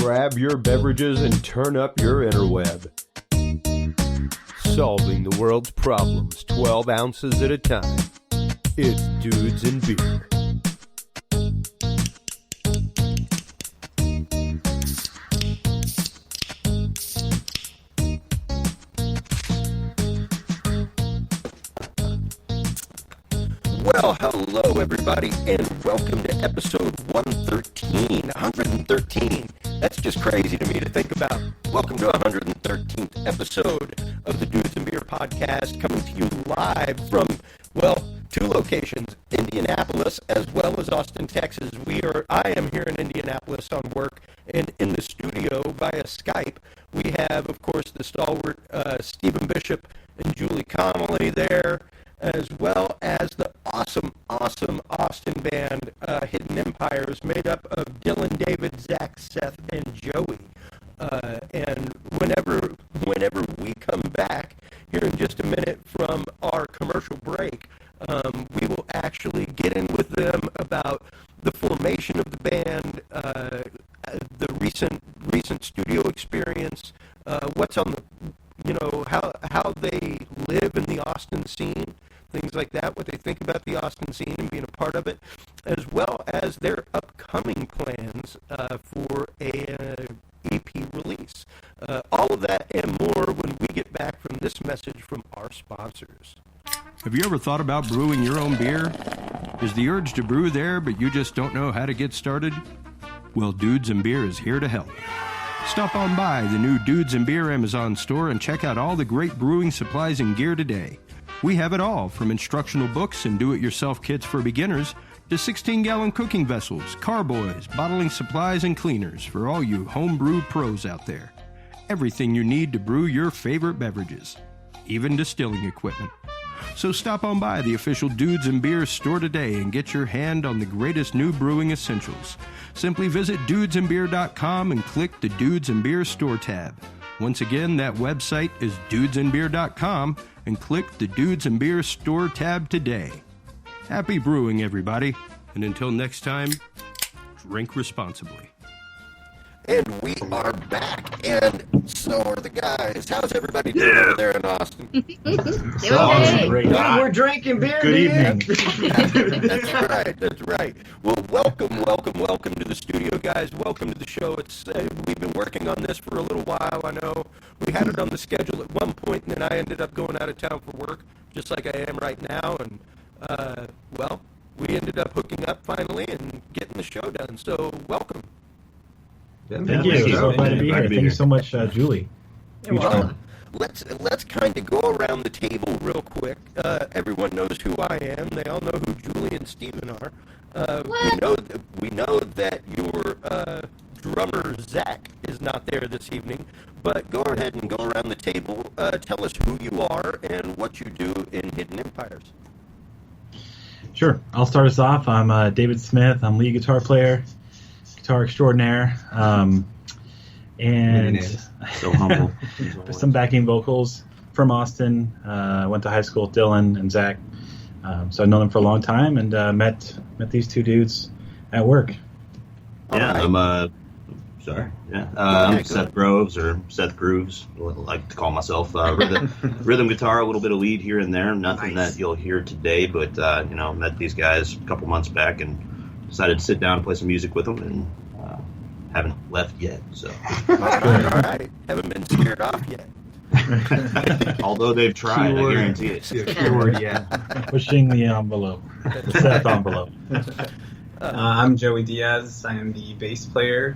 Grab your beverages and turn up your interweb. Solving the world's problems 12 ounces at a time. It's Dudes and Beer. Well, hello everybody, and welcome to episode 113. 113. That's just crazy to me to think about. Welcome to 113th episode of the Dudes and Beer podcast, coming to you live from, well, two locations, Indianapolis as well as Austin, Texas. I am here in Indianapolis on work, and in the studio via Skype, we have, of course, the stalwart Stephen Bishop and Julie Connolly there, as well as the awesome Austin band, Hidden Empires, made up of Dylan, David, Zach, Seth, and Joey. And whenever we come back here in just a minute from our commercial break, we will actually get in with them about the formation of the band, the recent studio experience, what's on the, how they live in the Austin scene, things like that, what they think about the Austin scene and being a part of it, as well as their upcoming plans for a EP release. All of that and more when we get back from this message from our sponsors. Have you ever thought about brewing your own beer? Is the urge to brew there, but you just don't know how to get started? Well, Dudes and Beer is here to help. Stop on by the new Dudes and Beer Amazon store and check out all the great brewing supplies and gear today. We have it all, from instructional books and do-it-yourself kits for beginners to 16-gallon cooking vessels, carboys, bottling supplies, and cleaners for all you homebrew pros out there. Everything you need to brew your favorite beverages, even distilling equipment. So stop on by the official Dudes and Beer store today and get your hand on the greatest new brewing essentials. Simply visit dudesandbeer.com and click the Dudes and Beer store tab. Once again, that website is dudesandbeer.com and click the Dudes and Beer store tab today. Happy brewing, everybody. And until next time, drink responsibly. And we are back, and so are the guys. How's everybody doing over there in Austin? We're drinking beer. Good evening. That's right. Well, welcome to the studio, guys. Welcome to the show. We've been working on this for a little while. I know we had it on the schedule at one point, and then I ended up going out of town for work, just like I am right now. And we ended up hooking up finally and getting the show done. So, welcome. Thank you. So glad to be here. Thank you so much, Julie. Let's kind of go around the table real quick. Everyone knows who I am. They all know who Julie and Steven are. We know that your drummer Zach is not there this evening. But go ahead and go around the table. Tell us who you are and what you do in Hidden Empires. Sure. I'll start us off. I'm David Smith. I'm lead guitar player, guitar extraordinaire, and so humble. some backing vocals from Austin. Went to high school with Dylan and Zach, so I've known them for a long time, and met these two dudes at work. I'm Seth Groves, or Seth Grooves, I like to call myself. Rhythm guitar, a little bit of lead here and there. Nothing that you'll hear today, but met these guys a couple months back and decided to sit down and play some music with them, and haven't left yet. So, all right. Haven't been scared off yet. Although they've tried, I guarantee it. Pushing the envelope, the Seth envelope. I'm Joey Diaz. I am the bass player.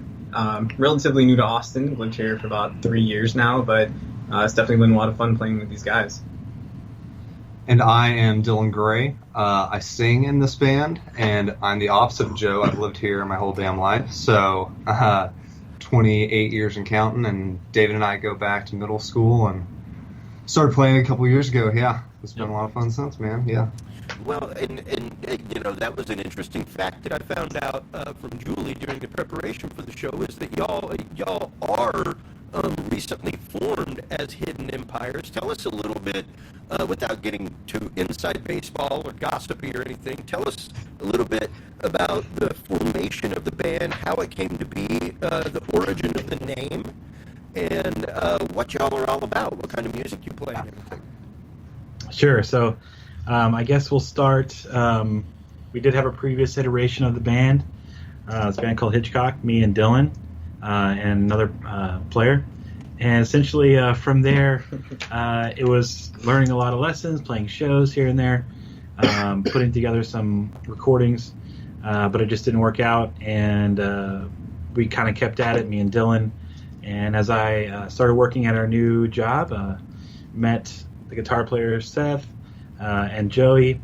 Relatively new to Austin. Lived here for about 3 years now, but it's definitely been a lot of fun playing with these guys. And I am Dylan Gray. I sing in this band, and I'm the opposite of Joe. I've lived here my whole damn life, so 28 years and counting, and David and I go back to middle school and started playing a couple years ago. Yeah, it's been a lot of fun since, man. Yeah. Well, and that was an interesting fact that I found out from Julie during the preparation for the show, is that y'all are recently formed as Hidden Empires. Tell us a little bit, without getting too inside baseball or gossipy or anything, tell us a little bit about the formation of the band, how it came to be, the origin of the name, and what y'all are all about, what kind of music you play and everything. Sure. So I guess we'll start. We did have a previous iteration of the band. It's a band called Hitchcock, me and Dylan, and another player. And essentially from there, it was learning a lot of lessons, playing shows here and there, putting together some recordings, but it just didn't work out. And we kind of kept at it, me and Dylan. And as I started working at our new job, met the guitar player Seth and Joey.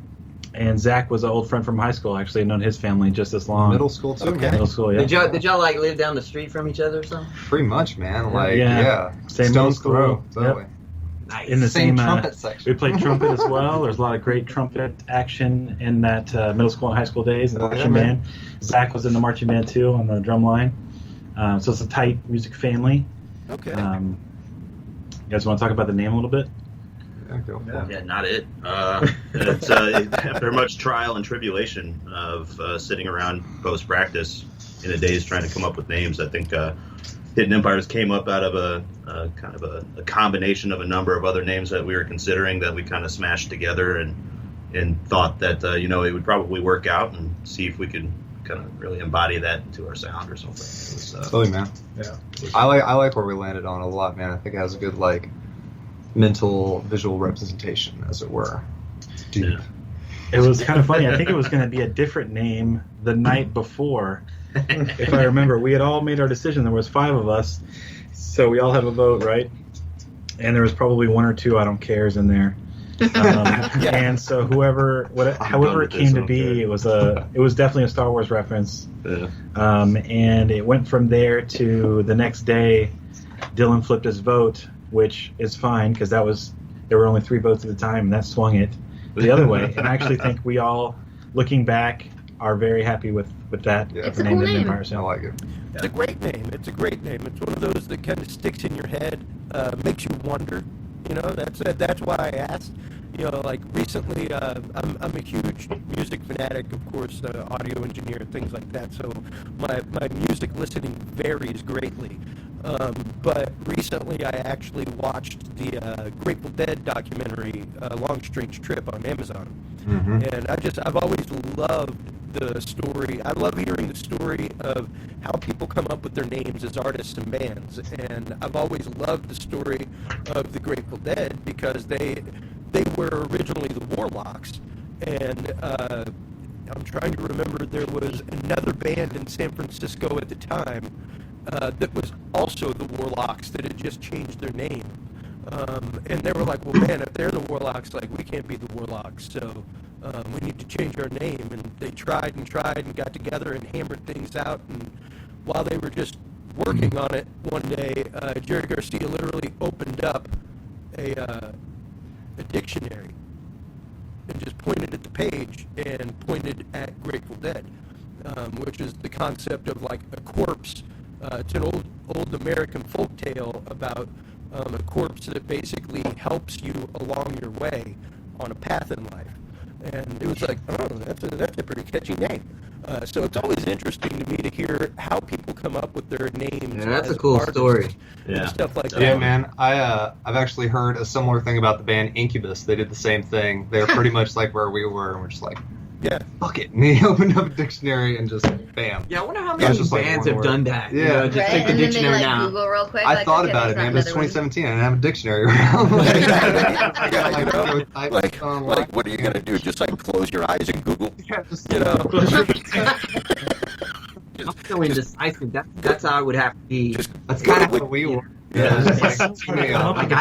And Zach was an old friend from high school. Actually, I'd known his family just as long. Middle school too. Okay. Middle school, yeah. Did y'all like live down the street from each other or something? Pretty much, man. Like, Yeah. Same middle Stone's school. throw. Totally. Yep. Nice. In the Same same trumpet section. We played trumpet as well. There's a lot of great trumpet action in that middle school and high school days. In the Oh, yeah, marching man. band. Zach was in the marching band too on the drum line. So it's a tight music family. Okay. You guys want to talk about the name a little bit? Yeah, go for it. Yeah, not it. It's after much trial and tribulation of sitting around post practice in a daze trying to come up with names. I think Hidden Empires came up out of a kind of a combination of a number of other names that we were considering that we kind of smashed together and thought that it would probably work out and see if we could kind of really embody that to our sound or something. It was, Totally, man. Yeah. I like where we landed on a lot, man. I think it has a good mental visual representation, as it were. Deep. Yeah. It was kind of funny. I think it was going to be a different name the night before. If I remember, we had all made our decision. There was 5 of us, so we all had a vote, right? And there was probably 1 or 2 I don't cares in there. And so however it came to be, it was definitely a Star Wars reference. Yeah. And it went from there to the next day. Dylan flipped his vote, which is fine because there were only 3 votes at the time, and that swung it the other way. And I actually think we all, looking back, are very happy with that. Yeah. It's the a cool of the name. Empire I Sound. like it. It's a great name. It's a great name. It's one of those that kind of sticks in your head, makes you wonder. That's why I asked. Like recently, I'm a huge music fanatic, of course, audio engineer, things like that. So my music listening varies greatly. But recently, I actually watched the Grateful Dead documentary, Long Strange Trip, on Amazon, and I've always loved the story. I love hearing the story of how people come up with their names as artists and bands, and I've always loved the story of the Grateful Dead because they were originally the Warlocks, and I'm trying to remember, there was another band in San Francisco at the time that was also the Warlocks that had just changed their name. And they were like, well, man, if they're the Warlocks, we can't be the Warlocks, so we need to change our name. And they tried and got together and hammered things out. And while they were just working on it one day, Jerry Garcia literally opened up a dictionary and just pointed at the page and pointed at Grateful Dead, which is the concept of a corpse. It's an old American folk tale about a corpse that basically helps you along your way on a path in life. And it was that's a pretty catchy name. So it's always interesting to me to hear how people come up with their names. Yeah, that's as a cool artists story. and Yeah. stuff like that. Yeah, man. I've actually heard a similar thing about the band Incubus. They did the same thing. They're pretty much like where we were, and we're just like, Yeah. fuck it. And he opened up a dictionary and just bam. Yeah, I wonder how Yeah, many it's just bands one have word. done that. Yeah. Just Right? take the And then dictionary they down. Google real quick. I thought okay, about there's it, man, not but it's another one. 2017. I didn't have a dictionary around. What are you gonna do? Just close your eyes and Google? I'm so indecisive. That's how it would have to be. That's kind of what we were. Yeah. It's like, too many of them.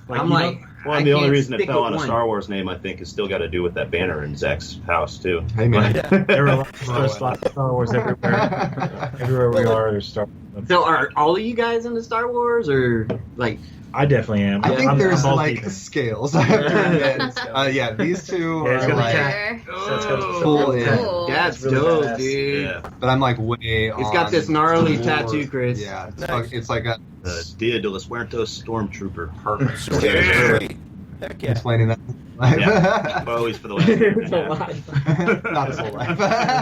I'm like, Well, I and the only can't reason it stick fell with on a one. Star Wars name, I think, has still got to do with that banner in Zach's house too. Hey, man. There were lots of Star Wars everywhere. Everywhere we are, there's Star Wars. So are all of you guys into Star Wars, or I definitely am. I think I'm there's both like either. scales. I have to admit. Yeah, these two Yeah, it's are got like Sure. full in. Cool. That's really dope, badass. dude. Yeah. But I'm like way on. He's got this gnarly the tattoo, lore. Chris. Yeah, Nice. it's like a The Dia de los Muertos Stormtrooper. perfect. So great. Heck yeah. Explaining that. Yeah. Always for the last. Not his whole life. He was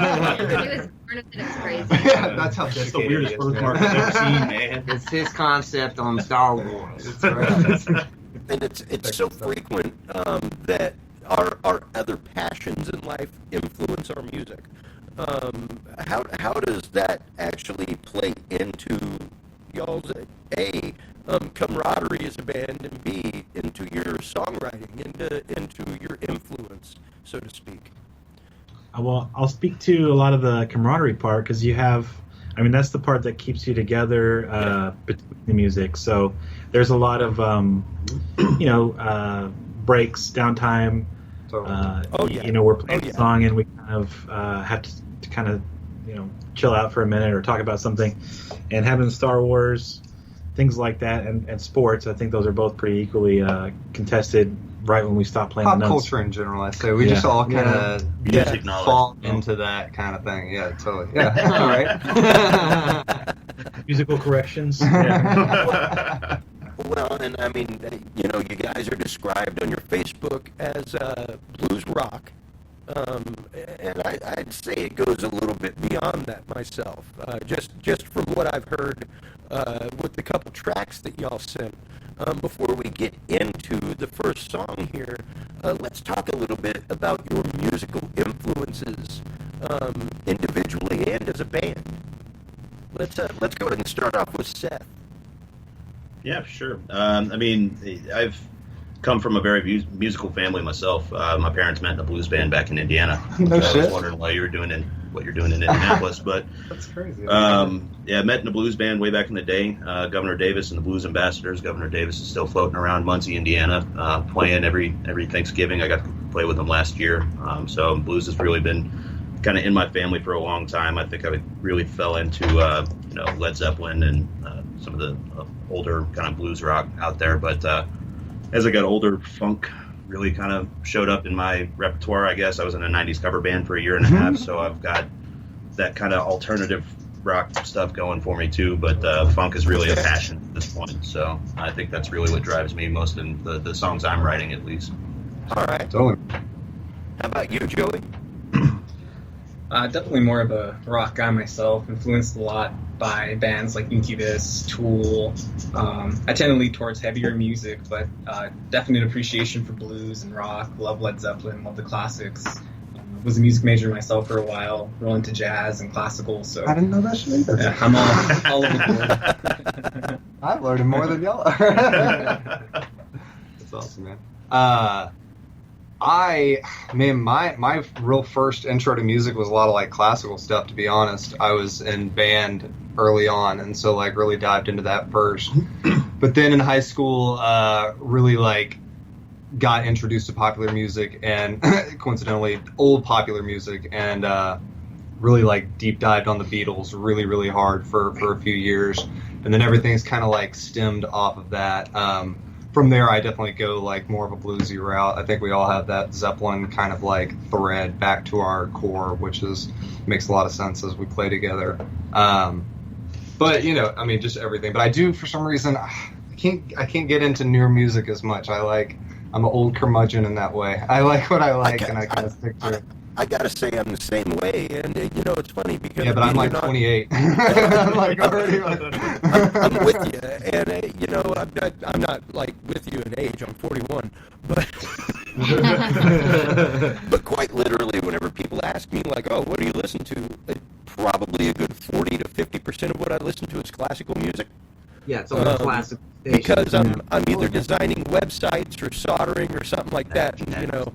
born with it. It's crazy. Yeah, that's how That's the dedicated weirdest he is, birthmark man. I've ever seen, man. It's his concept on Star Wars. And it's so frequent that our other passions in life influence our music. How does that actually play into y'all's A, camaraderie as a band, and B, into your songwriting, into your influence, so to speak? Well, I'll speak to a lot of the camaraderie part because you have, I mean, that's the part that keeps you together between the music. So there's a lot of, breaks, downtime. Totally. We're playing Oh, yeah. a song and we kind of have to kind of, chill out for a minute or talk about something. And having Star Wars, things like that, and sports, I think those are both pretty equally contested right when we stop playing Pop the notes. culture in general, I say. We Yeah. just all kind of Music knowledge. fall into that kind of thing. Yeah, totally. Yeah, all right. Musical corrections. Yeah. Well, and I mean, you guys are described on your Facebook as blues rock. And I'd say it goes a little bit beyond that myself. Just from what I've heard with the couple tracks that y'all sent. Before we get into the first song here, let's talk a little bit about your musical influences, individually and as a band. Let's go ahead and start off with Seth. Yeah, sure. I've come from a very musical family myself. My parents met in a blues band back in Indiana. No so I shit. was wondering what you're doing in Indianapolis, but That's crazy. met in a blues band way back in the day. Governor Davis and the Blues Ambassadors. Governor Davis is still floating around Muncie, Indiana, playing every Thanksgiving. I got to play with them last year. So blues has really been kind of in my family for a long time. I think I really fell into Led Zeppelin and some of the older kind of blues rock out there. But as I got older, funk really kind of showed up in my repertoire, I guess. I was in a 90s cover band for a year and a half, so I've got that kind of alternative rock stuff going for me too, but funk is really a passion at this point, so I think that's really what drives me most in the songs I'm writing, at least. All right. Totally. How about you, Joey? Definitely more of a rock guy myself, influenced a lot by bands like Incubus, Tool. I tend to lean towards heavier music, but definite appreciation for blues and rock. Love Led Zeppelin, love the classics. Was a music major myself for a while, real into jazz and classical, so I didn't know that shit either. yeah, I'm all over the board. I've learned more than y'all are. That's awesome, man. My real first intro to music was a lot of like classical stuff, to be honest. I was in band early on, and so like really dived into that first. But then in high school, really like got introduced to popular music and coincidentally old popular music, and really like deep dived on the Beatles really, really hard for a few years. And then everything's kind of like stemmed off of that. From there, I definitely go like more of a bluesy route. I think we all have that Zeppelin kind of like thread back to our core, which makes a lot of sense as we play together. But just everything. But I do, for some reason, I can't get into newer music as much. I'm an old curmudgeon in that way. I like what I like, and I kind of stick to it. I gotta say I'm the same way, and it's funny because Yeah, but I'm like 28. I'm like already. I'm with you, and I'm not like with you in age. I'm 41, but but quite literally, whenever people ask me like, "Oh, what do you listen to?" Probably a good 40 to 50% of what I listen to is classical music. Yeah, it's all the classic stations. Because I'm either designing websites or soldering or something like that, and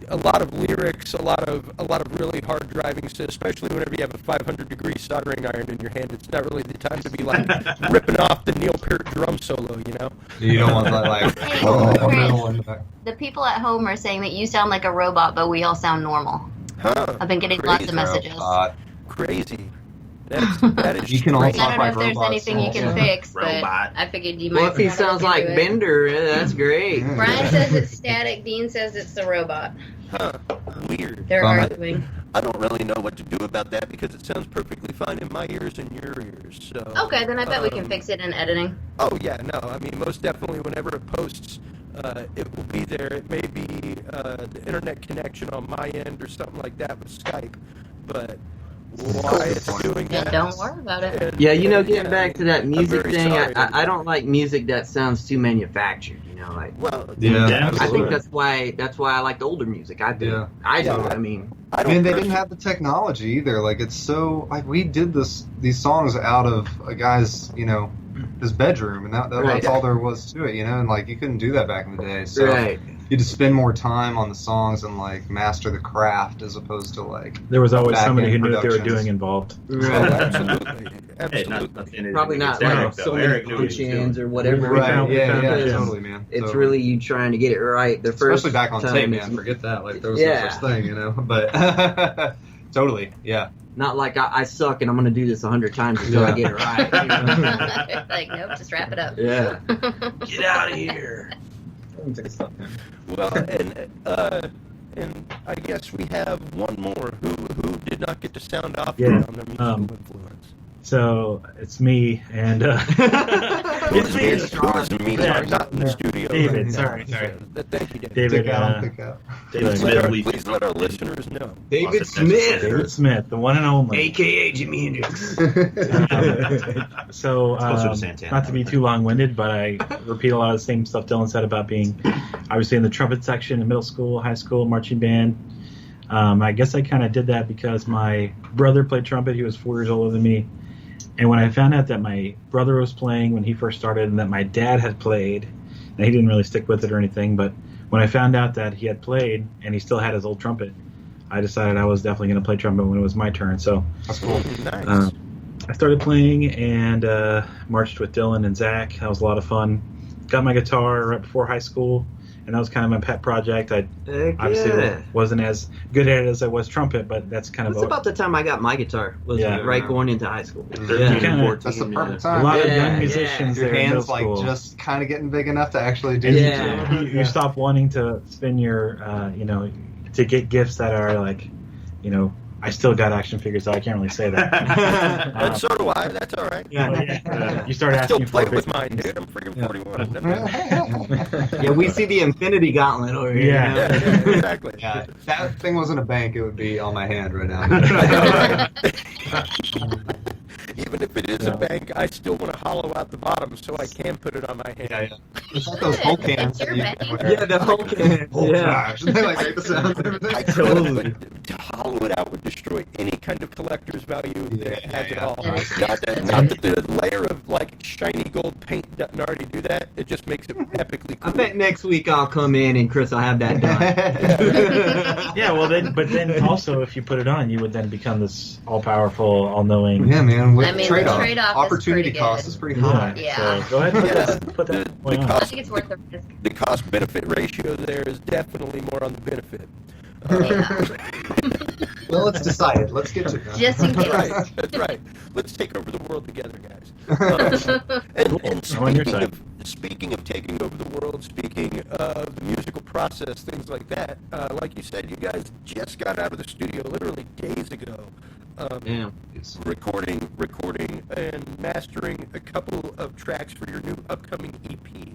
a lot of lyrics, a lot of really hard driving stuff, especially whenever you have a 500-degree soldering iron in your hand. It's not really the time to be like ripping off the Neil Peart drum solo, You don't want that like. Hey, the people at home are saying that you sound like a robot, but we all sound normal. Huh? I've been getting lots of messages. Crazy. That is You can all I talk don't know like if there's robots. anything you can fix, but Robot. I figured you might. Well, if he wanna sounds look like into it. Bender, that's great. Yeah. Brian says it's static. Dean says it's the robot. Huh. Weird. They're Um, arguing. I don't really know what to do about that because it sounds perfectly fine in my ears and your ears. So Okay, then I bet we can fix it in editing. Oh yeah, no. I mean, most definitely, whenever it posts, it will be there. It may be the internet connection on my end or something like that with Skype, but why it's doing Then that? don't worry about it. and- Yeah, and, getting back to that I'm music very thing, sorry. I don't like music that sounds too manufactured. Like Well, Yeah, I absolutely. think that's why I like the older music. I do. Yeah. I do. Yeah. I mean, I I don't mean, they didn't personally- have the technology either. Like, it's so like we did these songs out of a guy's, his bedroom, and Right. that's all there was to it, and like you couldn't do that back in the day. So right. you had to spend more time on the songs and like master the craft as opposed to like. There was always Back somebody who end knew what they were productions. doing involved. Oh, Right. absolutely, Hey, not absolutely. anything Probably not against like Eric, so though. many Eric knew what he was punch-ins doing. or whatever. We found- yeah, because totally, man. It's Totally. really you trying to get it right the first Especially back on time. tape, It's man. Forget that. Like there was Yeah. no such thing, But totally, yeah. not like I suck and I'm going to do this 100 times until I Yeah. get it right. Like, nope, just wrap it up. Yeah. Get out of here. Well, and I guess we have one more who did not get to sound off Yeah, on their musical influence. So it's me and It's me. It wasn't me. Yeah. Sorry, not in the studio. David. Sorry. Thank you, David. David. Pick out, pick out. David Right. Smith, we Please let our listeners know. David Austin, Smith, David Smith, the one and only. a.k.a. Jimi Hendrix. So, Closer to Santana. not to be too long-winded, but I repeat a lot of the same stuff Dylan said about being obviously in the trumpet section in middle school, high school, marching band. I guess I kind of did that because my brother played trumpet. He was 4 years older than me. And when I found out that my brother was playing when he first started and that my dad had played, and he didn't really stick with it or anything, but when I found out that he had played and he still had his old trumpet, I decided I was definitely going to play trumpet when it was my turn. So That's cool. Nice. I started playing and marched with Dylan and Zach. That was a lot of fun. Got my guitar right before high school, and that was kind of my pet project. I obviously wasn't as good at it as I was trumpet, but that's kind That's of about the time I got my guitar. Was Yeah. right going into high school. 13 kinda- and 14. That's the perfect a time. lot of Yeah, young yeah. musicians Your there in middle hands like school. just kind of getting big enough to actually do. Yeah. You stop wanting to spend your, to get gifts that are like, I still got action figures, so I can't really say that. And so do I. That's all right. You start I still asking play for with big mine, things. dude. I'm freaking 41. Yeah, we see the Infinity Gauntlet over here. Yeah. you know? Yeah, exactly. Yeah, if that thing wasn't a bank, it would be on my hand right now. Even if it is a bank, I still want to hollow out the bottom so I can put it on my hand. Yeah. It's like those whole cans. It's your that bank. you can wear. Yeah, the whole can. Whole Yeah. trash. They like make the sounds and everything. I could, but to hollow it out would destroy any kind of collector's value that Yeah, has it yeah. all. That is Not that the layer of like shiny gold paint doesn't already do that. It just makes it epically I cool. bet next week I'll come in and Chris will have that done. Yeah, well, then also if you put it on, you would then become this all-powerful, all-knowing. Yeah, man. With I mean, the trade-off, trade-off is opportunity pretty cost good. is pretty high. Yeah. So go ahead and Yeah. put that The one on. I think it's worth the risk. The cost benefit ratio there is definitely more on the benefit. Well, let's decide it. Let's get to it. Just in case. That's right. Let's take over the world together, guys. And I'm on your side. speaking of taking over the world, speaking of the musical process, things like that, like you said, you guys just got out of the studio literally days ago. Yeah. Recording and mastering a couple of tracks for your new upcoming EP.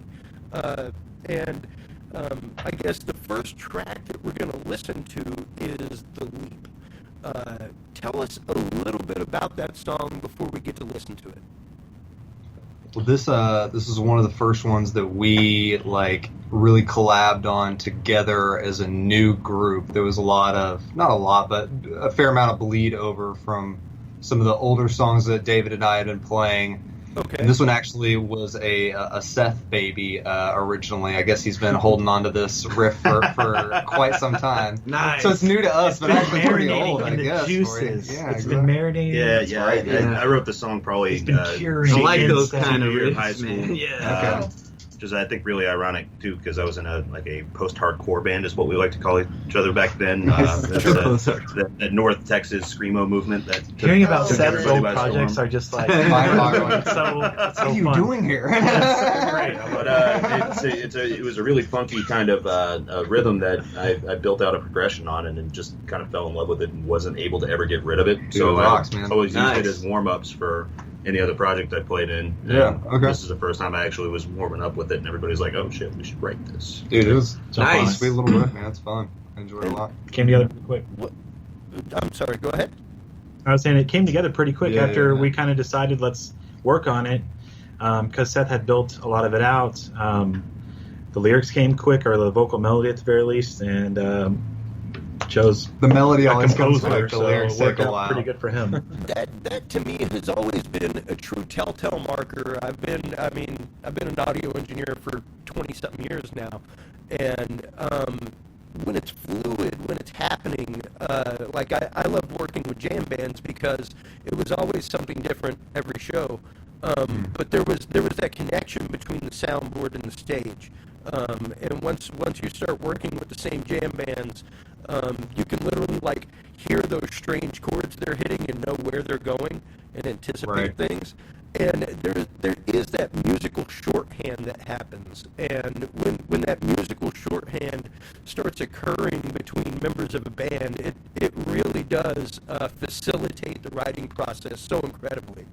I guess the first track that we're going to listen to is The Leap. Tell us a little bit about that song before we get to listen to it. Well, this is one of the first ones that we like really collabed on together as a new group. There was not a lot, but a fair amount of bleed over from some of the older songs that David and I had been playing. Okay. And this one actually was a Seth baby originally. I guess he's been holding on to this riff for quite some time. Nice. So it's new to us, but actually pretty Marinating old, I in the guess. juices. Yeah, It's exactly. been marinating. Yeah. right, I wrote the song probably It's been curing. I like those inside kind of senior year of riffs, high school. man. Yeah. Okay. which is I think really ironic too, because I was in a post-hardcore band, is what we like to call each other back then. That North Texas screamo movement. Hearing about took Seth's everybody old by projects storm. are just like Mind-boggling. so What are you fun. doing here? Great. But it was a really funky kind of rhythm that I built out a progression on, and then just kind of fell in love with it and wasn't able to ever get rid of it. Dude, So it rocks, I man. always Nice. used it as warm-ups for any other project I played in. Yeah, And okay. This is the first time I actually was warming up with it, and everybody's like, "Oh shit, we should write this." Dude, it was Nice. a sweet little riff, man. It's fun. I enjoyed it a lot. Came together pretty quick. I'm sorry, go ahead. I was saying it came together pretty quick Yeah, after yeah. we kind of decided let's work on it, because Seth had built a lot of it out. The lyrics came quick, or the vocal melody at the very least, and Joe's The melody a always comes composer, quick. The so lyrics it take worked a out while. pretty good for him. That to me has always been a true telltale marker. I've been an audio engineer for 20-something years now, and when it's fluid, when it's happening, I love working with jam bands because it was always something different every show. But there was that connection between the soundboard and the stage. And once you start working with the same jam bands, you can literally hear those strange chords they're hitting and know where they're going and anticipate Right. things. And there is that musical shorthand that happens. And when that musical shorthand starts occurring between members of a band, it really does facilitate the writing process so incredibly.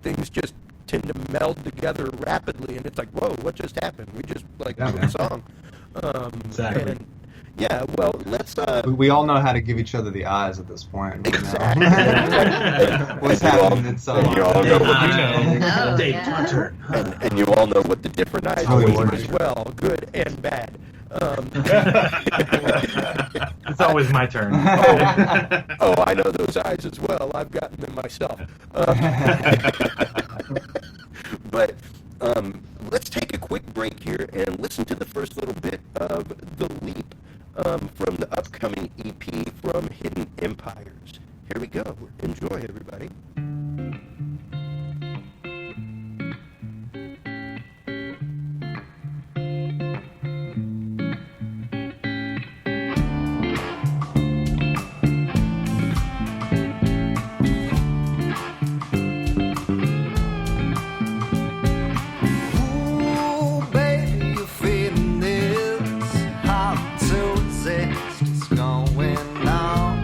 Things just tend to meld together rapidly, and it's like, whoa, what just happened? We just Yeah, wrote man. a song. Exactly. And, yeah, well, let's We all know how to give each other the eyes at this point. you know? exactly. What's And you all- happening inside? and you all know what Oh, Dave, yeah. my turn. and you all know what the different eyes Totally mean works. as well, good and bad. It's always my turn. Oh, I know those eyes as well. I've gotten them myself. But let's take a quick break here and listen to the first little bit of The Leap from the upcoming EP from Hidden Empires. Here we go. Enjoy, everybody. Ooh, baby, you're feeling this. How to resist is going on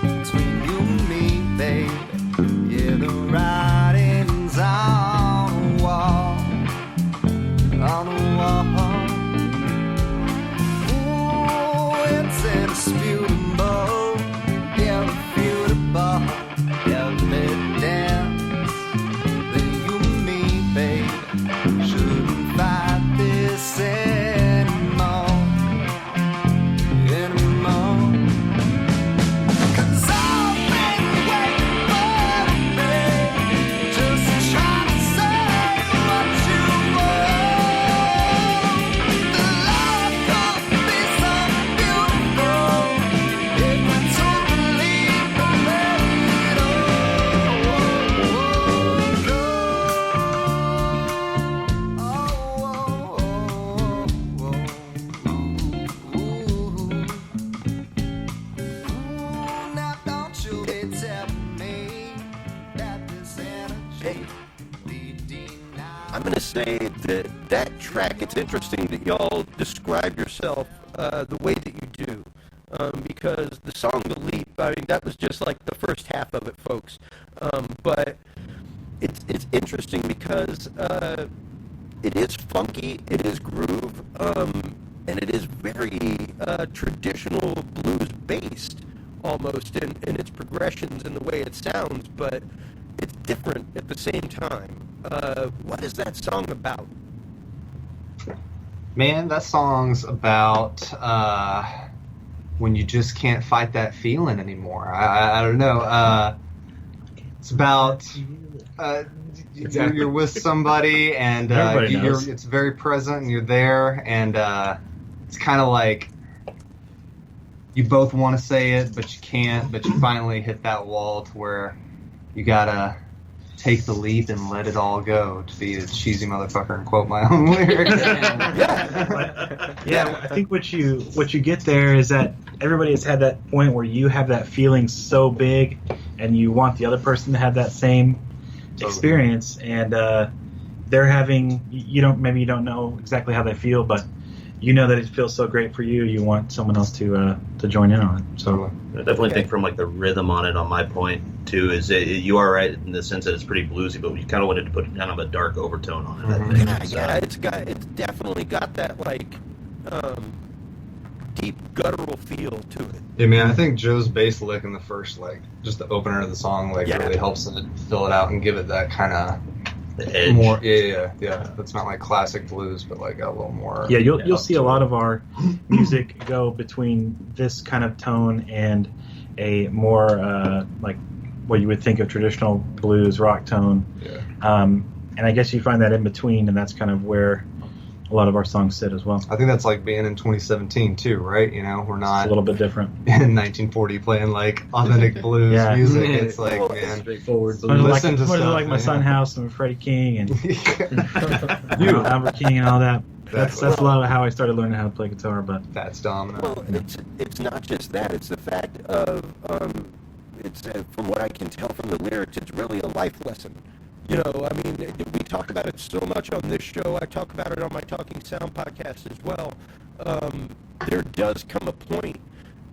between you and me, baby. Yeah, the writing's on the wall, on the wall. Ooh, it's indisputable, irrefutable, evidence that you and me, baby, shouldn't fight this anymore. 'Cause I've been waiting for me, just trying to say what you want. The life could be so beautiful if we took the leap and let it now don't you be telling me that this energy be denied. I'm going to say that track, it's interesting that y'all describe yourself the way that you do. Because the song The Leap, I mean, that was just like the first half of it, folks. But it's interesting because it is funky, it is groove, and it is very traditional blues-based almost in its progressions and the way it sounds, but it's different at the same time. What is that song about? Man, that song's about when you just can't fight that feeling anymore. I don't know. It's about you're with somebody and Everybody knows. it's very present and you're there, and it's kind of like you both want to say it but you can't, but you finally hit that wall to where you gotta take the leap and let it all go, to be a cheesy motherfucker and quote my own lyrics. Yeah, I think what you get there is that everybody has had that point where you have that feeling so big, and you want the other person to have that same experience, and they're having, you don't know exactly how they feel, but you know that it feels so great for you. You want someone else to join in on it. So I definitely think from like the rhythm on it, on my point too, is you are right in the sense that it's pretty bluesy, but we kind of wanted to put kind of a dark overtone on it. I think. It's definitely got that like deep guttural feel to it. Yeah, man, I think Joe's bass lick in the first, like, just the opener of the song, like, really helps it fill it out and give it that kind of edge. More. Yeah. It's not like classic blues, but like a little more. Yeah, you'll see a lot of our music go between this kind of tone and a more like what you would think of traditional blues rock tone. Yeah. And I guess you find that in between, and that's kind of where a lot of our songs sit as well. I think that's like being in 2017 too, right? You know, we're not a little bit different in 1940 playing like authentic blues music. It's like, man, straightforward. Listen to what is it stuff, like my man. Son House and Freddie King and Albert King and all that. That's a lot of how I started learning how to play guitar. But that's dominant. Well, it's not just that. It's the fact of it's from what I can tell from the lyrics, it's really a life lesson. You know, I mean, we talk about it so much on this show. I talk about it on my Talking Sound podcast as well. There does come a point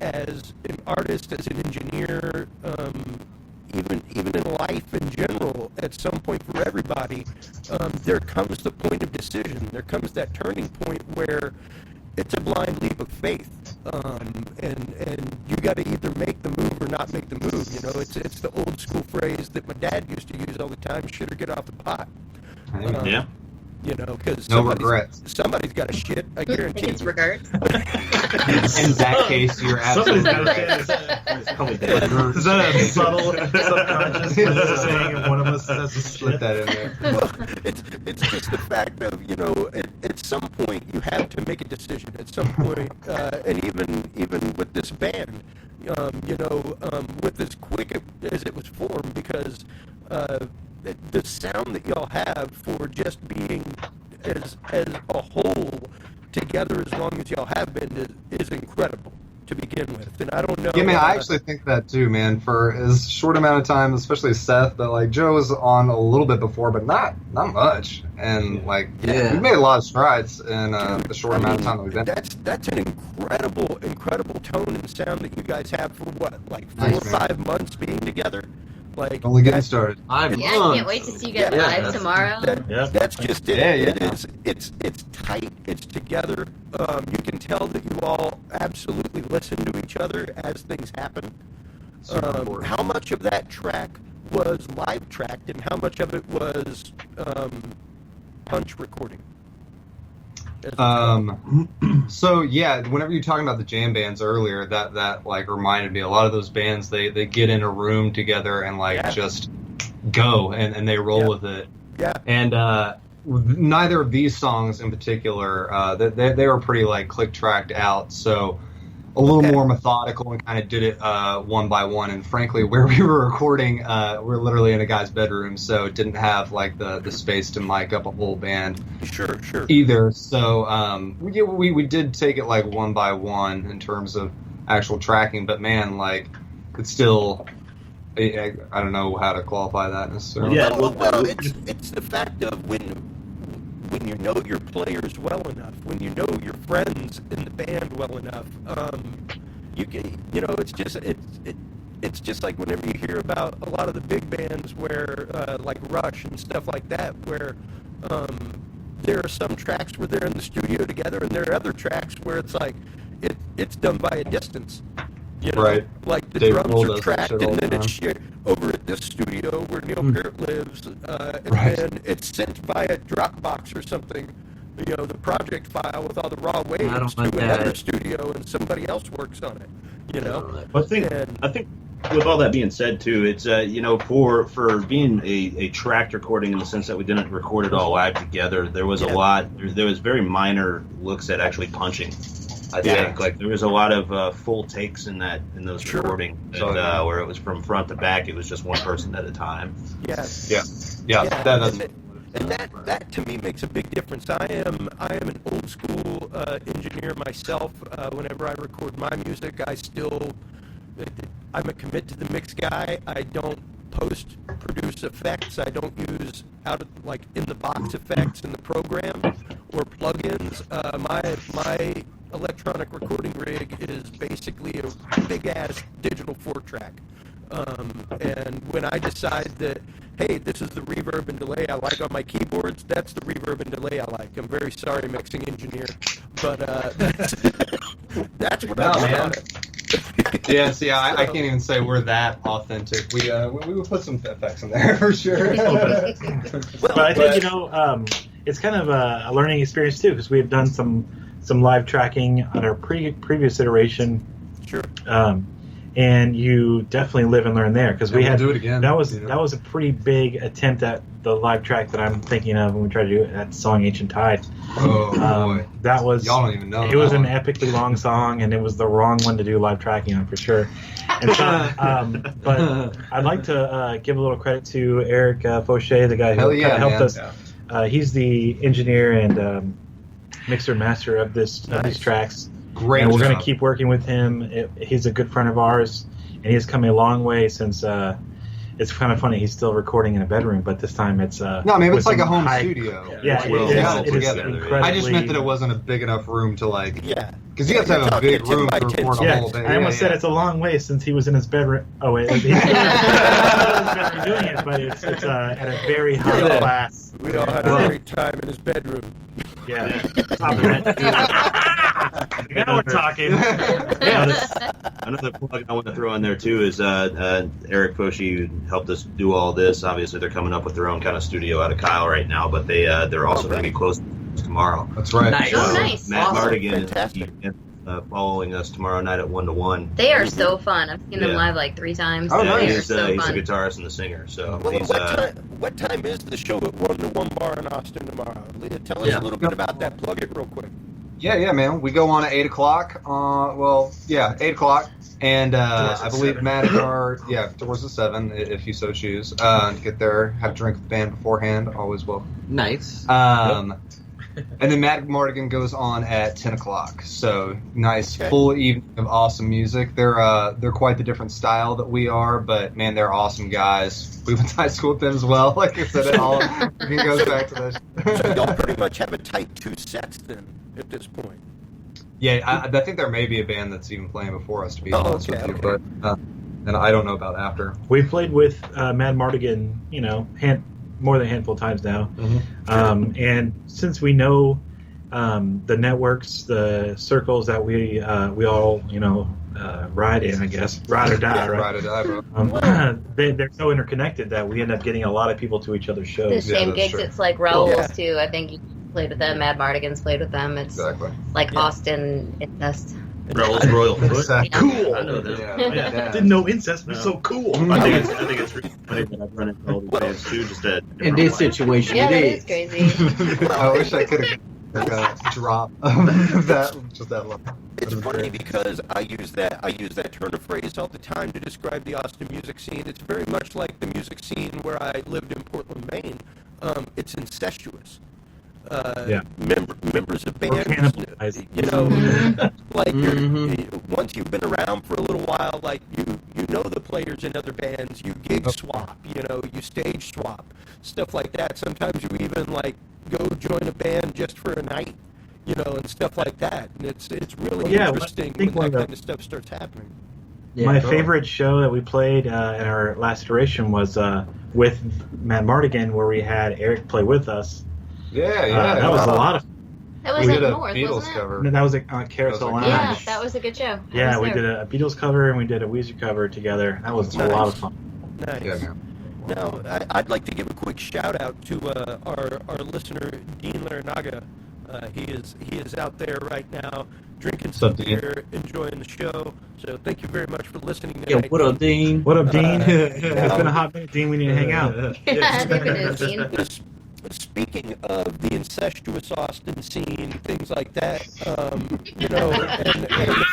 as an artist, as an engineer, even in life in general, at some point for everybody, there comes the point of decision. There comes that turning point where it's a blind leap of faith, and you got to either make the move or not make the move. You know, it's the old school phrase that my dad used to use all the time: "Shit or get off the pot." Yeah. You know, because no regrets. Somebody's got to shit. I guarantee. It's regrets. In that case, you're absolutely right. Is that a subtle subconscious saying if one of us says a Slip that in there. Well, it's just the fact of, you know, at some point you have to make a decision. At some point, and even with this band, you know, with as quick as it was formed, because the sound that y'all have for just being as a whole together as long as y'all have been is incredible to begin with. And I don't know. Yeah, man, I actually think that too, man. For as short amount of time, especially Seth, but like Joe was on a little bit before, but not much. And like, we've made a lot of strides in the short amount of time that we've been. That's an incredible tone and sound that you guys have for what, like 4 or 5 months being together. Like, only getting started. I can't wait to see you guys live tomorrow. That's just it. Yeah. It's tight. It's together. You can tell that you all absolutely listen to each other as things happen. How much of that track was live tracked, and how much of it was punch recording? So yeah, whenever you're talking about the jam bands earlier, that like reminded me, a lot of those bands, they get in a room together and like just go and they roll with it. Yeah. And neither of these songs in particular, they were pretty like click tracked out, so a little more methodical and kind of did it one by one. And frankly, where we were recording, we're literally in a guy's bedroom, so it didn't have like the space to mic up a whole band. Sure. Either. So we did take it like one by one in terms of actual tracking, but man, like it's still. I don't know how to qualify that necessarily. Yeah, well, it's the fact of when you know your players well enough, when you know your friends in the band well enough, you can, you know, it's just like whenever you hear about a lot of the big bands where like Rush and stuff like that, where there are some tracks where they're in the studio together, and there are other tracks where it's like it's done by a distance. You know, right. Like the Dave drums Grohl are does tracked, that shit all and the then it's time. shared over at this studio where Neil Peart lives, and then it's sent via Dropbox or something. You know, the project file with all the raw waves to another studio, and somebody else works on it. You know, I think with all that being said too, it's you know, for being a tracked recording in the sense that we didn't record it all live together, there was a lot. There was very minor looks at actually punching. I Yeah, think. Like, there was a lot of full takes in those Sure. recordings, So, and, where it was from front to back. It was just one person at a time. Yes. yeah, that's And that to me makes a big difference. I am an old school engineer myself. Whenever I record my music, I'm a commit to the mix guy. I don't post produce effects. I don't use in the box effects in the program or plugins. My electronic recording rig is basically a big ass digital 4-track. And when I decide that, hey, this is the reverb and delay I like on my keyboards, that's the reverb and delay I like. I'm very sorry, mixing engineer, but that's what I'm man. on it. Yeah, see, I can't even say we're that authentic. We would put some effects in there for sure. But I think it's kind of a learning experience too, because we have done some live tracking on our previous iteration. Sure. And you definitely live and learn there, because we'll do it again. That was a pretty big attempt at the live track that I'm thinking of when we tried to do that song "Ancient Tide." Oh boy, that was y'all don't even know. It was an epically long song, and it was the wrong one to do live tracking on for sure. And so, but I'd like to give a little credit to Eric Fauché, the guy who kind of helped us. Yeah. He's the engineer and mixer and master of these tracks. Great and we're job. going to keep working with him. He's a good friend of ours, and he has come a long way since. It's kind of funny. He's still recording in a bedroom, but this time it's no, maybe it's like a home studio. Yeah, it is incredibly. I just meant that it wasn't a big enough room to Yeah, because you have to have a big room to record a whole day. I almost said it's a long way since he was in his bedroom. Oh wait, he's doing it, but it's at a very high class. We all had a great time in his bedroom. Yeah. Top of that. Now we're talking. Another plug I want to throw in there too is Eric Fauché helped us do all this. Obviously, they're coming up with their own kind of studio out of Kyle right now, but they're also going to be close tomorrow. That's right. Nice. Oh, nice. Matt Awesome. Mardigan is following us tomorrow night at 1-1. They are so fun. I've seen them Yeah. live like 3 times. Oh, They nice. are He's so the fun. guitarist and the singer. So Well, he's what time is the show at 1-1 Bar in Austin tomorrow? Leah, tell us a little bit about that. Plug it real quick. Yeah, man. We go on at 8 o'clock. 8 o'clock. And I believe 7. Matt and towards the 7, if you so choose. To get there, have a drink with the band beforehand, always welcome. Nice. And then Matt Mardigan goes on at 10 o'clock. So nice, full evening of awesome music. They're quite the different style that we are, but man, they're awesome guys. We went to high school with them as well. Like I said, it all goes back to that. So y'all pretty much have a tight 2 sets then at this point. Yeah, I think there may be a band that's even playing before us, to be honest with you. But and I don't know about after. We've played with Mad Mardigan, more than a handful of times now. Mm-hmm. And since we know the networks, the circles that we all, ride in, I guess, ride or die, right? Ride or die, bro. They're so interconnected that we end up getting a lot of people to each other's The shows. same that's gigs. true. It's like Raoul's Yeah. too. I think you played with them. Mad Mardigan's played with them. It's Exactly. like Austin Incest. Raoul's Royal Foot. Cool. I know them. Yeah. Didn't know incest was so cool. I think it's really funny that I've run into all these bands too. Just at In this situation, Yeah, that it is is. crazy. I wish I could have a drop of that, just that level. It's funny because I use that turn of phrase all the time to describe the Austin music scene. It's very much like the music scene where I lived in Portland, Maine. It's incestuous. Members of bands, like once you've been around for a little while, like you know the players in other bands, you gig swap, you stage swap, stuff like that. Sometimes you even like go join a band just for a night, and stuff like that. And it's really interesting when that kind of stuff starts happening. My favorite show that we played in our last iteration was with Matt Mardigan, where we had Eric play with us. Yeah. That was a lot of. That was We up did a north, Beatles wasn't it? cover. That was on Carousel Lounge. Yeah, that was a good show. Yeah, we did a Beatles cover and we did a Weezer cover together. That was a lot of fun. Nice. Yeah, man. Now, I'd like to give a quick shout out to our listener Dean Larinaga. He is out there right now drinking some beer, enjoying the show. So thank you very much for listening Yeah, tonight. what up, Dean? What up, Dean? It's been a hot minute, Dean. We need to hang out. Yeah, they've been in the scene. speaking of the incestuous Austin scene, things like that, you know, and the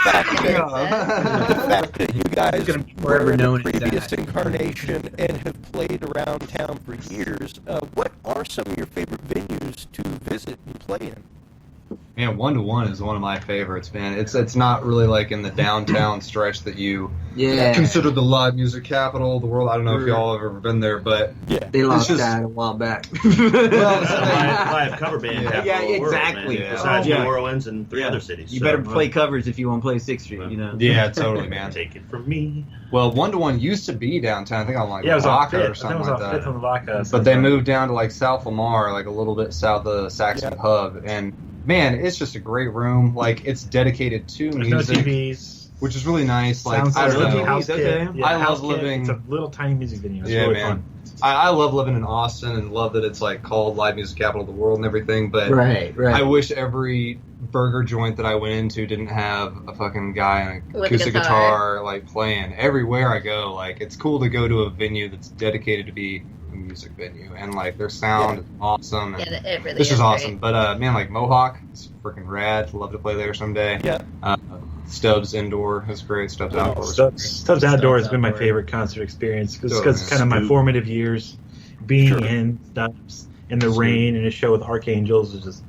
fact that you guys forever were in known a as previous that. incarnation and have played around town for years, what are some of your favorite venues to visit and play in? Man, 1-to-1 is one of my favorites, man. It's not really like in the downtown stretch that you consider the live music capital of the world. I don't know if y'all have ever been there, but They lost that a while back. live cover band. capital Yeah, of the world, exactly. man. Besides Yeah. New Orleans and three other cities. You So, better play covers if you want to play 6th Street, you know? Yeah, totally, man. Take it from me. Well, 1-to-1 used to be downtown. I think on like Yeah, it was on Vaca Fifth. or I think something it was like on Fifth on that. the Vaca. But they moved down to like South Lamar, like a little bit south of Saxon Hub, and man, it's just a great room. Like it's dedicated to There's no music, TVs. which is really nice. Like Sounds I don't like know. TVs. house okay. kit. Yeah, I house love kit. living- It's a little tiny music venue. It's Yeah, really man. fun. I love living in Austin and love that it's like called live music capital of the world and everything. But Right. I wish every burger joint that I went into didn't have a fucking guy on an With a acoustic guitar. guitar like playing. Everywhere I go, like it's cool to go to a venue that's dedicated to be a music venue and like their sound is awesome. And Yeah, it really this is is awesome. great. But man, like Mohawk, it's freaking rad. Love to play there someday. Yeah. Stubbs Indoor is great. Stubbs Outdoor is Stubbs Outdoor has been my Outdoor. favorite concert experience because Oh, it's kind of my Scoop. formative years. Being Sure. in Stubbs in the rain in a show with Archangels is just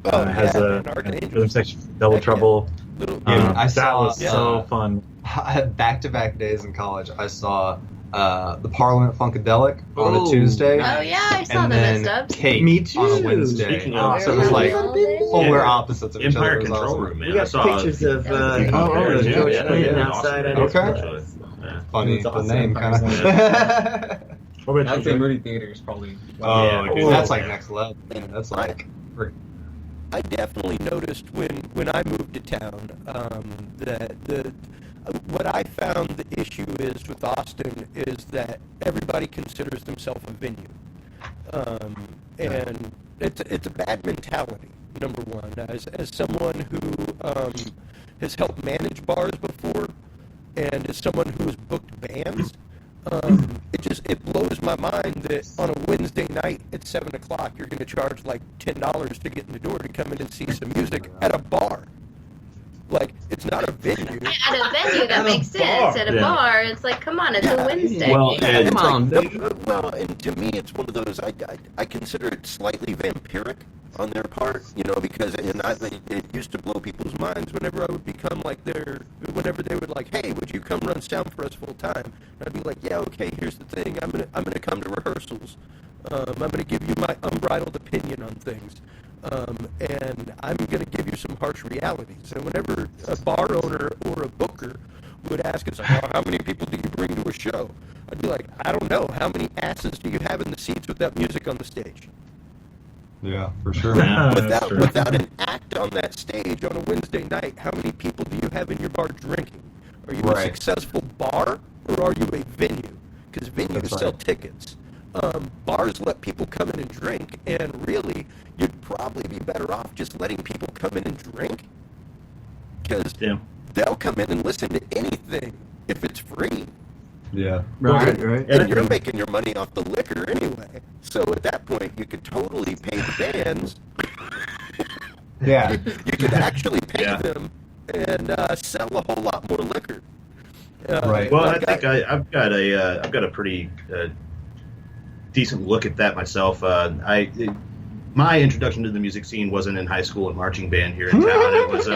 has man, a Archangels. rhythm section, Double Heck yeah. Trouble. Little, I That saw- was so fun. I had back-to-back days in college. I saw the Parliament Funkadelic on a Oh. Tuesday. Oh yeah, I saw and them at then Stubbs. Kate Me on a too. Wednesday. Speaking of- So it was like polar Yeah. opposites of each other. Empire It was Control awesome. Room, man. We got I saw pictures of Yeah. George yeah, Clinton yeah, outside. awesome. Okay. Actually, yeah. Funny, It's the awesome. name kind Empire's of. What about I'd you, say Jake? movie theater is probably. Oh, Yeah. dude, that's like Yeah. next level. Man. That's like. I definitely noticed when I moved to town that what I found the issue is with Austin is that everybody considers themselves a venue, and it's a bad mentality. Number one, as someone who has helped manage bars before, and as someone who has booked bands. It blows my mind that on a Wednesday night at 7 o'clock you're going to charge like $10 to get in the door to come in and see some music at a bar. Like it's not a venue. At a venue, that makes sense. At a Yeah. bar, it's like, come on, it's a Wednesday. Well, and come on. Well, and to me, it's one of those. I consider it slightly vampiric on their part, you know, because it used to blow people's minds whenever I would become like whenever they would like, hey, would you come run sound for us full time? And I'd be like, yeah, okay. Here's the thing. I'm gonna come to rehearsals. I'm gonna give you my unbridled opinion on things. And I'm going to give you some harsh realities. And whenever a bar owner or a booker would ask us, oh, how many people do you bring to a show? I'd be like, I don't know. How many asses do you have in the seats without music on the stage? Yeah, for sure. That's true. Without an act on that stage on a Wednesday night, how many people do you have in your bar drinking? Are you a Right. successful bar or are you a venue? Because venues That's right. sell tickets. Bars let people come in and drink, and really, you'd probably be better off just letting people come in and drink. Because Yeah. they'll come in and listen to anything if it's free. Yeah. Right, right. And you're making your money off the liquor anyway. So at that point, you could totally pay the bands. Yeah. You could actually pay Yeah. them and sell a whole lot more liquor. Right. Well, like I think I've got a pretty decent look at that myself. My introduction to the music scene wasn't in high school and marching band here in town. It was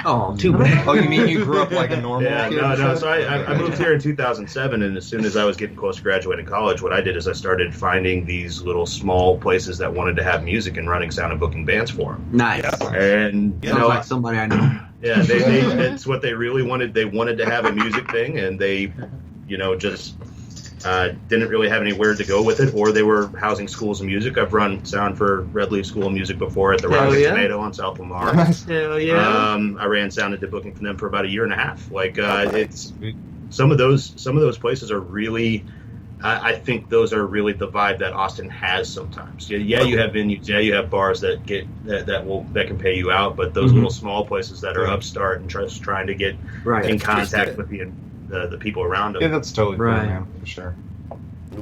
Oh, too bad. Oh, you mean you grew up like a normal yeah, kid? no. So I moved here in 2007, and as soon as I was getting close to graduating college, what I did is I started finding these little small places that wanted to have music and running sound and booking bands for them. Nice. And you Sounds know, like somebody I know. yeah, it's what they really wanted. They wanted to have a music thing, and they, just didn't really have anywhere to go with it, or they were housing schools of music. I've run sound for Red Leaf School of Music before at the Hell Rising yeah. Tomato on South Lamar. Hell yeah. I ran sound and did booking for them for about a year and a half. Like it's some of those places are really. I think those are really the vibe that Austin has sometimes. Yeah, you have venues. Yeah, you have bars that that can pay you out, but those little small places that are upstart and just trying to get Right. in That's just contact it. with the people around them. Yeah, that's totally Right. cool, man, for sure.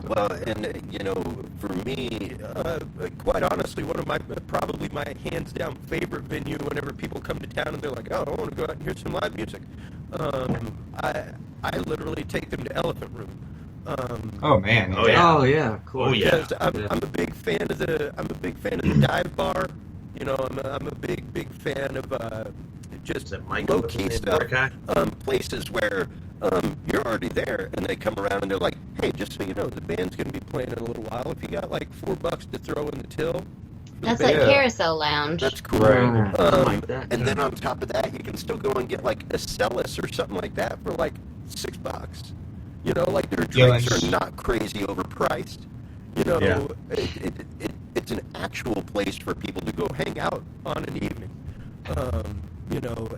Well, and for me, quite honestly, one of probably my hands down favorite venue. Whenever people come to town and they're like, "Oh, I want to go out and hear some live music," I literally take them to Elephant Room. Oh man. Oh, yeah. Oh yeah, cool. Oh, yeah. Because I'm a big fan of the dive bar. I'm a big fan of just Is that Michael low key with the stuff. Mordecai? Places where you're already there, and they come around and they're like, "Hey, just so you know, the band's going to be playing in a little while. If you got like $4 to throw in the till." That's like Yeah. Carousel Lounge. That's cool. Right. I like that. And then on top of that, you can still go and get like a Celis or something like that for like $6. Like their drinks are not crazy overpriced. Yeah. It's an actual place for people to go hang out on an evening.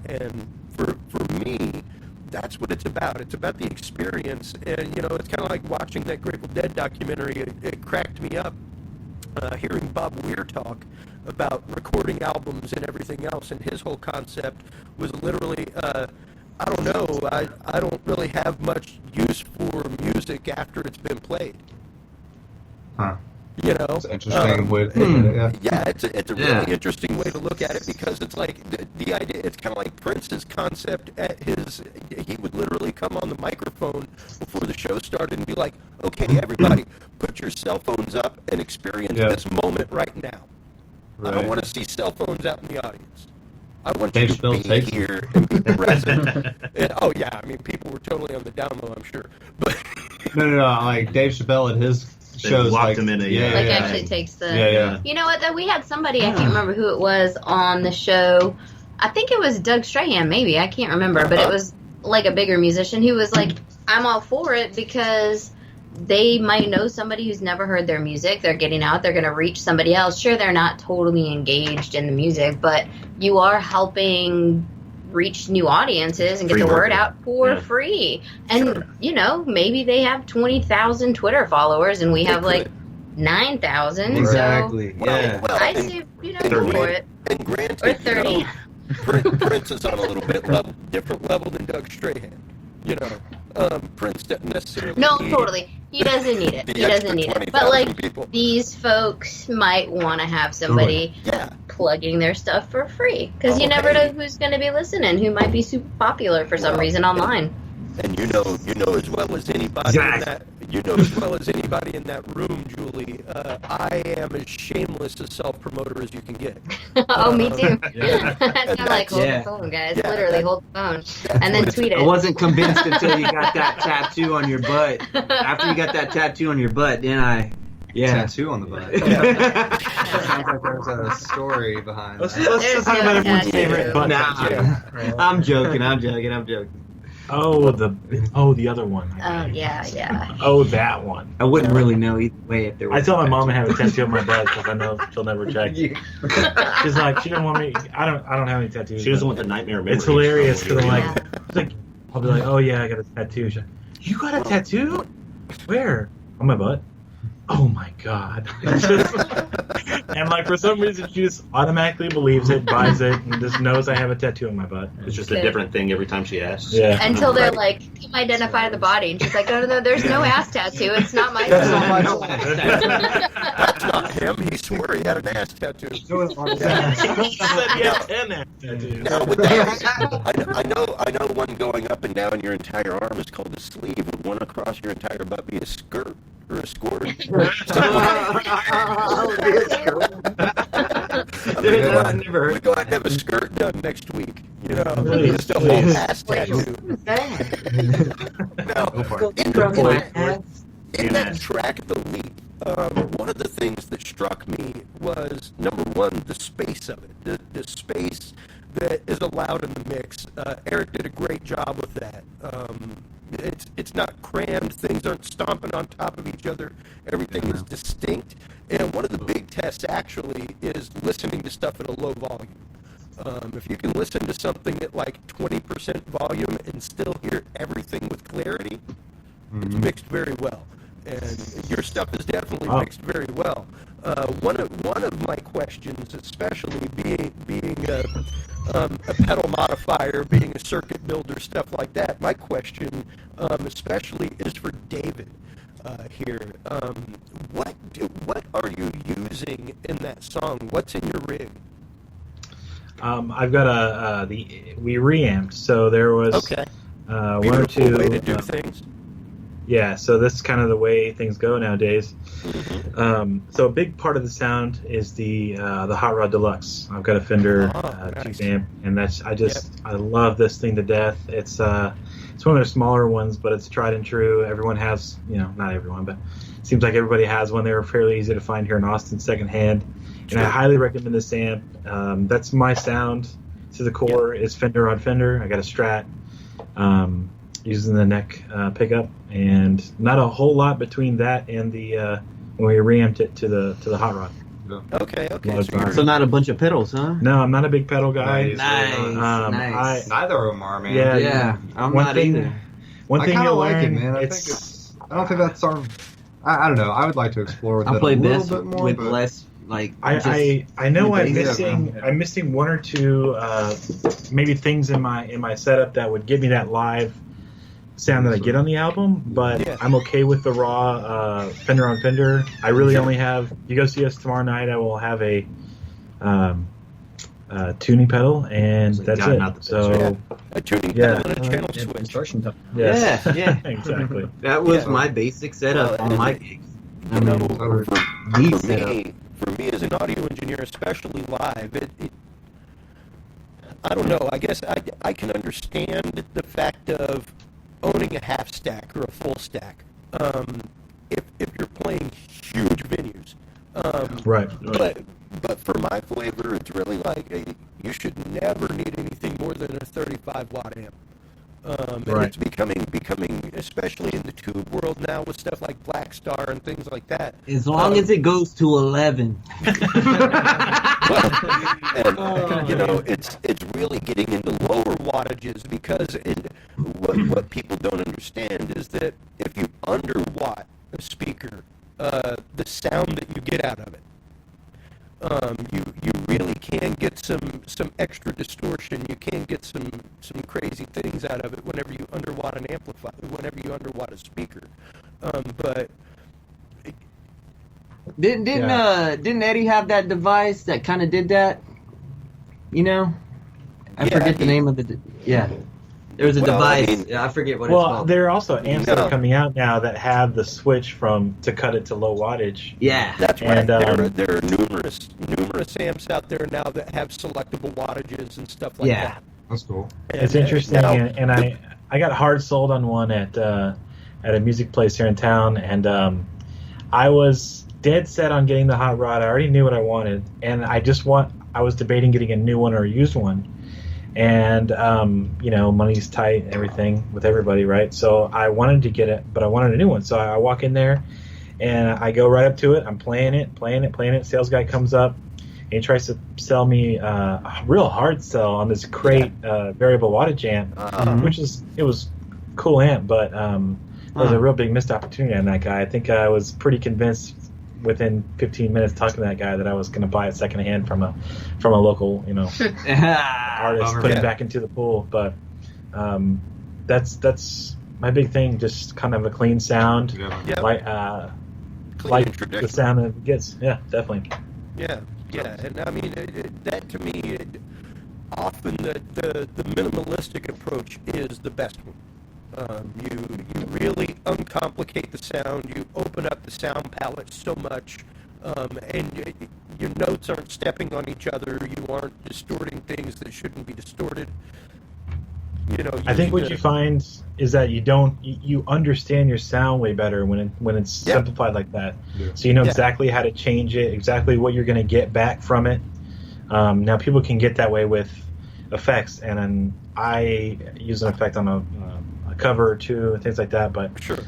And for me, that's what it's about. It's about the experience. And, it's kind of like watching that Grateful Dead documentary. It cracked me up. Hearing Bob Weir talk about recording albums and everything else, and his whole concept was literally, I don't know, I don't really have much use for music after it's been played. Huh. It's an interesting way to look at it, yeah, it's a really interesting way to look at it, because it's like the idea. It's kind of like Prince's concept at his. He would literally come on the microphone before the show started and be like, "Okay, everybody, put your cell phones up and experience this moment right now. I don't want to see cell phones out in the audience. I want Dave you to Chappelle be takes here and be present." Oh yeah, I mean, people were totally on the down low, I'm sure, but No, like Dave Chappelle at his They shows, locked like, him in a Actually takes the. Yeah. You know what though? We had somebody, I can't remember who it was on the show. I think it was Doug Strahan, maybe, I can't remember, but it was like a bigger musician who was like, "I'm all for it because they might know somebody who's never heard their music. They're getting out. They're going to reach somebody else. Sure, they're not totally engaged in the music, but you are helping reach new audiences and get Free the word marketing. out for free. And, maybe they have 20,000 Twitter followers and we have like 9,000. Exactly. Well, I and- say, go for it. And granted, Or 30. Prince is on a little bit different level than Doug Strahan. Prince doesn't necessarily. No, need totally. He doesn't need it. the He doesn't extra need it. 20,000 But like people. these folks might want to have somebody Yeah. plugging their stuff for free because you Oh, never hey. know who's going to be listening, who might be super popular for some reason online. And you know as well as anybody in that room, Julie. I am as shameless a self-promoter as you can get. Oh, me too. Yeah. That's not like hold Yeah. the phone, guys. Yeah, Literally hold the phone and then tweet I it. wasn't convinced until you got that tattoo on your butt. After you got that tattoo on your butt, then I. Yeah. Tattoo on the butt. Sounds like there's a story behind Let's that. There's talk no about everyone's tattoo. favorite butt Nah. tattoo. I'm joking. Oh, the other one. Oh, yeah. Oh, that one. I wouldn't really know either way if there was. I tell my mom I have a tattoo on my butt because I know she'll never check. She's like, she don't want me. I don't have any tattoos. She doesn't want the nightmare memories. It's hilarious from because I'm when like, you she's like, I'll be like, oh yeah, I got a tattoo. She's like, you got a tattoo? Where? On my butt. Oh my god. And like for some reason she just automatically believes it, buys it, and just knows I have a tattoo on my butt. It's just a different thing every time she asks. Yeah. Until they're like, can you identify the body? And she's like, no, there's no ass tattoo. It's not my That's not him. He swore he had an ass tattoo. She said he had 10 ass tattoos. Now, with that, I know one going up and down your entire arm is called a sleeve. Would one across your entire butt be a skirt or a skirt? I've never heard We go out and have a skirt done next week. Please, Just a whole please. ass tattoo. Now, in that track of the week, one of the things that struck me was, number one, the space of it, the space that is allowed in the mix. Eric did a great job with that. It's not crammed. Things aren't stomping on top of each other. Everything is distinct. And one of the big tests, actually, is listening to stuff at a low volume. If you can listen to something at like 20% volume and still hear everything with clarity, it's mixed very well. And your stuff is definitely mixed very well. One of my questions, especially being a pedal modifier, being a circuit builder, stuff like that, my question especially is for David. here. What are you using in that song? What's in your rig? I've got we reamped, so there was Okay. one or Beautiful two. way to do things. Yeah, so that's kind of the way things go nowadays. Mm-hmm. So a big part of the sound is the Hot Rod Deluxe. I've got a Fender Nice. amp, and I love this thing to death. It's one of their smaller ones, but it's tried and true. Everyone has, not everyone, but it seems like everybody has one. They're fairly easy to find here in Austin secondhand, and I highly recommend this amp. That's my sound to the core. Is Fender on Fender. I got a Strat. Using the neck pickup, and not a whole lot between that and the when we reamped it to the Hot Rod. Okay. So not a bunch of pedals, huh? No, I'm not a big pedal guy. Nice. Neither of them are, man. Yeah, I'm one not thing- either. One I thing kind of you'll like it, learn, man. I don't think that's our. I don't know. I would like to explore with I'll it play a little best bit more. with but less, like. I know I'm just- missing one or two maybe things in my setup that would give me that live sound that I get on the album, but I'm okay with the raw Fender on Fender. I really only have. You go see us tomorrow night. I will have a tuning pedal, and that's gotten it. out the So A tuning pedal and a channel switch. Instruction time. yes. Yeah. Exactly. That was Yeah. my basic setup Well, on my and- gigs. You know, Over. Beat for setup. me as an audio engineer, especially live, I don't know. I guess I can understand the fact of owning a half stack or a full stack. If you're playing huge venues, Right. but for my flavor, it's really like you should never need anything more than a 35 watt amp. And Right. it's becoming, especially in the tube world now with stuff like Black Star and things like that. As long as it goes to 11. It's really getting into lower wattages because what people don't understand is that if you underwatt a speaker, the sound that you get out of it, you really can get some extra distortion. You can get some crazy things out of it whenever you underwatt an amplifier, whenever you underwatt a speaker. But Didn't Eddie have that device that kind of did that? I forget the name of the. There was a Well, device. I forget what it's Well, called. there are also amps that No. are coming out now that have the switch to cut it to low wattage. Yeah. that's right. And, There are numerous amps out there now that have selectable wattages and stuff like Yeah. that. That's cool. It's And, interesting, now, and I got hard sold on one at a music place here in town, and I was dead set on getting the Hot Rod. I already knew what I wanted, and I was debating getting a new one or a used one, and money's tight and everything with everybody, right? So I wanted to get it, but I wanted a new one. So I walk in there, and I go right up to it. I'm playing it. Sales guy comes up. And he tries to sell me a real hard sell on this great variable wattage amp, which was cool amp, but there was a real big missed opportunity on that guy. I think I was pretty convinced within 15 minutes talking to that guy that I was going to buy it secondhand from a local artist, put it back into the pool. But that's my big thing, just kind of a clean sound, Yeah. like Clean like and the traditional. sound that it gets. Yeah, definitely. Yeah, and I mean that to me, often the minimalistic approach is the best one. You really uncomplicate the sound. You open up the sound palette so much, and your notes aren't stepping on each other. You aren't distorting things that shouldn't be distorted. I think what you find is that you understand your sound way better when it's simplified like that. Yeah. So you know Yeah. exactly how to change it, exactly what you're going to get back from it. Now people can get that way with effects, and then I use an effect on a cover or two and things like that. But Sure.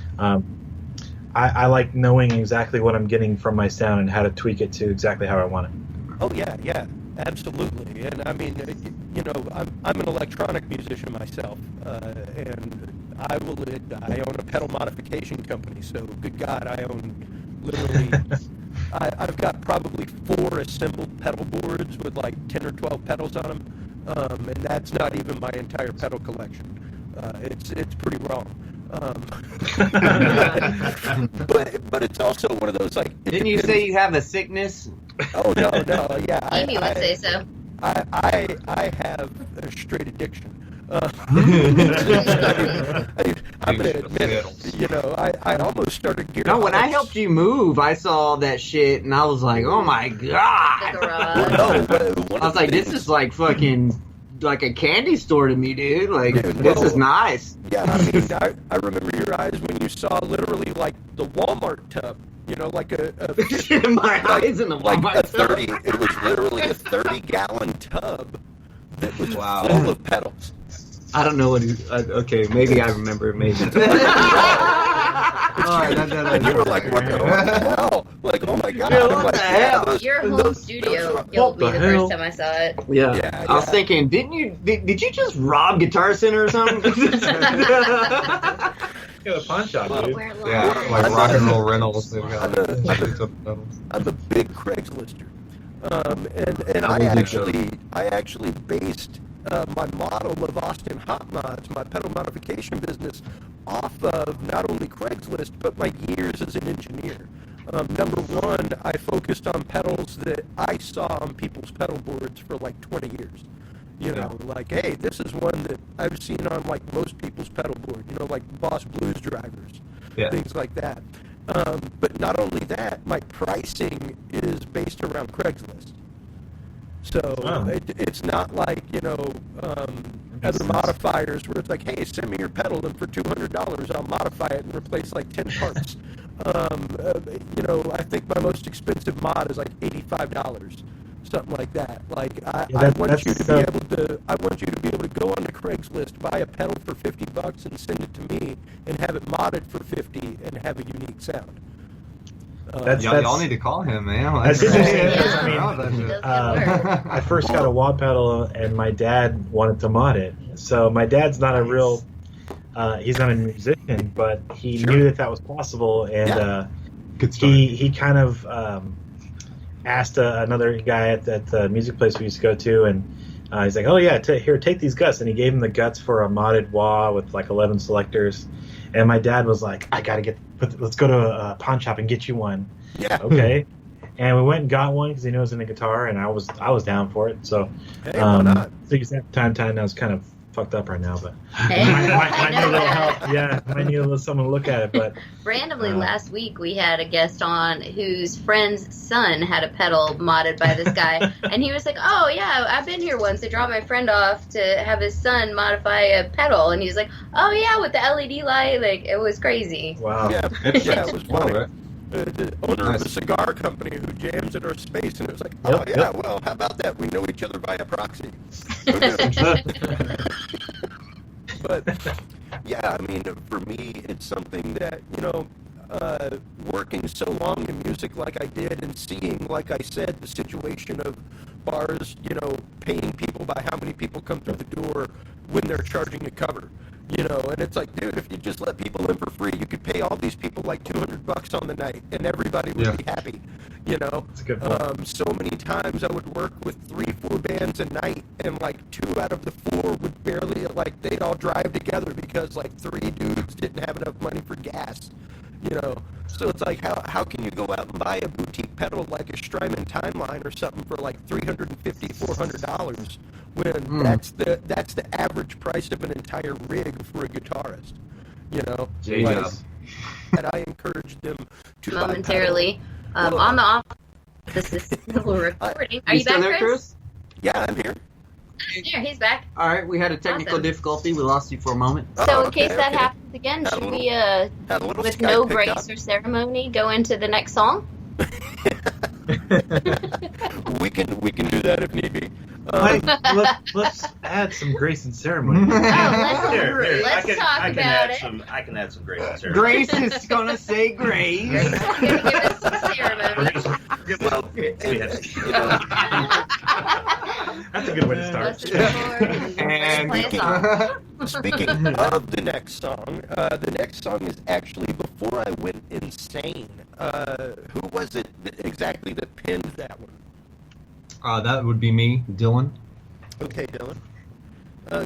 I like knowing exactly what I'm getting from my sound and how to tweak it to exactly how I want it. Oh yeah, absolutely. And I mean, I'm an electronic musician myself, and I own a pedal modification company. So good God, I own literally. I've got probably 4 assembled pedal boards with like 10 or 12 pedals on them, and that's not even my entire pedal collection. It's pretty wrong. But it's also one of those like. Didn't you say you have a sickness? Oh no, yeah. Amy would say so. I have a straight addiction. I'm gonna admit it. You know, I almost started gearing. No, when I helped you move, I saw that shit and I was like, oh my The god. garage. No, but one I of was the like, this things- is like fucking like a candy store to me, dude. Like, Dude, this well, is nice. Yeah, I mean, I remember your eyes when you saw literally like the Walmart tub. You know, like a My eyes in the like Walmart a 30. It was literally a 30-gallon tub that was Wow. full of pedals. I don't know what. Okay, maybe I remember. Maybe. And you were like, what the hell? Like, oh my god. Yeah, what I'm like, the yeah, hell? those- Your home those- studio those- killed me What the the hell? first time I saw it. Yeah. Yeah, I was yeah. thinking, did you just rob Guitar Center or something? Yeah, the pawn shop, Well, dude. we're Yeah, live. like rock and roll rentals. They've got I'm a- hundreds of pedals. I'm a big Craigslister, and I actually based my model of Austin Hot Mods, my pedal modification business, off of not only Craigslist but my years as an engineer. Number one, I focused on pedals that I saw on people's pedal boards for like 20 years. You know, like, hey, this is one that I've seen on like most people's pedal board. You know, like Boss Blues drivers, Yeah. things like that. But not only that, my pricing is based around Craigslist. So Wow. it's not like, you know, other modifiers where it's like, hey, send me your pedal and for $200 I'll modify it and replace like 10 parts. You know, I think my most expensive mod is like $85. Something like that. Like I want you to be able to go onto Craigslist, buy a pedal for $50 and send it to me, and have it modded for $50 and have a unique sound. Y'all need to call him, man. That's interesting because, I Yeah. mean, It does good work. I first got a wah pedal and my dad wanted to mod it. So my dad's not a real, he's not a musician, but he knew that was possible, and Good start. he kind of asked another guy at the music place we used to go to, and he's like, oh yeah, here, take these guts, and he gave him the guts for a modded wah with like 11 selectors, and my dad was like, I gotta let's go to a pawn shop and get you one. Yeah. Okay. And we went and got one because he knows in the guitar, and I was down for it. So, Hey, why not? so you said time I was kind of fucked up right now, but Hey, might I need a know little that. help. Yeah, might need a little someone to look at it. But Randomly last week we had a guest on whose friend's son had a pedal modded by this guy, and he was like, "Oh yeah, I've been here once. They dropped my friend off to have his son modify a pedal," and he was like, "Oh yeah, with the LED light, like it was crazy." wow, Yeah, it was funny. Alright. The owner of Nice. a cigar company who jams at our space, and it was like, Yep, oh yeah, yep. well, how about that? We know each other via proxy. But yeah, I mean, for me, it's something that, you know, working so long in music like I did, and seeing, like I said, the situation of bars, you know, paying people by how many people come through the door when they're charging a cover. You know, and it's like, dude, if you just let people in for free, you could pay all these people like $200 on the night, and everybody would be happy. You know, That's a good point. so many times I would work with 3-4 bands a night, and like 2 out of the 4 would barely, like, they'd all drive together because like 3 dudes didn't have enough money for gas. You know, so it's like, how can you go out and buy a boutique pedal like a Strymon Timeline or something for like $350, $400 when that's the average price of an entire rig for a guitarist? You know, Jesus. and I encourage them to buy Momentarily, pedals. on the off. This is still recording. Are you still back, there, Chris? Yeah, I'm here. Yeah, he's back. All right, we had a technical Awesome. difficulty. We lost you for a moment. So Oh, in case okay, that okay. happens again, Had a should little- we, Had a little with Skype no picked grace up. or ceremony, go into the next song? we can do that if need be. let's add some grace and ceremony. Oh, Here, let's talk I can about add it. I can add some grace and ceremony. Grace is gonna say grace. Grace is going to give us some ceremony. Well, you know, That's a good way to start. Let's record and play a song. speaking of the next song is actually Before I Went Insane. Who was it exactly that pinned that one? That would be me, Dylan. Okay, Dylan.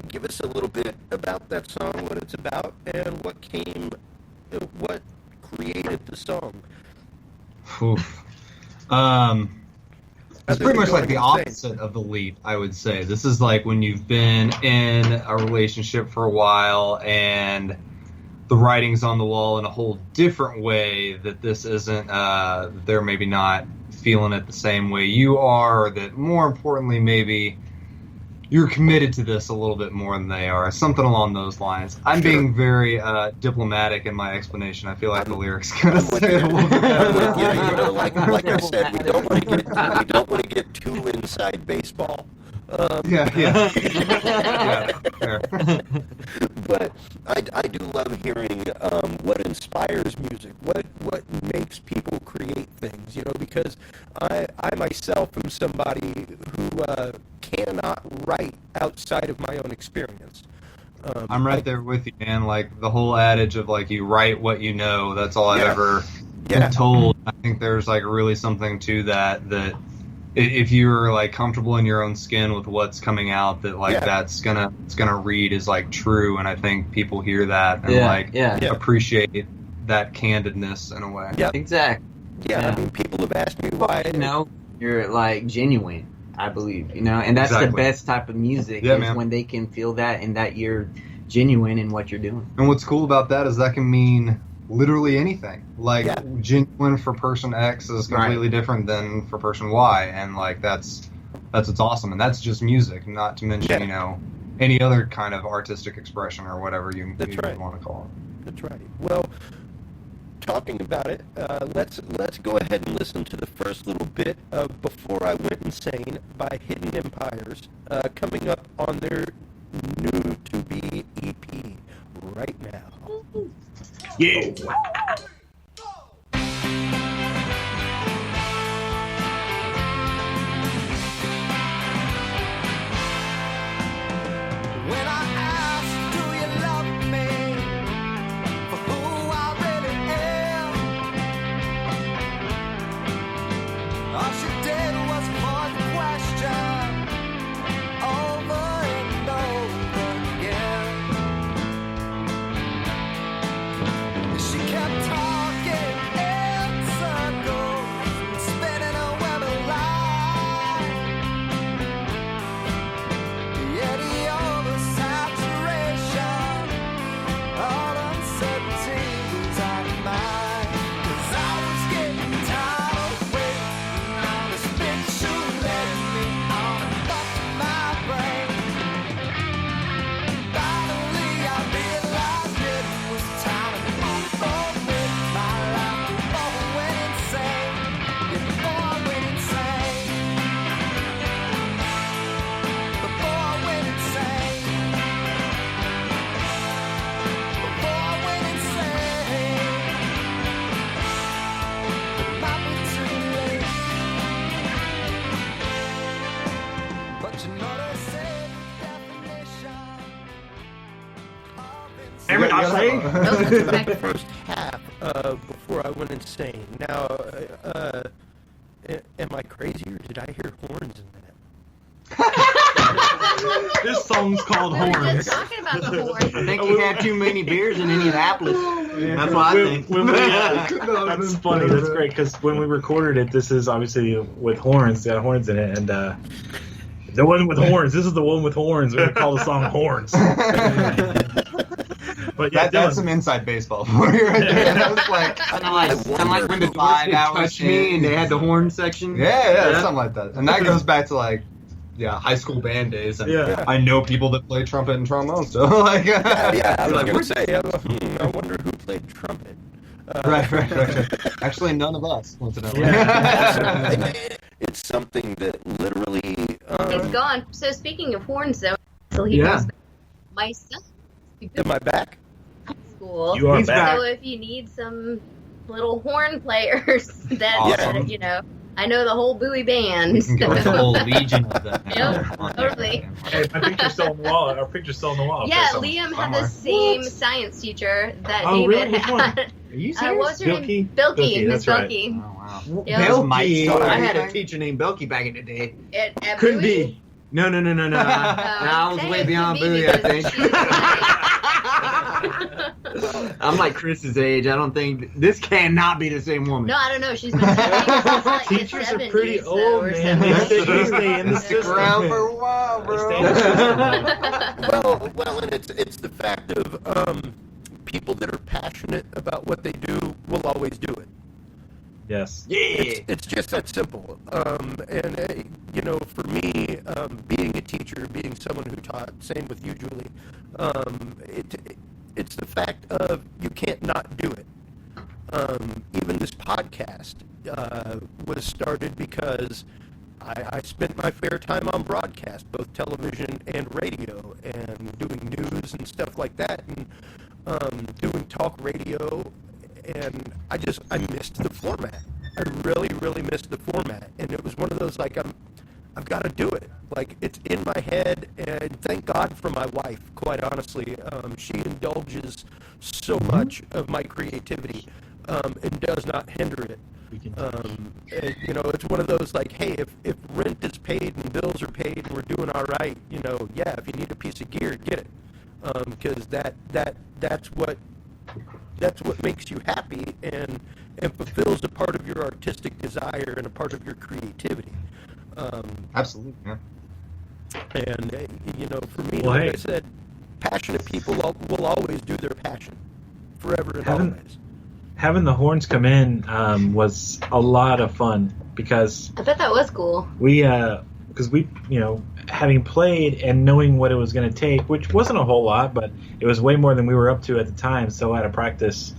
Give us a little bit about that song, what it's about, and what created the song. Oof. It's pretty much like the opposite of the leap, I would say. This is like when you've been in a relationship for a while and the writing's on the wall in a whole different way, that this isn't, they're maybe not feeling it the same way you are, or that more importantly, maybe you're committed to this a little bit more than they are. Something along those lines. I'm being very diplomatic in my explanation. I feel like the lyrics kind of say it a little bit better. Like I said, we don't want to get too inside baseball. Yeah, fair. But I do love hearing what inspires music, what makes people create things, because I myself am somebody who cannot write outside of my own experience. I'm right there with you, man. Like the whole adage of like you write what you know. That's all I've ever been told. I think there's like really something to that if you're like comfortable in your own skin with what's coming out, that like it's gonna read as like true. And I think people hear that and appreciate that candidness in a way. Yeah, Exactly. Yeah, I mean, people have asked me why. You're like genuine. I believe, and that's the best type of music is when they can feel that and that you're genuine in what you're doing. And what's cool about that is that can mean literally anything. Like genuine for person X is completely different than for person Y, and like that's what's awesome. And that's just music, not to mention any other kind of artistic expression or whatever you want to call it. That's right. Well, talking about it, let's go ahead and listen to the first little bit of "Before I Went Insane" by Hidden Empires, coming up on their new to-be EP right now. Yeah. When I asked, do you love me for who I really am? All she did was pose the question over and over again. She kept talking in circles, spinning a web of lies. Yeah, the oversaturation, all uncertainty was out of mind. 'Cause I was getting tired of waiting on this bitch who led me on a thought to my brain. Finally, I realized it was time to move on with my life before I went insane. Yeah, before I went insane. Before I went insane. Before I went insane. It might be too late. But you know they say the definition of The first half of "Before I Went Insane." Now, am I crazy or did I hear horns in that? This song's called We were Horns. just talking about the horns. I think you had too many beers in Indianapolis. That's what I think. That's funny. That's great because when we recorded it, this is obviously with horns. Got horns in it, and the one with horns. This is the one with horns. We're gonna call the song Horns. But yeah, That's Dylan, some inside baseball for you right there. That was like, Kind of like when the doors 5 could hours touch me and they had the horn section. yeah, something like that. And that goes back to like, high school band days. And Yeah. I know people that play trumpet and trombone still. Like, I was going to say, I wonder who played trumpet. right. Actually, none of us, incidentally. It's something that literally... It's gone. So speaking of horns, though, until he Yeah. goes back, my son Am I back? school. You are He's back. So if you need some little horn players, that Awesome. I know the whole Bowie band. We can go with the whole legion of them. Yep, totally. Hey, my picture's still on the wall. Our picture's still on the wall. Yeah, So Liam had somewhere. the same science teacher that Oh, David really? Which one? had. Are you What was her Bilky? name? Bilky. That's Miss right. Bilky. Oh, wow. Yeah. Those mics Bilky. start I had a anything? teacher named Bilky back in the day. At Could Bowie? be. No. I was way beyond Bowie, I think. I'm like Chris's age. I don't think this cannot be the same woman. No, I don't know. She's been since like Teachers the are 70s, pretty old, man. They stay in the system. Around for a while, They bro. stay in the system. Well, and it's the fact of people that are passionate about what they do will always do it. Yes. It's just that simple. And you know, for me, being a teacher, being someone who taught, same with you, Julie. It's the fact of you can't not do it. Even this podcast was started because I spent my fair time on broadcast, both television and radio, and doing news and stuff like that, and doing talk radio. And I missed the format. I really missed the format, and it was one of those like I've got to do it. Like it's in my head, and thank God for my wife. Quite honestly, she indulges so much of my creativity and does not hinder it. And, you know, it's one of those like, hey, if rent is paid and bills are paid and we're doing all right, you know, yeah, if you need a piece of gear, get it, because that's what makes you happy and fulfills a part of your artistic desire and a part of your creativity. Absolutely, yeah. And you know, for me, Well, like hey. I said, passionate people will always do their passion forever and always. Having the horns come in was a lot of fun because I bet that was cool. we, you know, having played and knowing what it was going to take, which wasn't a whole lot, but it was way more than we were up to at the time. So out of practice,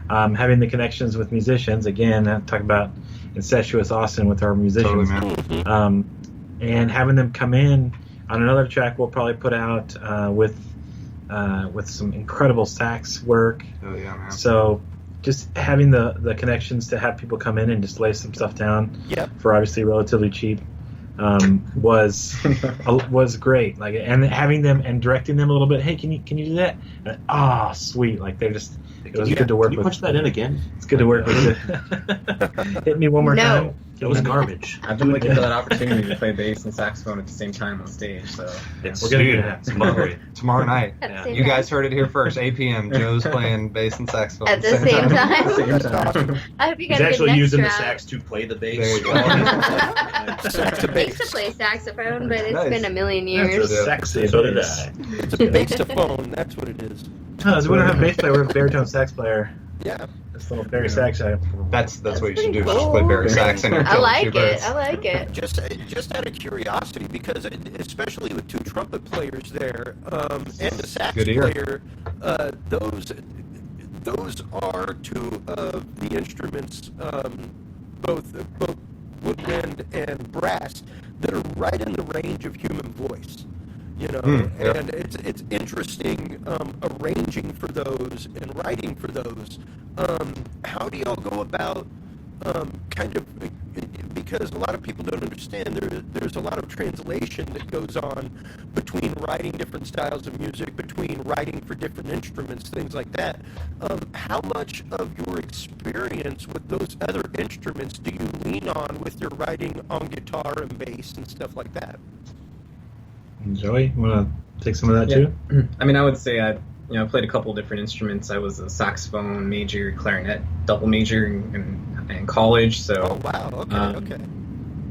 having the connections with musicians, again, I talk about incestuous Austin with our musicians, Totally, man. and having them come in on another track we'll probably put out with some incredible sax work. Oh yeah, man. So just having the connections to have people come in and just lay some stuff down for obviously relatively cheap was great. Like, and having them and directing them a little bit. Hey, can you do that? And, sweet. Like they're just. It was good to work Can you with. punch that in again? It's good to work with. Hit me one more time. It was garbage. I've been looking for that opportunity to play bass and saxophone at the same time on stage. So We're gonna do that tomorrow night. At the same You time. guys heard it here first. 8 p.m. Joe's playing bass and saxophone At the same time. same time. I hope you He's guys actually get using the next round. sax to play the There you bass. go. Sax to I used to bass. play saxophone, but it's Nice. been a million That's years. it. Sexy. So did I. It's a bass-to-phone. That's what it is. No, so we don't have a bass player. We have a baritone sax player. Yeah. This little Barry sax guy. That's what you should pretty do. cool. Just play Barry sax and I kill like two it. birds. I like it. Just out of curiosity, because especially with two trumpet players there and a sax Good ear. player, those are two of the instruments, both woodwind and brass, that are right in the range of human voice. You know, yeah. and it's interesting arranging for those and writing for those. How do y'all go about kind of, because a lot of people don't understand there's a lot of translation that goes on between writing different styles of music, between writing for different instruments, things like that. How much of your experience with those other instruments do you lean on with your writing on guitar and bass and stuff like that? Joey, you want to take some of that too? I mean, I would say I played a couple different instruments. I was a saxophone major, clarinet double major in college. So, Oh wow, okay.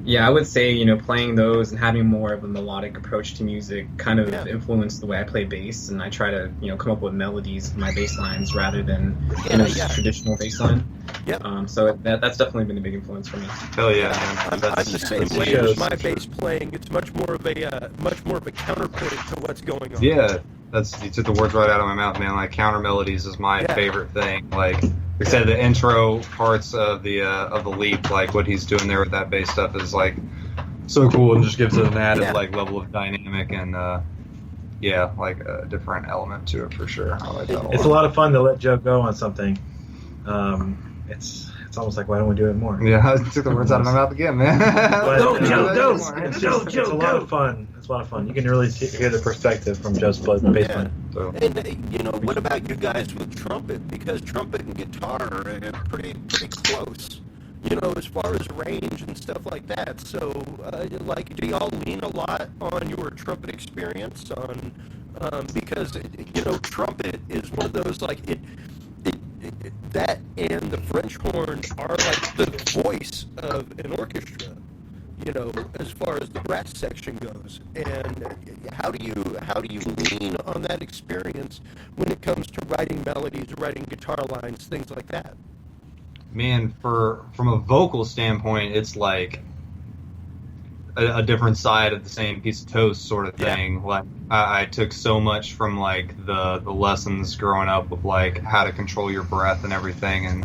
Yeah, I would say, playing those and having more of a melodic approach to music kind of influenced the way I play bass, and I try to, come up with melodies in my bass lines rather than, just traditional bass line. Yep. So that's definitely been a big influence for me. Hell yeah, man. I'm the same way with my bass playing. It's much more of a counterpoint to what's going on. Yeah, you took the words right out of my mouth, man. Like counter melodies is my favorite thing. Like I said, the intro parts of the leap, like what he's doing there with that bass stuff is like so cool and just gives it an added like level of dynamic and like a different element to it for sure. I like that a lot. It's a lot of fun to let Joe go on something. It's almost like, why don't we do it more? Yeah, I took the words out of my mouth again, man. But, Go, Joe, go! It's a lot of fun. It's a lot of fun. You can really hear the perspective from Joe's bass playing. And what about you guys with trumpet? Because trumpet and guitar are pretty close. as far as range and stuff like that. So, do y'all lean a lot on your trumpet experience because trumpet is one of those that and the French horn are like the voice of an orchestra, as far as the brass section goes. And how do you lean on that experience when it comes to writing melodies, writing guitar lines, things like that? Man, from a vocal standpoint, it's like a different side of the same piece of toast sort of thing. Yeah. Like I took so much from like the lessons growing up of like how to control your breath and everything. And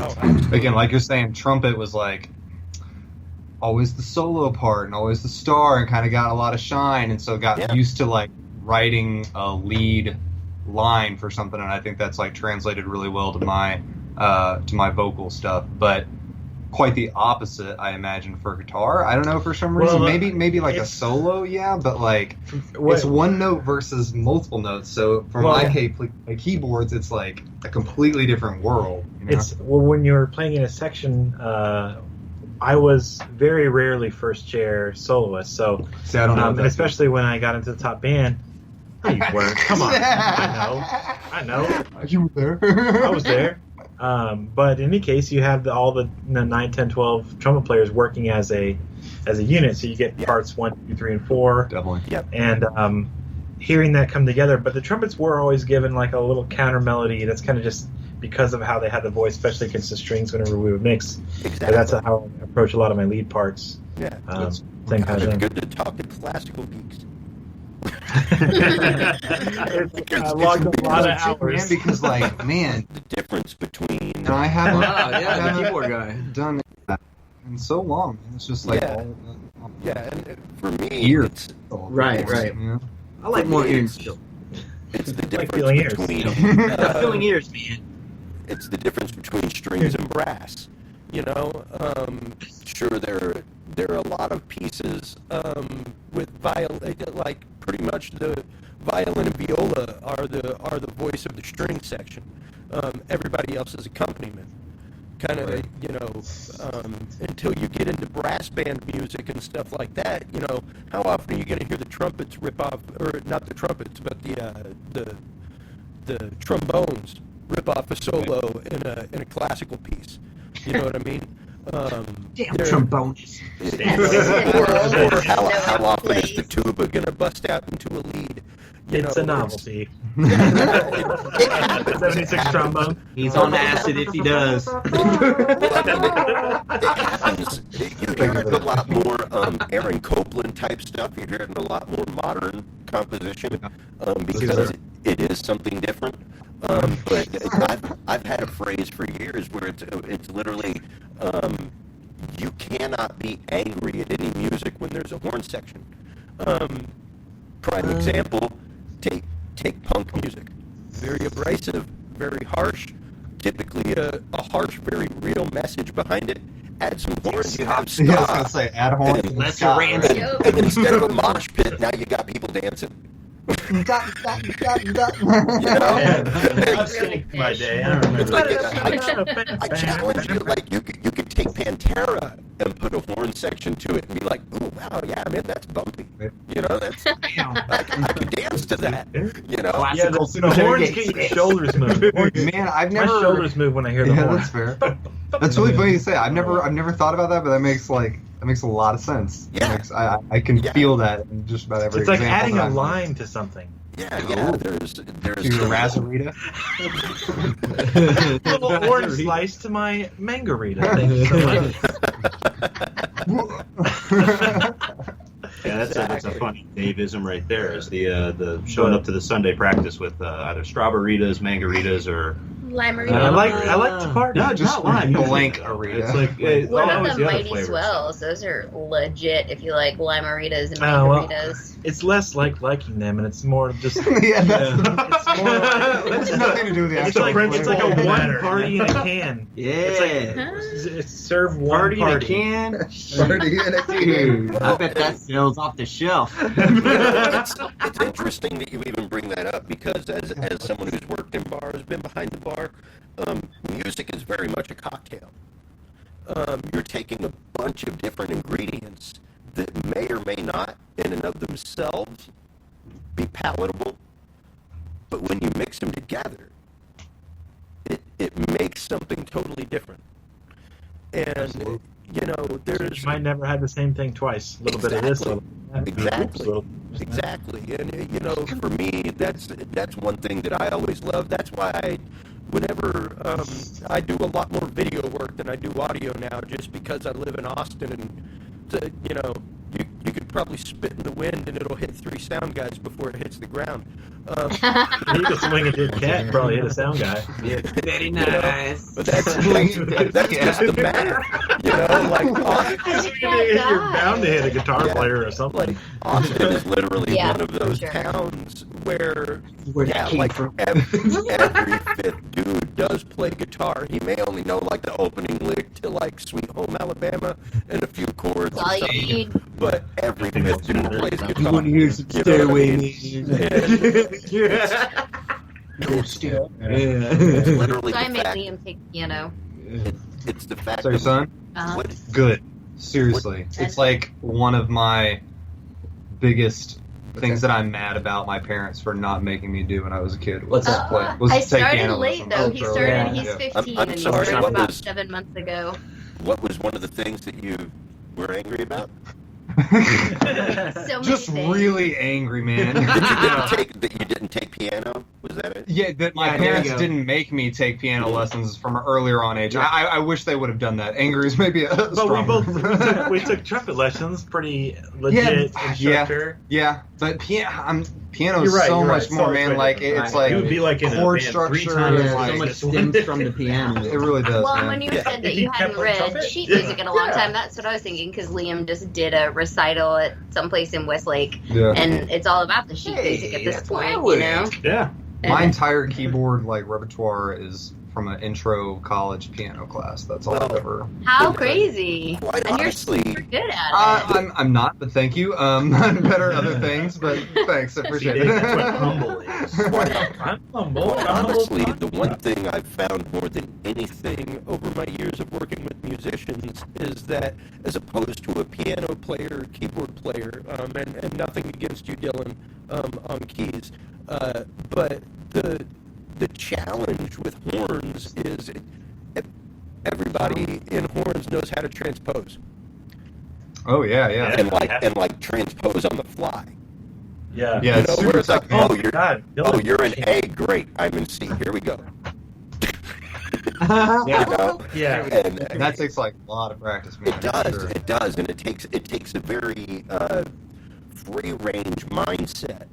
again, like you're saying, trumpet was like always the solo part and always the star and kind of got a lot of shine. And so got used to like writing a lead line for something. And I think that's like translated really well to my vocal stuff. But quite the opposite, I imagine, for guitar. I don't know, for some reason. Maybe like a solo, but like it's one note versus multiple notes. So for my keyboards, it's like a completely different world. It's when you're playing in a section. I was very rarely first chair soloist, so I don't know especially when I got into the top band. You were. Come on, I know. You were there. I was there. But in any case, you have all the 9, 10, 12 trumpet players working as a unit. So you get parts 1, 2, 3, and 4. Definitely. Yep. And hearing that come together. But the trumpets were always given like a little counter melody. That's kind of just because of how they had the voice, especially against the strings whenever we would mix. Exactly. That's how I approach a lot of my lead parts. Yeah. Same kind of thing. Good to talk to classical geeks. I logged a lot of hours because, man, the difference between and I haven't, the keyboard guy done that in so long. It's just like and for me, ears. Right. Yeah. I like more ears. It's the like difference feeling between feeling ears, man. It's the difference between strings and brass. Sure, there are a lot of pieces with violin, like pretty much the violin and viola are the voice of the string section. Everybody else is accompaniment. Kind of, until you get into brass band music and stuff like that, how often are you going to hear the trumpets rip off, or not the trumpets, but the trombones rip off a solo in a classical piece? You know what I mean? Damn trombones. Or how often is the tuba going to bust out into a lead? It's a novelty. 76 trombone. He's on acid if he does. It happens. You're hearing a lot more Aaron Copland type stuff. You're hearing a lot more modern composition because it is something different. But I've had a phrase for years where it's literally you cannot be angry at any music when there's a horn section. Prime example, take punk music. Very abrasive, very harsh, typically a harsh, very real message behind it. Add some horns, you have ska. Yeah, I was going to say, add horns. Lesser rancid. And instead of a mosh pit, now you got people dancing. My day. I don't remember. I challenge you. Like you could take Pantera and put a horn section to it and be like, "Ooh, wow, yeah, man, that's bumpy." That's I can dance to that. Classical the horns get your shoulders moving. Man, I've never. My shoulders move when I hear the horn. That's fair. That's really funny to say. I've never thought about that, but that makes a lot of sense. Yeah. I can feel that in just about every example. It's like adding a I've line to something. Yeah. There's to Razarita. A little orange slice to my Mangarita. Thank you so much. Yeah, that's a funny Daveism right there. Is the showing up to the Sunday practice with either strawberritas, mangaritas, or Limerita. I like to party. no, just lime. Blank Arita. It's like What always about the the other Mighty flavors. Swells? Those are legit if you like Limeritas and Margaritas. It's less like liking them, and it's more just. It's more. It's nothing to do with the It's actual. like a one party in a can. Yeah. It's serve one Party in a can. Party in a can. I bet that sells off the shelf. It's interesting that you even bring that up because as someone who's worked in bars, been behind the bar, music is very much a cocktail. you're taking a bunch of different ingredients that may or may not, in and of themselves, be palatable, but when you mix them together, it makes something totally different. And Absolutely. you know, there's You might never have the same thing twice. A little bit of this, a little bit of that. Exactly. And you know, for me, that's one thing that I always love. That's why whenever I do a lot more video work than I do audio now, just because I live in Austin, and you know, you could probably spit in the wind and it'll hit 3 sound guys before it hits the ground. You could swing a dead cat and probably hit a sound guy. Yeah, very nice. But that's just the math. You know, like You're bound to hit a guitar player or something. like Austin is literally Yeah, one of those sure. towns where that came like from. every 5th dude does play guitar. He may only know like the opening lick to like Sweet Home Alabama and a few chords That's all or you something. need. But every 5th dude plays guitar. You want to hear some You know what I Stairway mean? No still. It's literally So I the made fact. Liam take piano. It's the fact. Sorry, of son. what Good. Seriously, it's like one of my biggest things that I'm mad about my parents for not making me do when I was a kid. Was was I take started piano late lessons. though. He started. Yeah. He's Yeah. 15, I'm and he sorry, started what about was- 7 months ago. What was one of the things that you were angry about? So many Just things. really angry, man. That you didn't take piano? Was that it? Yeah, that my Yeah, there you parents go. didn't make me take piano lessons from an earlier on age. I wish they would have done that. Anger is maybe a But strong we word. we took trumpet lessons, pretty legit instructor. Yeah, but piano You're is right, so you're much right. more, So man. much Like different. it's Right. like It would be like in a chord band structure. 3 times and, So like, much stems from the piano. it really does. Well, man. when you Yeah. said that If he you hadn't kept on read trumpet? sheet music in a long Yeah. time, that's what I was thinking, because Liam just did a recital at some place in Westlake, Yeah. and it's all about the sheet Hey, music at this that's point, what I you know? would. Yeah. My And- entire keyboard like repertoire is from an intro college piano class. That's all I've ever. How crazy! Quite And you're honestly, super good at it. I'm not, but thank you. I'm better at other things, but thanks. I appreciate it. That's what humble is. I'm humble. Quite I'm humble. honestly, the one thing I've found more than anything over my years of working with musicians is that, as opposed to a piano player, keyboard player, and nothing against you, Dylan, on keys, but the challenge with horns is everybody in horns knows how to transpose Oh yeah. and like transpose on the fly. Yeah. Yeah, You it's know, super where it's like, tough. oh, you're God, oh, you're in A, great. I'm in C. Here we go. Yeah. You know? Yeah. And That takes like a lot of practice, man. it does. Sure. It does, and it takes a very free range mindset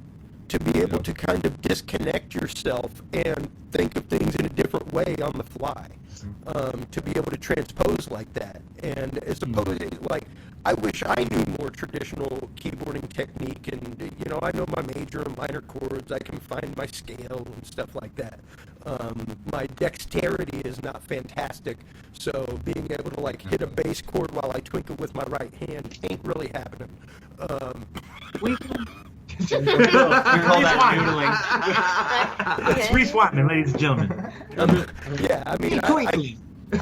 to be able to kind of disconnect yourself and think of things in a different way on the fly. To be able to transpose like that, and as opposed to, like, I wish I knew more traditional keyboarding technique, and you know, I know my major and minor chords, I can find my scale and stuff like that. My dexterity is not fantastic, so being able to like hit a bass chord while I twinkle with my right hand ain't really happening. We call that noodling. Sweet swatting, ladies and gentlemen. Yeah, I mean,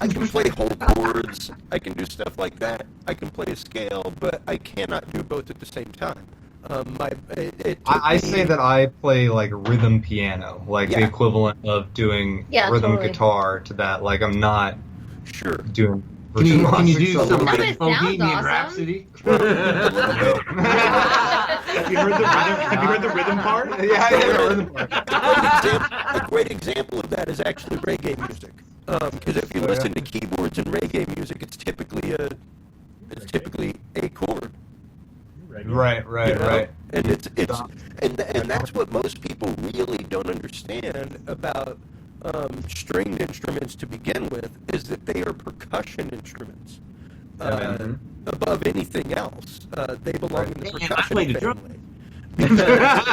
I can play whole chords. I can do stuff like that. I can play a scale, but I cannot do both at the same time. I say that I play like rhythm piano, like the Yeah. equivalent of doing Yeah, rhythm totally. guitar to that. Like I'm not Sure. doing. Can you do virtuosic something It like sounds Bohemian awesome. Rhapsody? Have you heard the rhythm? Have you heard the rhythm part? Yeah, rhythm part. A great example of that is actually reggae music. Because if you listen to keyboards in reggae music, it's typically a chord. Right. You know? And it's and that's what most people really don't understand about stringed instruments to begin with, is that they are percussion instruments. Above anything else, they belong in the percussion played the family.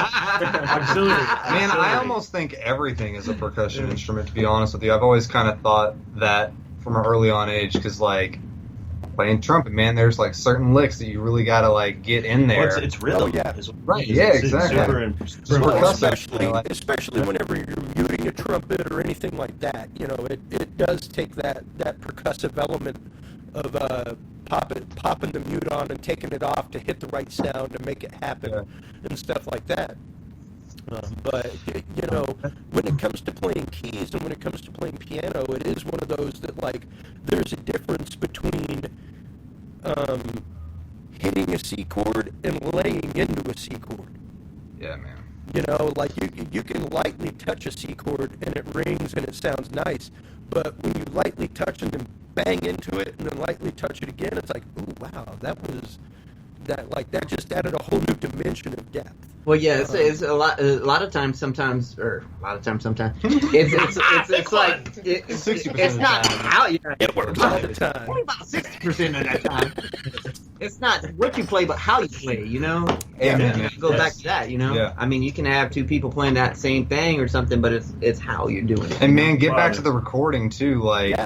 Auxiliary. Man, I almost think everything is a percussion instrument, to be honest with you. I've always kind of thought that from an early on age, because, like, playing trumpet, man, there's, like, certain licks that you really got to, like, get in there. Well, it's rhythm. Oh, yeah. Right, yeah, exactly. It's super Well, percussive. especially whenever you're muting a trumpet or anything like that, you know, it does take that percussive element popping the mute on and taking it off to hit the right sound to make it happen and stuff like that. But you know, when it comes to playing keys and when it comes to playing piano, it is one of those that like there's a difference between hitting a C chord and laying into a C chord. Yeah, man. You know, like you can lightly touch a C chord and it rings and it sounds nice, but when you lightly touch and then bang into it and then lightly touch it again, it's like, ooh, wow, that just added a whole new dimension of depth. Well, yeah, it's a lot of times. Sometimes. It's like 60% it's not how you. It works all the time. Only about 60% of that time. It's not what you play, but how you play. You know. Amen. Go back to that. You know. Yeah. I mean, you can have two people playing that same thing or something, but it's how you're doing it. And man, get back to the recording too. Like,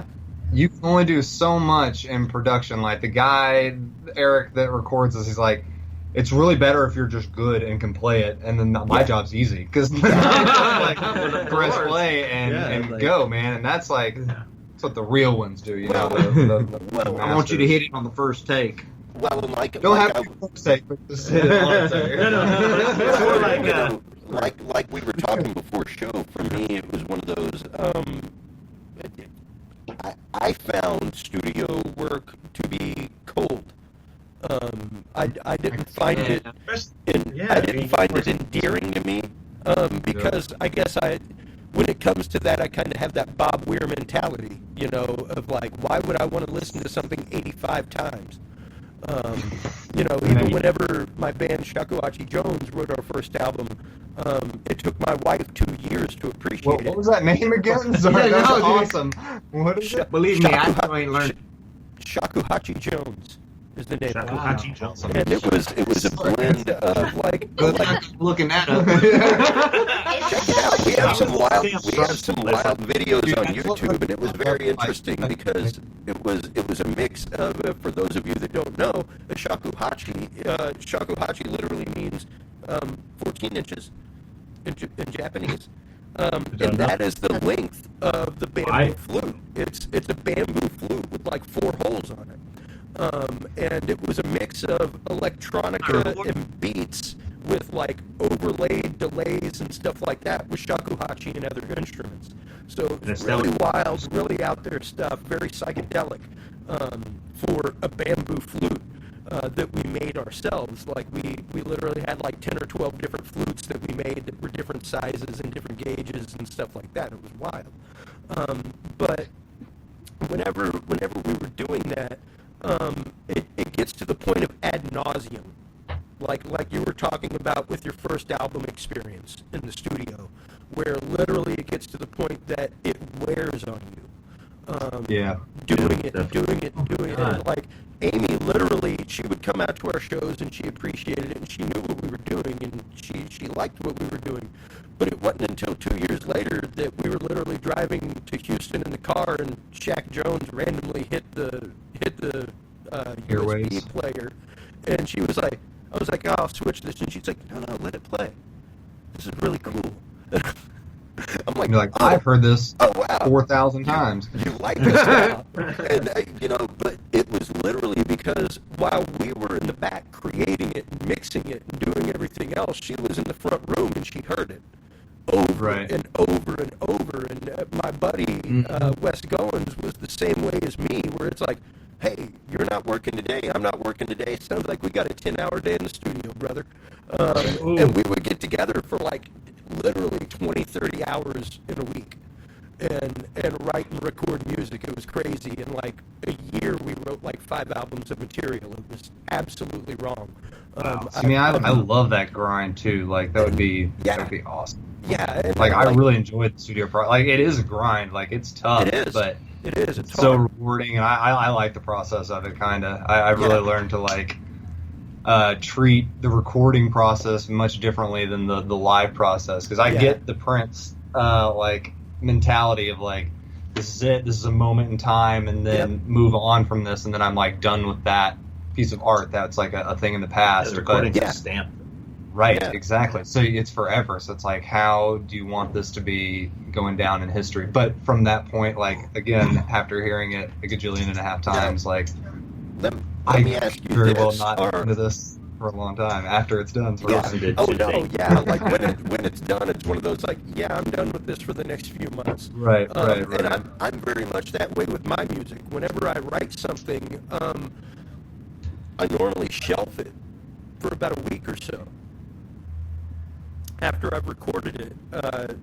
you can only do so much in production. Like the guy Eric that records this, he's like, it's really better if you're just good and can play it, and then my job's easy because like press play and go, man. And that's like that's what the real ones do, you know. The I want you to hit it on the first take. Well, like don't have to first take, but just hit it on the take. like we were talking before show. For me, it was one of those. I found studio work to be cold. I didn't find it. I didn't find it endearing to me because I guess when it comes to that, I kind of have that Bob Weir mentality, you know, of like, why would I want to listen to something 85 times? You know, even whenever my band Shakuhachi Jones wrote our first album, it took my wife 2 years to appreciate it. What was that name again? Sorry, that was awesome. What is it? Believe me, I ain't learned. Shakuhachi Jones is the name. Shakuhachi Jones. And it was a blend of like Looking that up. check it out. We have some wild videos on YouTube, and it was very interesting because it was a mix of, for those of you that don't know, a shakuhachi. Shakuhachi literally means 14 inches in Japanese. And that is the length of the bamboo flute. It's a bamboo flute with like 4 holes on it. And it was a mix of electronica and beats with like overlaid delays and stuff like that with shakuhachi and other instruments. So it's really wild, really out there stuff, very psychedelic for a bamboo flute that we made ourselves. Like we literally had like 10 or 12 different flutes that we made that were different sizes and different gauges and stuff like that. It was wild. But whenever we were doing that, it gets to the point of ad nauseum, like you were talking about with your first album experience in the studio, where literally it gets to the point that it wears on you. Doing it. And like Amy, literally, she would come out to our shows and she appreciated it and she knew what we were doing and she liked what we were doing. But it wasn't until 2 years later that we were literally driving to Houston in the car and Shaq Jones randomly hit the USB player, and she was like, I was like, oh, I'll switch this, and she's like, no, let it play. This is really cool. I'm like, you're like, I've heard this 4,000 times. You like this now. And, you know, but it was literally because while we were in the back creating it, and mixing it, and doing everything else, she was in the front room and she heard it over and over and over. And my buddy, Wes Goins, was the same way as me, where it's like, hey, you're not working today, I'm not working today. Sounds like we got a 10-hour day in the studio, brother. And we would get together for like literally 20, 30 hours in a week and write and record music. It was crazy. In like a year, we wrote like 5 albums of material. It was absolutely wrong. I love that grind too. Like that would be awesome. Yeah. Like I really enjoyed the studio process. Like it is a grind. Like it's tough. It is. But it is. It's so rewarding, and I like the process of it. Kind of. I really learned to like treat the recording process much differently than the live process, because I get the Prince like mentality of like, this is it, this is a moment in time, and then move on from this, and then I'm like done with that piece of art that's like a thing in the past. The recording's a stamp. Right, Yeah. exactly. So it's forever. So it's like, how do you want this to be going down in history? But from that point, like, again, after hearing it a gajillion and a half times, like, Let I me ask you very this. well not listen to this for a long time after it's done. So Yeah. Oh no, yeah. Like when it's done, it's one of those like, yeah, I'm done with this for the next few months. Right. And I'm very much that way with my music. Whenever I write something, I normally shelf it for about a week or so after I've recorded it,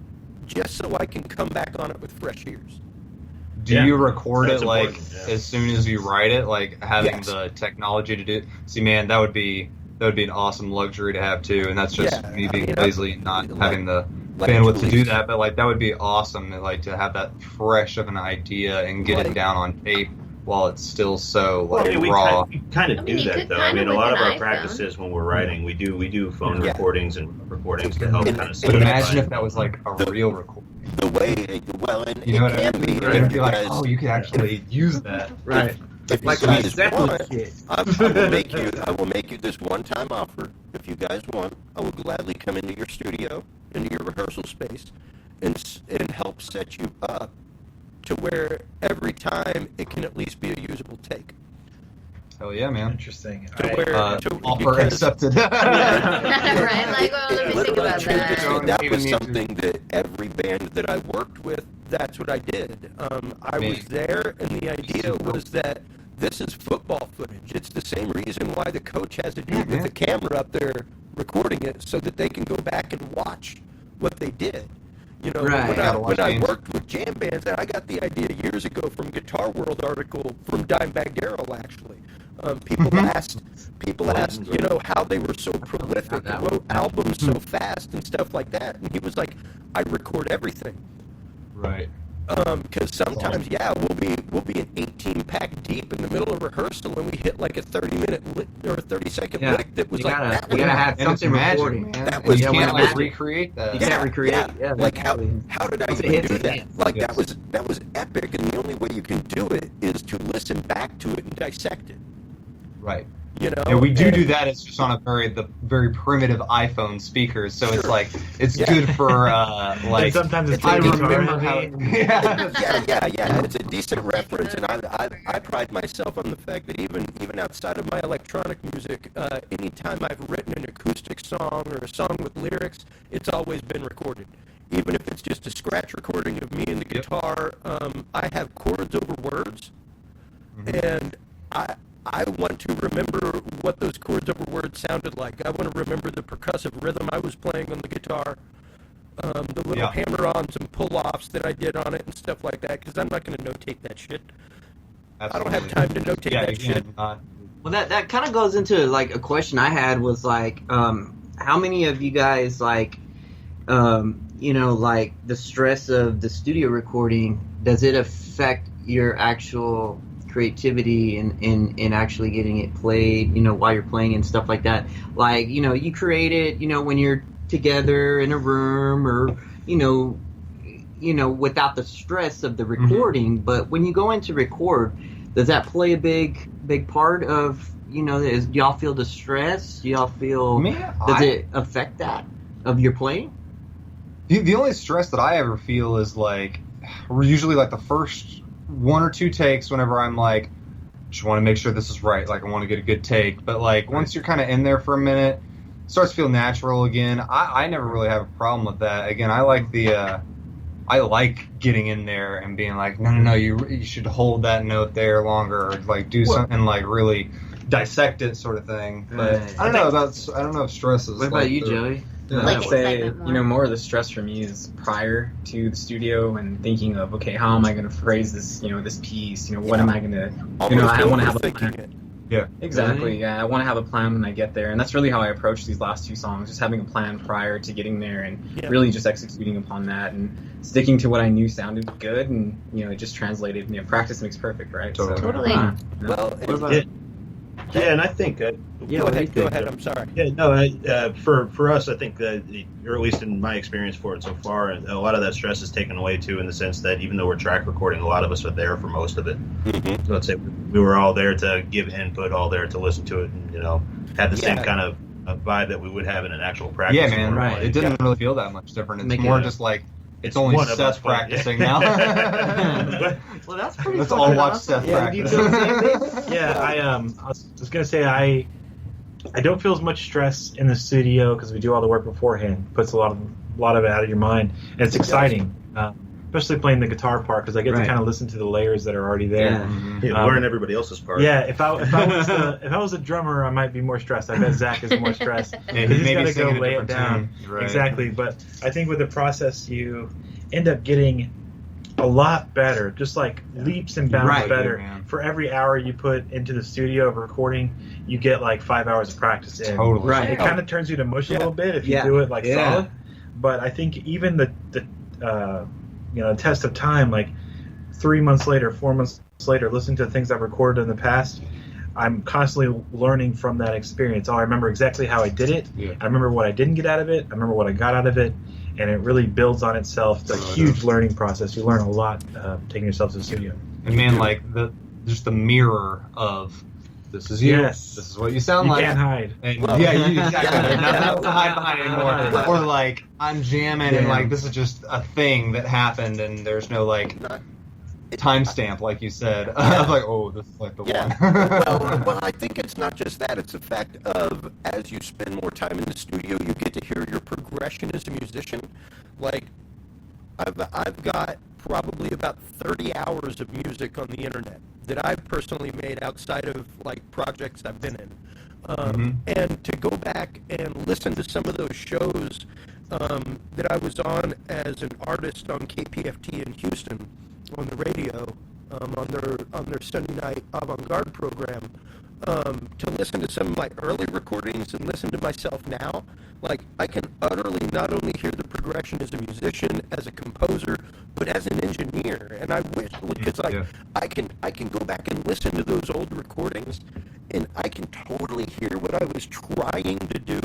just so I can come back on it with fresh ears. Do you record That's it like important, yeah. as soon as you write it, like having Yes. the technology to do it? See, man, that would be an awesome luxury to have too, and that's just me being lazy and not having the bandwidth to do that. But like that would be awesome, like to have that fresh of an idea and get it down on tape while it's still so like we raw. kind of I do mean, you that could though. kind I mean, of a lot with of our an iPhone. practices when we're writing, we do phone Yeah. recordings and recordings to help And- kind of. But imagine if that was like a real recording. The way, well, and You know it what I can mean? be. It'd be like, because oh, you could actually use that. Right. if you Like guys exactly want, shit. I will make you this one-time offer. If you guys want, I will gladly come into your studio, into your rehearsal space, and help set you up to where every time it can at least be a usable take. Hell yeah, man. Interesting. To where Offer because- accepted. Right? Like, well, let me think Literally, about truth is, that. that was something that every band that I worked with, that's what I did. I was there, and the idea was that this is football footage. It's the same reason why the coach has a dude with the camera up there recording it, so that they can go back and watch what they did. You know, Right. when I worked with jam bands, and I got the idea years ago from Guitar World article from Dimebag Darrell, actually. People asked, you know, how they were so prolific, and wrote albums so fast and stuff like that. And he was like, I record everything. Right. Because sometimes, we'll be an 18-pack deep in the middle of rehearsal, and we hit like a 30-minute lick or a 30-second lick that was you like gotta, that. you gotta have And it's something magic, recording. man. That And was you can't like magic. recreate that. You can't recreate. Yeah, like how exactly. did I Once it even hits, do it that? hits. Like Yes. that was epic, and the only way you can do it is to listen back to it and dissect it. Right. You know, Yeah, we do And- that. It's just on the very primitive iPhone speakers, so it's Sure. like it's Yeah. good for like. And sometimes it's I guitar remember heavy. how. Yeah. It's a decent reference, and I pride myself on the fact that even outside of my electronic music, anytime I've written an acoustic song or a song with lyrics, it's always been recorded. Even if it's just a scratch recording of me and the guitar, I have chords over words, and I want to remember what those chords over words sounded like. I want to remember the percussive rhythm I was playing on the guitar, the little hammer-ons and pull-offs that I did on it and stuff like that, because I'm not going to notate that shit. I don't have time to notate that shit. Well, that kind of goes into like a question I had was like, how many of you guys like, you know, like the stress of the studio recording, does it affect your actual creativity in actually getting it played, you know, while you're playing and stuff like that? Like, you know, you create it, you know, when you're together in a room or, you know, without the stress of the recording, but when you go in to record, does that play a big part of, you know, do y'all feel the stress? Do y'all feel, does it affect that of your playing? The only stress that I ever feel is like, usually like the first one or two takes whenever I'm like, just want to make sure this is right. Like I want to get a good take. But like once you're kind of in there for a minute, it starts to feel natural again. I never really have a problem with that. Again, I like I like getting in there and being like, no, you should hold that note there longer, or like do something like really dissect it, sort of thing. But Right. I don't know if stress is. What about like you, the- Joey? I Like would say, excitement more. you know, more of the stress for me is prior to the studio and thinking of, okay, how am I going to phrase this, you know, this piece? You know, what am I going to, you know, I want to have a overthinking plan. it. Exactly, yeah. I want to have a plan when I get there, and that's really how I approach these last two songs, just having a plan prior to getting there and really just executing upon that and sticking to what I knew sounded good, and, you know, it just translated, you know, practice makes perfect, right? Totally. Well, Yeah, and I think go ahead. I'm sorry. Yeah, no. For us, I think that, or at least in my experience for it so far, a lot of that stress is taken away too, in the sense that even though we're track recording, a lot of us are there for most of it. So let's say we were all there to give input, all there to listen to it, and, you know, have the same kind of vibe that we would have in an actual practice. Yeah, man. room. right. It didn't really feel that much different. It's Make more it- just like it's It's only one of us Seth playing, practicing yeah. now. Well, that's pretty. Let's fucking all watch awesome. Seth Yeah, do you practice. feel the same thing? Yeah, I was gonna say I don't feel as much stress in the studio because we do all the work beforehand. Puts a lot of it out of your mind, and it's exciting, especially playing the guitar part because I get to Right. kind of listen to the layers that are already there. Yeah. Yeah, learn everybody else's part. Yeah, if I was a drummer, I might be more stressed. I bet Zach is more stressed. Yeah, Because he's maybe got to go singing a lay it different down. tune. Right. Exactly, but I think with the process, you end up getting a lot better, just like leaps and bounds Right. better. Yeah, man. For every hour you put into the studio of recording, you get like 5 hours of practice in. Totally. Right. It kind of turns you to mush a Yeah. little bit if you Yeah. do it like Yeah. solid. But I think even the test of time, like 3 months later, 4 months later, listening to things I've recorded in the past, I'm constantly learning from that experience. Oh, I remember exactly how I did it. Yeah. I remember what I didn't get out of it. I remember what I got out of it. And it really builds on itself. It's a huge learning process. You learn a lot taking yourself to the studio. And man, like just the mirror of this is you. Yes. This is what you sound You like. can't hide. And Well, yeah, exactly. There's nothing yeah. else to hide behind anymore. Or like I'm jamming and Yeah. like this is just a thing that happened and there's no like timestamp like you said. I was like, oh, this is like the Yeah. one. well, I think it's not just that. It's the fact of as you spend more time in the studio, you get to hear your progression as a musician. Like, I've got probably about 30 hours of music on the internet that I've personally made outside of like projects I've been in. And to go back and listen to some of those shows that I was on as an artist on KPFT in Houston on the radio on their Sunday night avant-garde program, to listen to some of my early recordings and listen to myself now, like I can utterly not only hear the progression as a musician, as a composer, but as an engineer. And I wish because like Yeah. I can go back and listen to those old recordings, and I can totally hear what I was trying to do,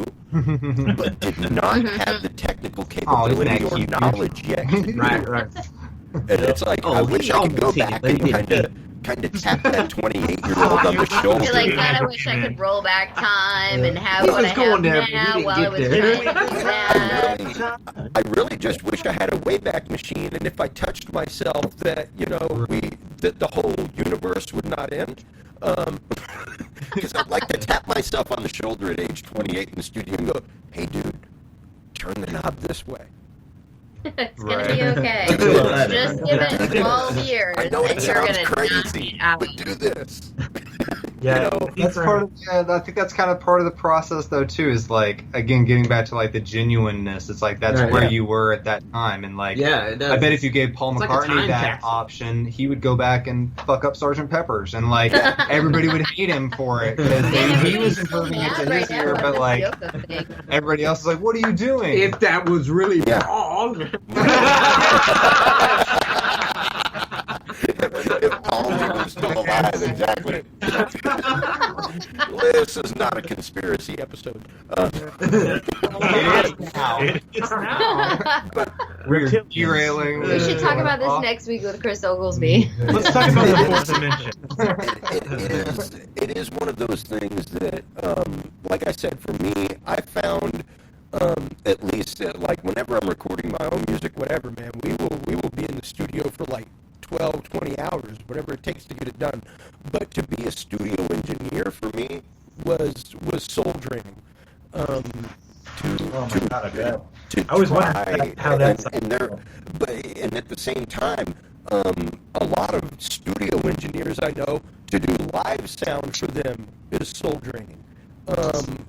but did not have the technical capability that or cute? knowledge yet. to do. Right. And it's like Oh, I wish he I could go almost hit back it, but he and didn't. kind of tap that 28-year-old on the shoulder. You're like, God, I wish I could roll back time and have He what was I going have there, but he now didn't while I get was there. trying to do that. I really just wish I had a Wayback Machine, and if I touched myself, that that the whole universe would not end. Because I'd like to tap myself on the shoulder at age 28 in the studio and go, "Hey, dude, turn the knob this way." It's gonna Right. be okay. Right. Just give it 12 years, I know and it you're sounds gonna knock crazy, it out. but do this. Yeah, That's part of, I think that's kind of part of the process though too, is like again getting back to like the genuineness. It's like that's Right. where Yeah. you were at that time, and like Yeah, it does. I bet if you gave Paul It's like a McCartney time that capsule. option, he would go back and fuck up Sgt. Pepper's, and like everybody would hate him for it because Man, he was everybody's improving it mad to right his now ear, about but this like Yoko thing. everybody else is like, "What are you doing?" If that was really Yeah. wrong. If Paul was still alive, exactly. This is not a conspiracy episode. It is now. It's now. We're Reptilians. derailing. We should talk about this off- next week with Chris Oglesby. Let's talk about the fourth dimension. It is one of those things that, like I said, for me, I found at least like whenever I'm recording my own music, whatever, man, we will be in the studio for like 12, 20 hours, whatever it takes to get it done. But to be a studio engineer for me was soul draining. Oh my God, I bet. To I was try, wondering how that's. and at the same time, a lot of studio engineers I know, to do live sound for them is soul draining.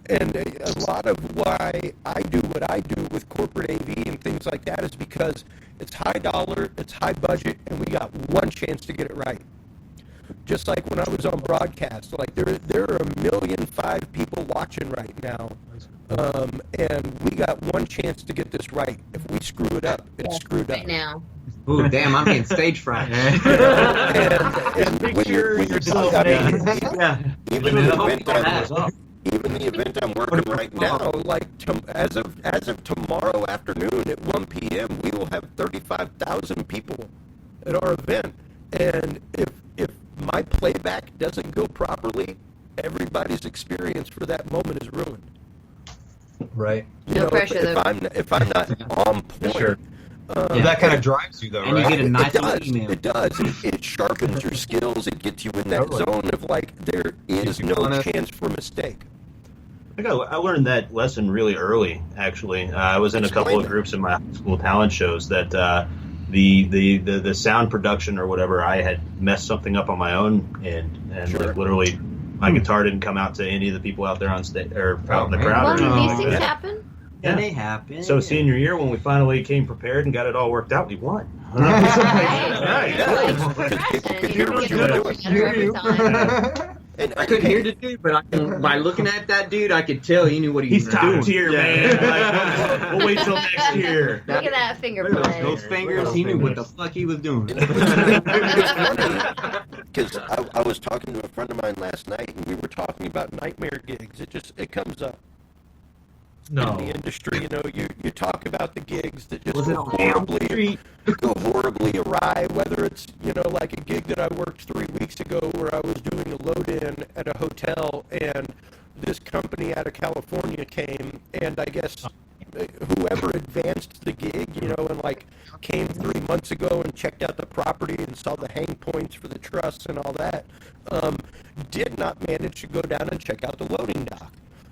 And a lot of why I do what I do with corporate AV and things like that is because it's high dollar, it's high budget, and we got one chance to get it right. Just like when I was on broadcast, like there are 1,000,005 people watching right now, and we got one chance to get this right. If we screw it up, it's screwed up. Right now. Ooh, damn, I'm getting stage fright. And when you're yourself I mean, Yeah. even the event I'm working right now, like as of tomorrow afternoon at 1 p.m., we will have 35,000 people at our event. And if my playback doesn't go properly, everybody's experience for that moment is ruined. Right. You No know, pressure, if though. I'm not on point, Sure. That kind of drives you, though, And you right? get a nice it little does. email. It does. It sharpens your skills. It gets you in that Totally. zone of like there is you no honest. chance for mistake. I think I learned that lesson really early. Actually, I was in a Explain couple of that. groups in my high school talent shows that the sound production or whatever, I had messed something up on my own end, and Sure. like, literally my guitar didn't come out to any of the people out there on stage or out in the man. crowd. Well, or anything these like things that. happen. Yeah. And they happen. So senior year, when we finally came prepared and got it all worked out, we won. Right. Yeah. It's Because progression. people could You're hear what gonna you were get doing. better every time. And I couldn't hear the dude, but by looking at that dude, I could tell he knew what he was He's top doing. tier, man. Like, we'll wait till next year. Look at that finger Look at play. those fingers. He knew what the fuck he was doing. Because I was talking to a friend of mine last night, and we were talking about nightmare gigs. It comes up in the industry. You know, you talk about the gigs that just Was it go on Elm horribly awry. Whether it's like a gig that I worked 3 weeks ago where I was doing a load in at a hotel, and this company out of California came, and I guess whoever advanced the gig, and like came 3 months ago and checked out the property and saw the hang points for the truss and all that, did not manage to go down and check out the loading dock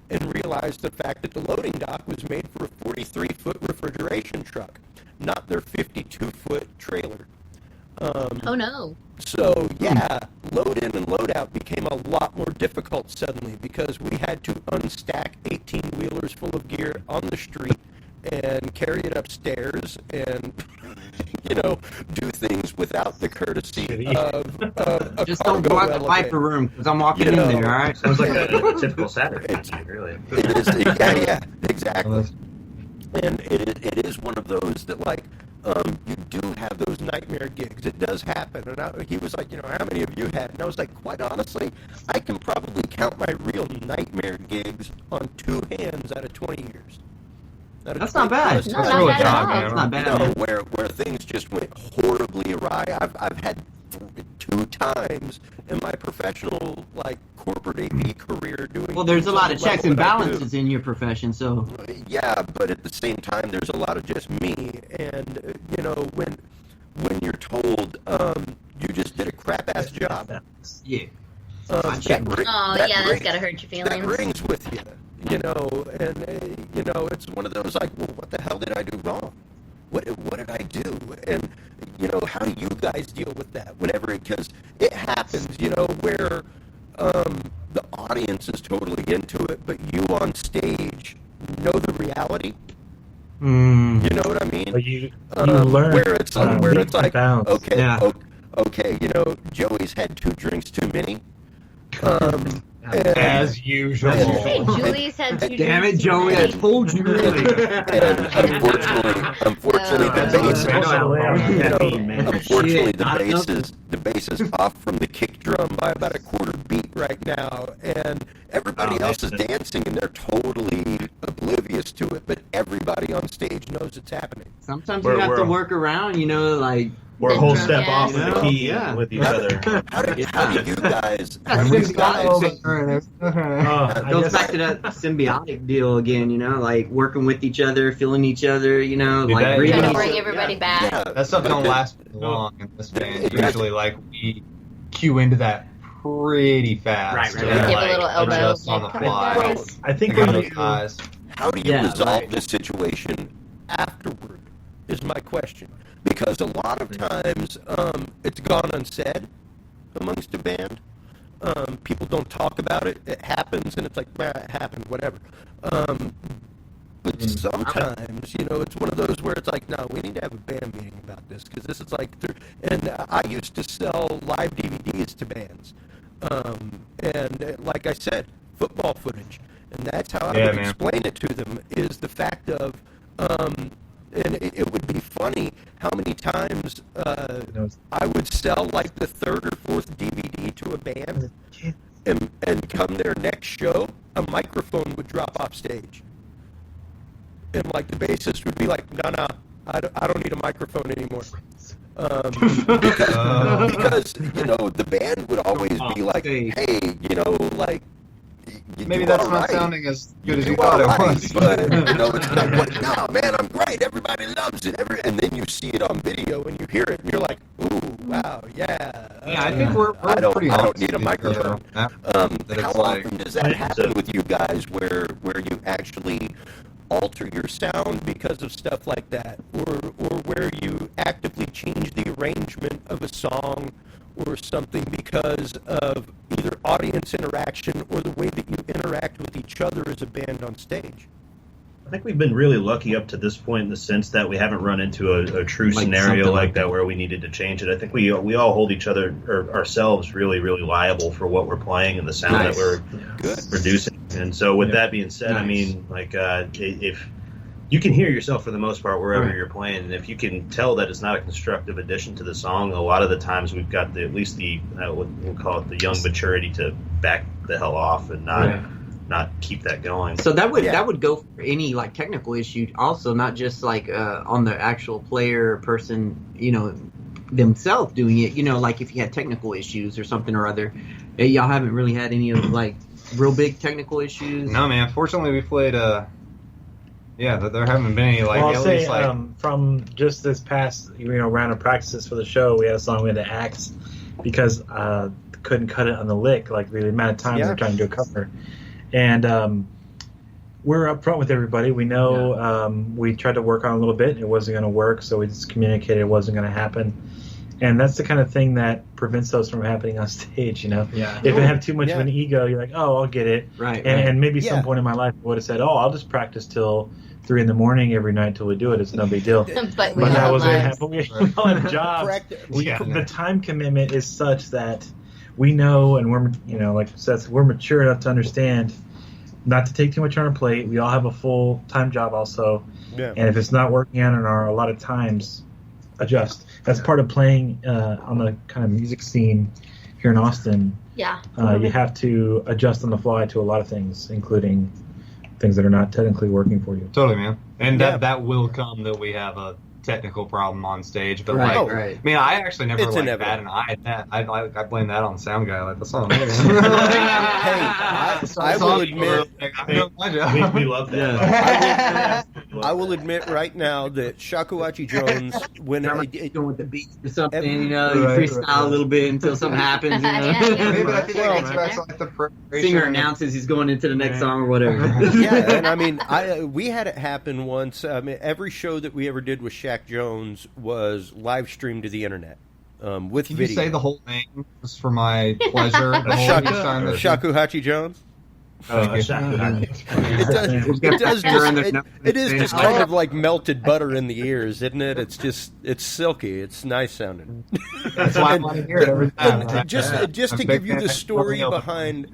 and realized the fact that the loading dock was made for a 43-foot refrigeration truck, not their 52-foot trailer. Oh no. So, yeah, load in and load out became a lot more difficult suddenly because we had to unstack 18-wheelers full of gear on the street and carry it upstairs and, do things without the courtesy of a Just don't cargo go out the elevator. viper room because I'm walking in there. All right. Sounds like a typical Saturday night, really. It is, yeah, exactly. And it is one of those that, like, you do have those nightmare gigs. It does happen. And he was like, how many of you had? And I was like, quite honestly, I can probably count my real nightmare gigs on 2 hands out of 20 years. That's not bad. No, That's not really bad at dog, all. man. That's not bad. You know, man. where things just went horribly awry. I've had 2 times in my professional, like, corporate AV career doing. Well, there's a things lot on of the checks level and that I do. balances in your profession, so Yeah, but at the same time, there's a lot of just me. And, when you're told you just did a crap-ass job, yeah. that Oh, yeah, that's gotta hurt your That feelings. rings with you, and, it's one of those, like, well, what the hell did I do wrong? What did I do? And, how do you guys deal with that? Because it happens, where the audience is totally into it, but you on stage know the reality. You know what I mean? But you learn where it's like, bounds. okay, Yeah. okay, Joey's had 2 drinks too many. As usual. Did you say Julie's had 2 Damn it, drinks Joey! I tonight? told you. And unfortunately, the bass, unfortunately, the bass is off from the kick drum by about a quarter beat right now, and everybody else is dancing, and they're totally oblivious to it. But everybody on stage knows it's happening. Sometimes you have to work around, like. We're a whole step off of Yeah. the key Yeah. with each other. How do you guys? That's symbiotic. I Goes guess- back to that symbiotic deal again, like working with each other, feeling each other, that- like reading Trying to each bring other. everybody back. Yeah, That stuff don't last long in this band. Usually, like, we cue into that pretty fast. Right. and, Give a like, little elbow. adjust on the Like, fly. guys. I think Pick up when those you, guys. How do you Yeah, resolve right. this situation afterward is my question. Because a lot of times it's gone unsaid amongst a band. People don't talk about it. It happens, and it's like, it happened, whatever. But sometimes, it's one of those where it's like, no, we need to have a band meeting about this, because this is like, and I used to sell live DVDs to bands. And like I said, football footage. And that's how I would explain it to them, is the fact of, and it would be funny how many times I would sell like the 3rd or 4th DVD to a band, and come their next show, a microphone would drop off stage. And like the bassist would be like, no, I don't need a microphone anymore. Because the band would always be like, hey, like, you Maybe do that's all not right. sounding as good as do you thought all it right, was. but it's like, no, man, I'm great. Everybody loves it. And then you see it on video and you hear it, and you're like, ooh, wow, yeah. Yeah, I think we're I don't pretty need honest a with each microphone. other, that How it's like, often does that happen with you guys, where you actually alter your sound because of stuff like that, or where you actively change the arrangement of a song or something because of either audience interaction or the way that you interact with each other as a band on stage? I think we've been really lucky up to this point in the sense that we haven't run into a true Like scenario something like like that that. where we needed to change it. I think we all hold each other or ourselves really, really liable for what we're playing and the sound Nice. that we're Good. producing. And so with that being said, I Nice. mean, like if you can hear yourself for the most part wherever Right. you're playing, and if you can tell that it's not a constructive addition to the song, a lot of the times we've got at least the what we'll call it the young maturity to back the hell off and not keep that going. So that would Yeah. go for any like technical issue, also not just like on the actual player person, themselves doing it. Like if you had technical issues or something or other. Y'all haven't really had any of like real big technical issues. no, man. Fortunately, we played. There haven't been any like Well, I'll at say least like. from just this past round of practices for the show, we had a song we had to axe because couldn't cut it on the lick, like the amount of time we Yeah. were trying to do a cover. And we're upfront with everybody. We know we tried to work on it a little bit. It wasn't going to work, so we just communicated it wasn't going to happen. And that's the kind of thing that prevents those from happening on stage, Yeah. If I have too much of Yeah. an ego, you're like, oh, I'll get it. Right. And maybe Yeah. some point in my life I would have said, oh, I'll just practice till 3 a.m. every night till we do it. It's no big deal. But we But that all wasn't going to lives. happen. We all have jobs. Correct. The time commitment is such that we know, and we're, like Seth, we're mature enough to understand not to take too much on our plate. We all have a full-time job also. Yeah. And if it's not working out in a lot of times, adjust. That's part of playing on the kind of music scene here in Austin. Yeah. You have to adjust on the fly to a lot of things, including things that are not technically working for you. Totally, man. And Yeah. that will come that we have a technical problem on stage. But Right, like, right. I mean, I actually never It's like inevitable. that, and I blame that on the sound guy. Like, that's not me. Hey, I will admit, I'm doing my job. We love that. I will admit right now that Shakuhachi Jones, when Going with the beat or something, Every- you Right, freestyle right. a little bit until something happens. Yeah, yeah. Maybe I think Well, that gets back to like the preparation. Singer announces he's going into the next song or whatever. yeah, and I mean, we had it happen once. I mean, every show that we ever did with Shaq Jones was live streamed to the internet with Can video. you say the whole name just for my pleasure? The whole each time that- Shakuhachi Jones? It does. We've got It does. Factor in Just, there. it is just kind of like melted butter in the ears, isn't it? It's silky. It's nice sounding. That's why I want to hear it every time. And just I'm to big give you fan the of story Gabriel. behind,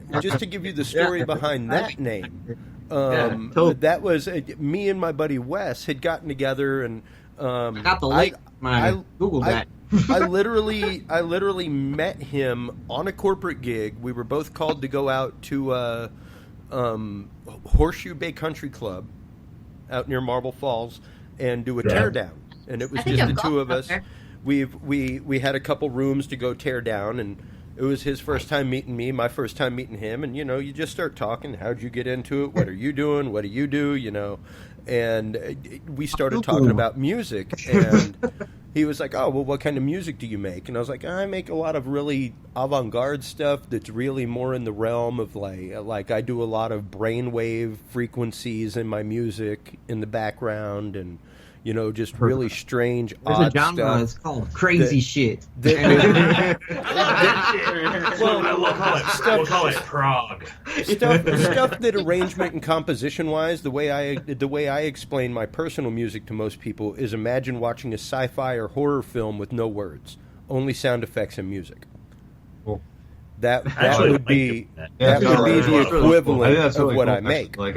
that name. Totally. That was me and my buddy Wes had gotten together and. I got the link. I Googled that. I literally met him on a corporate gig. We were both called to go out to Horseshoe Bay Country Club out near Marble Falls and do a teardown. And it was I think just I've the two gone of up us. there. We had a couple rooms to go tear down, and it was his first time meeting me, my first time meeting him, and you just start talking. How'd you get into it? What are you doing? What do you do? And we started talking about music, and he was like, "Oh, well, what kind of music do you make?" And I was like, "I make a lot of really avant-garde stuff that's really more in the realm of like I do a lot of brainwave frequencies in my music in the background, and just really strange, There's odd a genre. stuff." It's called crazy shit. We'll call it Prague. stuff that arrangement and composition wise, the way I explain my personal music to most people is imagine watching a sci-fi or horror film with no words, only sound effects and music. Cool. That Actually, would be Yeah, that would be that's the really cool. equivalent I think that's of really what cool. I make. Like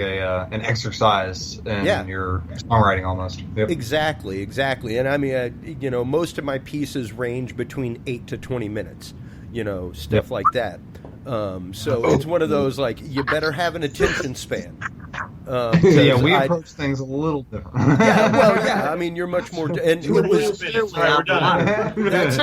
an exercise in Yeah. your songwriting almost. Yep. Exactly. And I mean, most of my pieces range between 8 to 20 minutes. Stuff Yep. like that. So it's one of those like you better have an attention span. Yeah, we I- approach things a little different. Yeah, well, yeah. I mean, you're much more, and it was Sorry, we're done. that's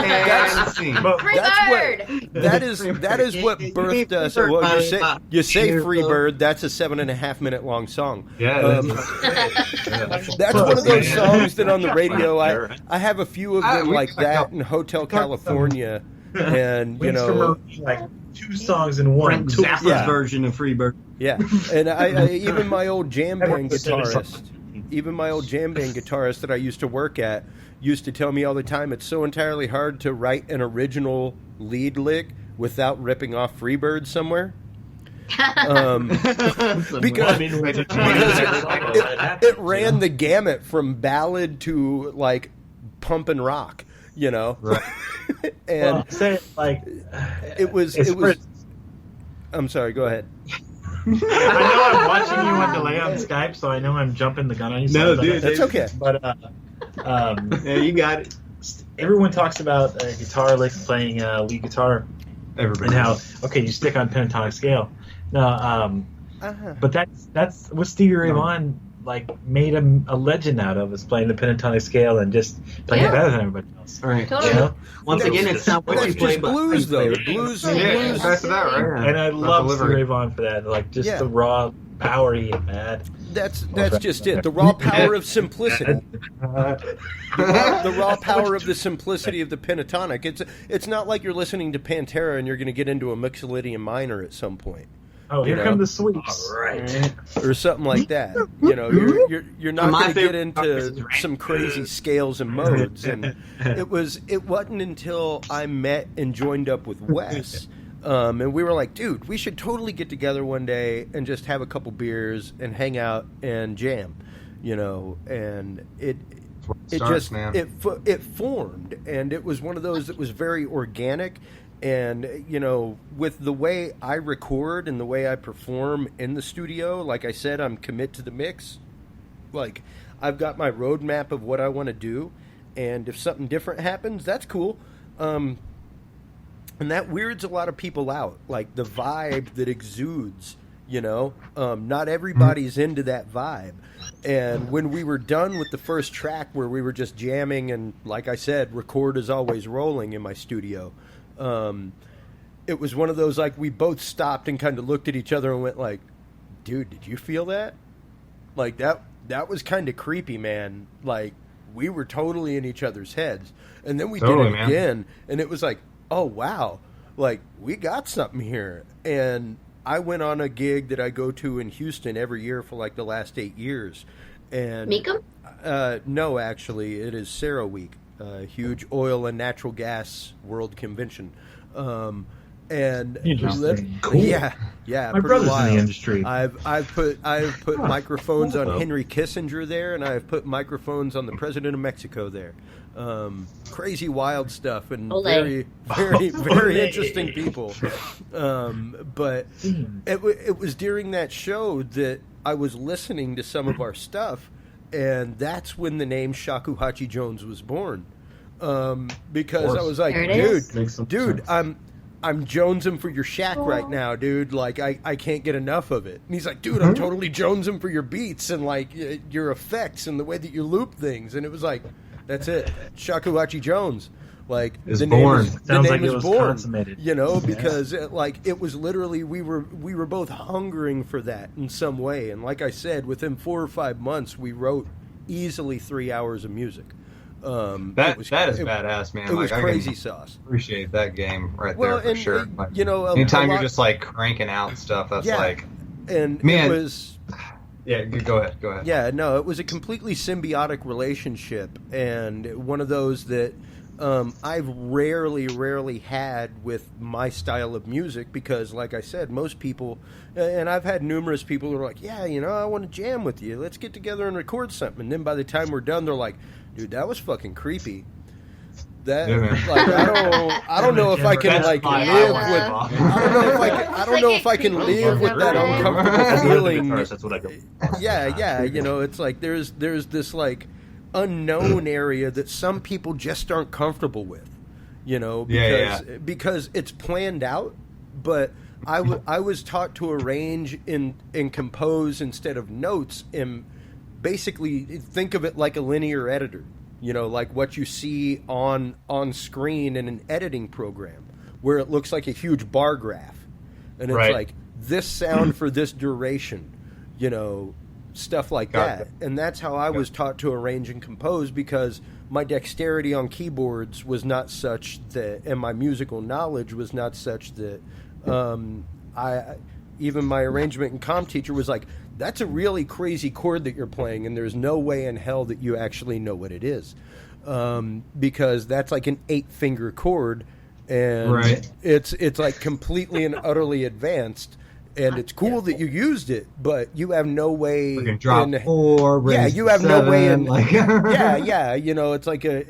Freebird! that is what birthed us. Well, you say Freebird. That's a 7.5 minute long song. Yeah, That's one of those songs that on the radio I have a few of them we like got a that couple. in Hotel California, and you Wings for know, Marie, like 2 songs in one. Frank Zappa's Yeah. version of Freebird. yeah. And I even my old jam band Everyone said it's guitarist. Even my old jam band guitarist that I used to work at used to tell me all the time it's so entirely hard to write an original lead lick without ripping off Freebird somewhere. Because it ran the gamut from ballad to like pump and rock, you know. Right. And Well, say it like it was. I'm sorry. Go ahead. I know I'm watching you on delay on Skype, so I know I'm jumping the gun on you. No, sorry, dude, That's okay. But Yeah, you got it. everyone talks about guitar lick playing lead guitar Everybody. and how you stick on pentatonic scale. No, but that's what Stevie Ray Vaughan made a legend out of, is playing the pentatonic scale and just playing it better than everybody else. All right. Totally. You know? Once again, it's not what That's you play, just but blues, how you though. play it. Blues, Yeah, blues. that's that, right? And I love Stevie delivery. Ray Vaughan for that, just Yeah. the raw power he had. That's just it. The raw power of simplicity. The raw power of the simplicity of the pentatonic. It's not like you're listening to Pantera and you're going to get into a Mixolydian minor at some point. Oh, here You come know. the sweeps. Right. Or something like that. You know, you're not My going to get favorite part is into right. some crazy scales and modes. And it wasn't until I met and joined up with Wes, and we were like, dude, we should totally get together one day and just have a couple beers and hang out and jam. You know, and it starts, man. it formed, and it was one of those that was very organic. And, you know, with the way I record and the way I perform in the studio, like I said, I'm commit to the mix. Like, I've got my roadmap of what I want to do, and if something different happens, that's cool. And that weirds a lot of people out, like the vibe that exudes, you know. Not everybody's into that vibe. And when we were done with the first track where we were just jamming and, like I said, record is always rolling in my studio, it was one of those, like, we both stopped and kind of looked at each other and went like, dude, did you feel that? Like, that was kind of creepy, man. Like, we were totally in each other's heads. And then we Totally, did it man. again, and it was like, oh, wow. Like, we got something here. And I went on a gig that I go to in Houston every year for, like, the last 8 years. And Meekum? No, actually, it is Sarah Week. Huge oil and natural gas world convention, and Interesting. yeah, My pretty brother's wild. in the industry. I've put microphones on Henry Kissinger there, and I've put microphones on the president of Mexico there. Crazy, wild stuff, and Ole. very interesting people. But it was during that show that I was listening to some of our stuff. And that's when the name Shakuhachi Jones was born, because I was like, There it is. Makes some dude, sense. I'm jonesing for your shack right now, dude. Like, I can't get enough of it. And he's like, dude, I'm totally jonesing for your beats and like your effects and the way that you loop things. And it was like, that's it, Shakuhachi Jones. Like, Is the born. name is, the Sounds name like it is was born, consummated. you know, because it was literally, we were both hungering for that in some way. And like I said, within 4 or 5 months, we wrote easily 3 hours of music. That is badass, man. It was I crazy can sauce. appreciate that game right Well, there for and sure. Like, you know, anytime a you're lot- just like cranking out stuff, that's Yeah. like, and Man. it was. yeah. Go ahead. Yeah, no, it was a completely symbiotic relationship, and one of those that I've rarely had with my style of music, because, like I said, most people, and I've had numerous people who are like, yeah, you know, I want to jam with you. Let's get together and record something. And then by the time we're done, they're like, dude, that was fucking creepy. That, Yeah, man. like, I don't know if I can, That's like, fine. live Yeah. with, I don't know if I can live with that uncomfortable feeling. That's what I go. Yeah, you know, it's like there's this like unknown area that some people just aren't comfortable with, you know, because Yeah. because it's planned out, but I was taught to arrange and compose instead of notes, and basically think of it like a linear editor. You know, like what you see on screen in an editing program, where it looks like a huge bar graph, and it's Right. like this sound for this duration, you know, stuff like that. And that's how I was taught to arrange and compose, because my dexterity on keyboards was not such that, and my musical knowledge was not such that even my arrangement and comp teacher was like, that's a really crazy chord that you're playing, and there's no way in hell that you actually know what it is, because that's like an 8-finger chord, and it's like completely and utterly advanced. And it's cool that you used it, but you have no way. We can drop 4. Yeah, raise you have no way in. like, yeah. You know, it's like a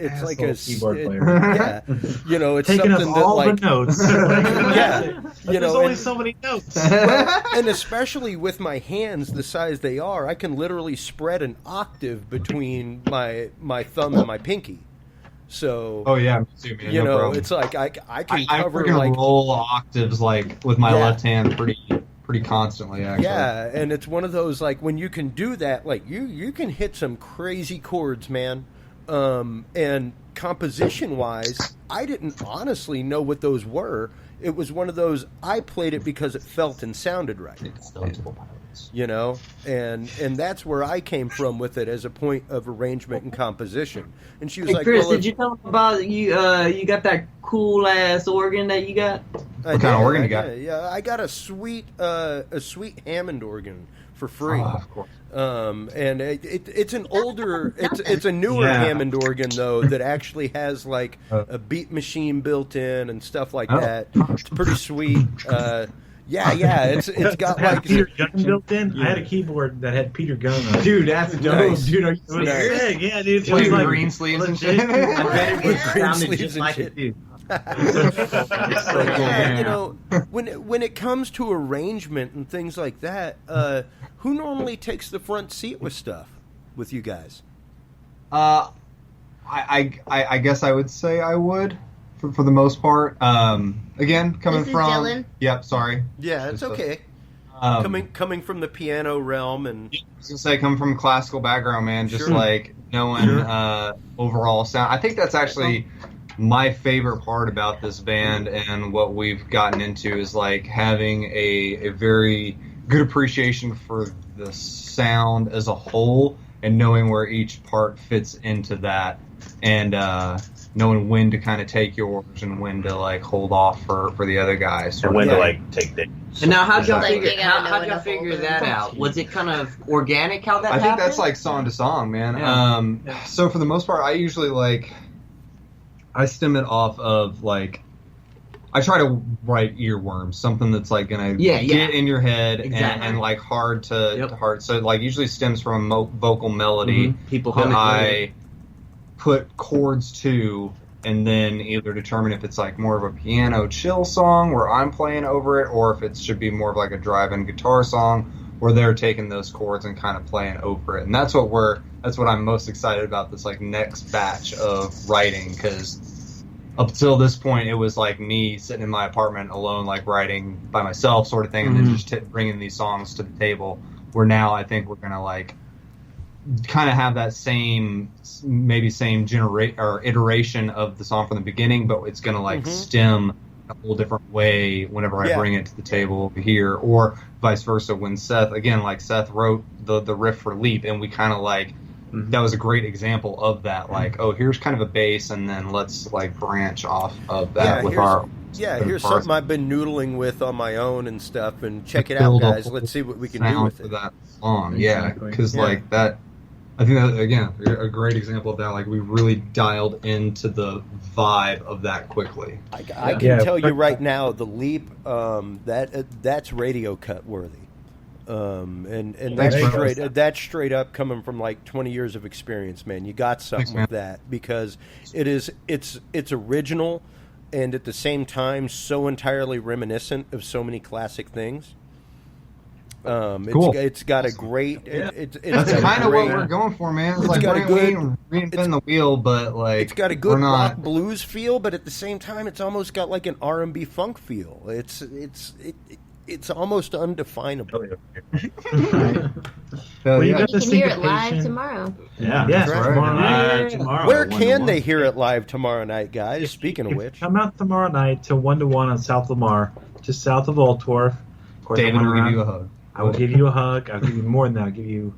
keyboard player. Yeah, you know, it's Taking something up that all like the notes. yeah, you There's know, only and, so many notes. well, and especially with my hands the size they are, I can literally spread an octave between my thumb and my pinky. So, oh yeah, me too, man. you no know, problem. it's like I can I cover freaking like roll octaves like with my left hand pretty constantly, actually. yeah, and it's one of those like when you can do that, like you can hit some crazy chords, man. And composition wise, I didn't honestly know what those were. It was one of those, I played it because it felt and sounded right. You know, and that's where I came from with it as a point of arrangement and composition. And she was Hey like, Chris, well, did you tell them about you? You got that cool ass organ that you got? What kind of organ you got? Yeah, I got a sweet Hammond organ for free. Oh, of course. And it's an older, it's a newer Hammond organ though that actually has like a beat machine built in and stuff like that. It's pretty sweet. Yeah, it's got like Peter Gunn built in. I had a keyboard that had Peter Gunn on it. Dude, that's dope. Nice. Dude, it was Nice. sick. Yeah, dude. With It was green sleeves and shit. It With green sounded sleeves just and like shit. it, dude. yeah, you know, when it comes to arrangement and things like that, who normally takes the front seat with stuff with you guys? I guess I would say I would for the most part. Again, coming This is from Dylan. Yep, sorry. Yeah, it's Just, okay. Coming from the piano realm, and I was gonna say, coming from a classical background, man, just Sure. like knowing overall sound. I think that's actually my favorite part about this band and what we've gotten into is like having a very good appreciation for the sound as a whole and knowing where each part fits into that, and knowing when to kind of take yours and when to like hold off for the other guys. And when Yeah. to like take the. And now, how'd y'all Like, figure? you gotta know How'd when y'all to figure hold that it. out? Was it kind of organic how that I happened? think that's like song to song, man. Yeah. So for the most part, I usually I stem it off of like, I try to write earworms, something that's like gonna get in your head Exactly. and like hard to Yep. heart. So like usually stems from a vocal melody Mhm. People that hum it I later. put chords to, and then either determine if it's like more of a piano chill song where I'm playing over it, or if it should be more of like a drive-in guitar song where they're taking those chords and kind of playing over it. And that's what I'm most excited about this like next batch of writing, because up till this point it was like me sitting in my apartment alone, like writing by myself sort of thing, and then just bringing these songs to the table, where now I think we're gonna like kind of have that same iteration of the song from the beginning, but it's gonna like stem a whole different way whenever I bring it to the table over here, or vice versa. When Seth wrote the riff for Leap, and we kind of like that was a great example of that. Like, oh, here's kind of a bass, and then let's like branch off of that with our. here's parts. something I've been noodling with on my own and stuff, and check it out, Build a guys. whole Let's see what we can do sound with for it. that song. Exactly. Because Yeah. like that, I think that again a great example of that. Like we really dialed into the vibe of that quickly. I can tell you right now, the Leap, that's radio cut worthy. And that's straight up coming from like 20 years of experience, man. You got something Thanks, man. with that, because it's original, and at the same time so entirely reminiscent of so many classic things. Cool. It's got a great. It's That's got a kind of what great- we're going for, man. It's it's like got a we good- ain't reinventing the wheel, but like It's got a we're good not. rock blues feel, but at the same time, it's almost got like an R&B funk feel. It's almost undefinable. Well, you yeah. got You the can hear it live syncopation. tomorrow. Yeah, Yes, right. tomorrow. Where 1 to can 1. they hear it live tomorrow night, guys? Speaking of If which, you come out tomorrow night to 1 to 1 on South Lamar, just south of Altworth. Of course, David I went will give around. you a hug. I will give you a hug. I'll give you more than that. I'll give you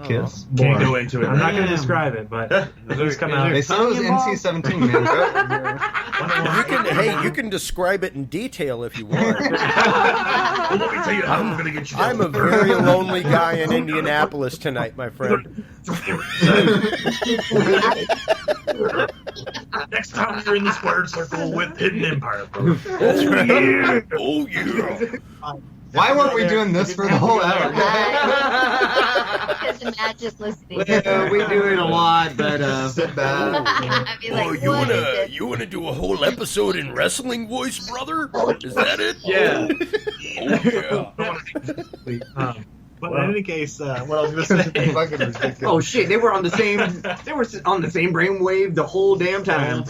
Kiss. more. Can't go into it. I'm not going to describe it, but please come out. They said it was NC-17, man. you can describe it in detail if you want. Let me tell you how I'm going to get you. I'm a very lonely guy in Indianapolis tonight, my friend. Next time you're in the square circle with Hidden Empire, bro. That's right. Oh yeah. Why weren't we doing this for the whole hour? Because imagine listening. Well, we do it a lot, but Sit back. I'd be like, Oh, you what wanna is it? you wanna do a whole episode in wrestling voice, brother? Is that it? Yeah. Oh yeah. But in any case, what I was going to say. Fucking ridiculous. Oh shit, they were on the same brainwave the whole damn time.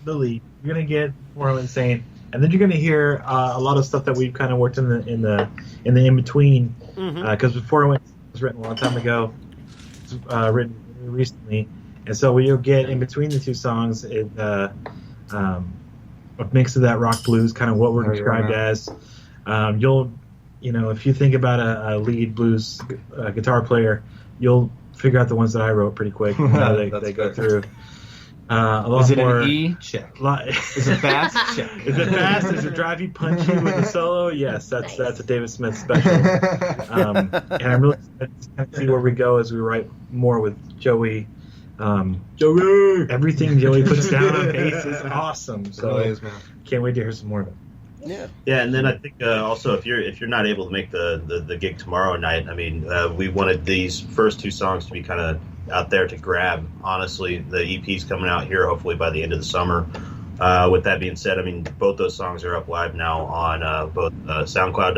The lead. You're gonna get more insane, and then you're gonna hear a lot of stuff that we've kind of worked in the in between. Because before it was written a long time ago, it's written recently, and so what you'll get in between the two songs is a mix of that rock blues, kind of what we're described as. If you think about a lead blues guitar player, you'll figure out the ones that I wrote pretty quick. They go through. A lot Is it more. an E? Check. Is it fast? Check. Is it fast? Does it drive you punchy with the solo? Yes, that's a David Smith special. And I'm really excited to kind of see where we go as we write more with Joey. Joey, everything Joey puts down on bass is awesome. So Really is, man. can't wait to hear some more of it. Yeah. Yeah, and then I think also if you're not able to make the gig tomorrow night, I mean, we wanted these first two songs to be kind of out there to grab. Honestly, the EP's coming out here hopefully by the end of the summer. With that being said, I mean, both those songs are up live now on both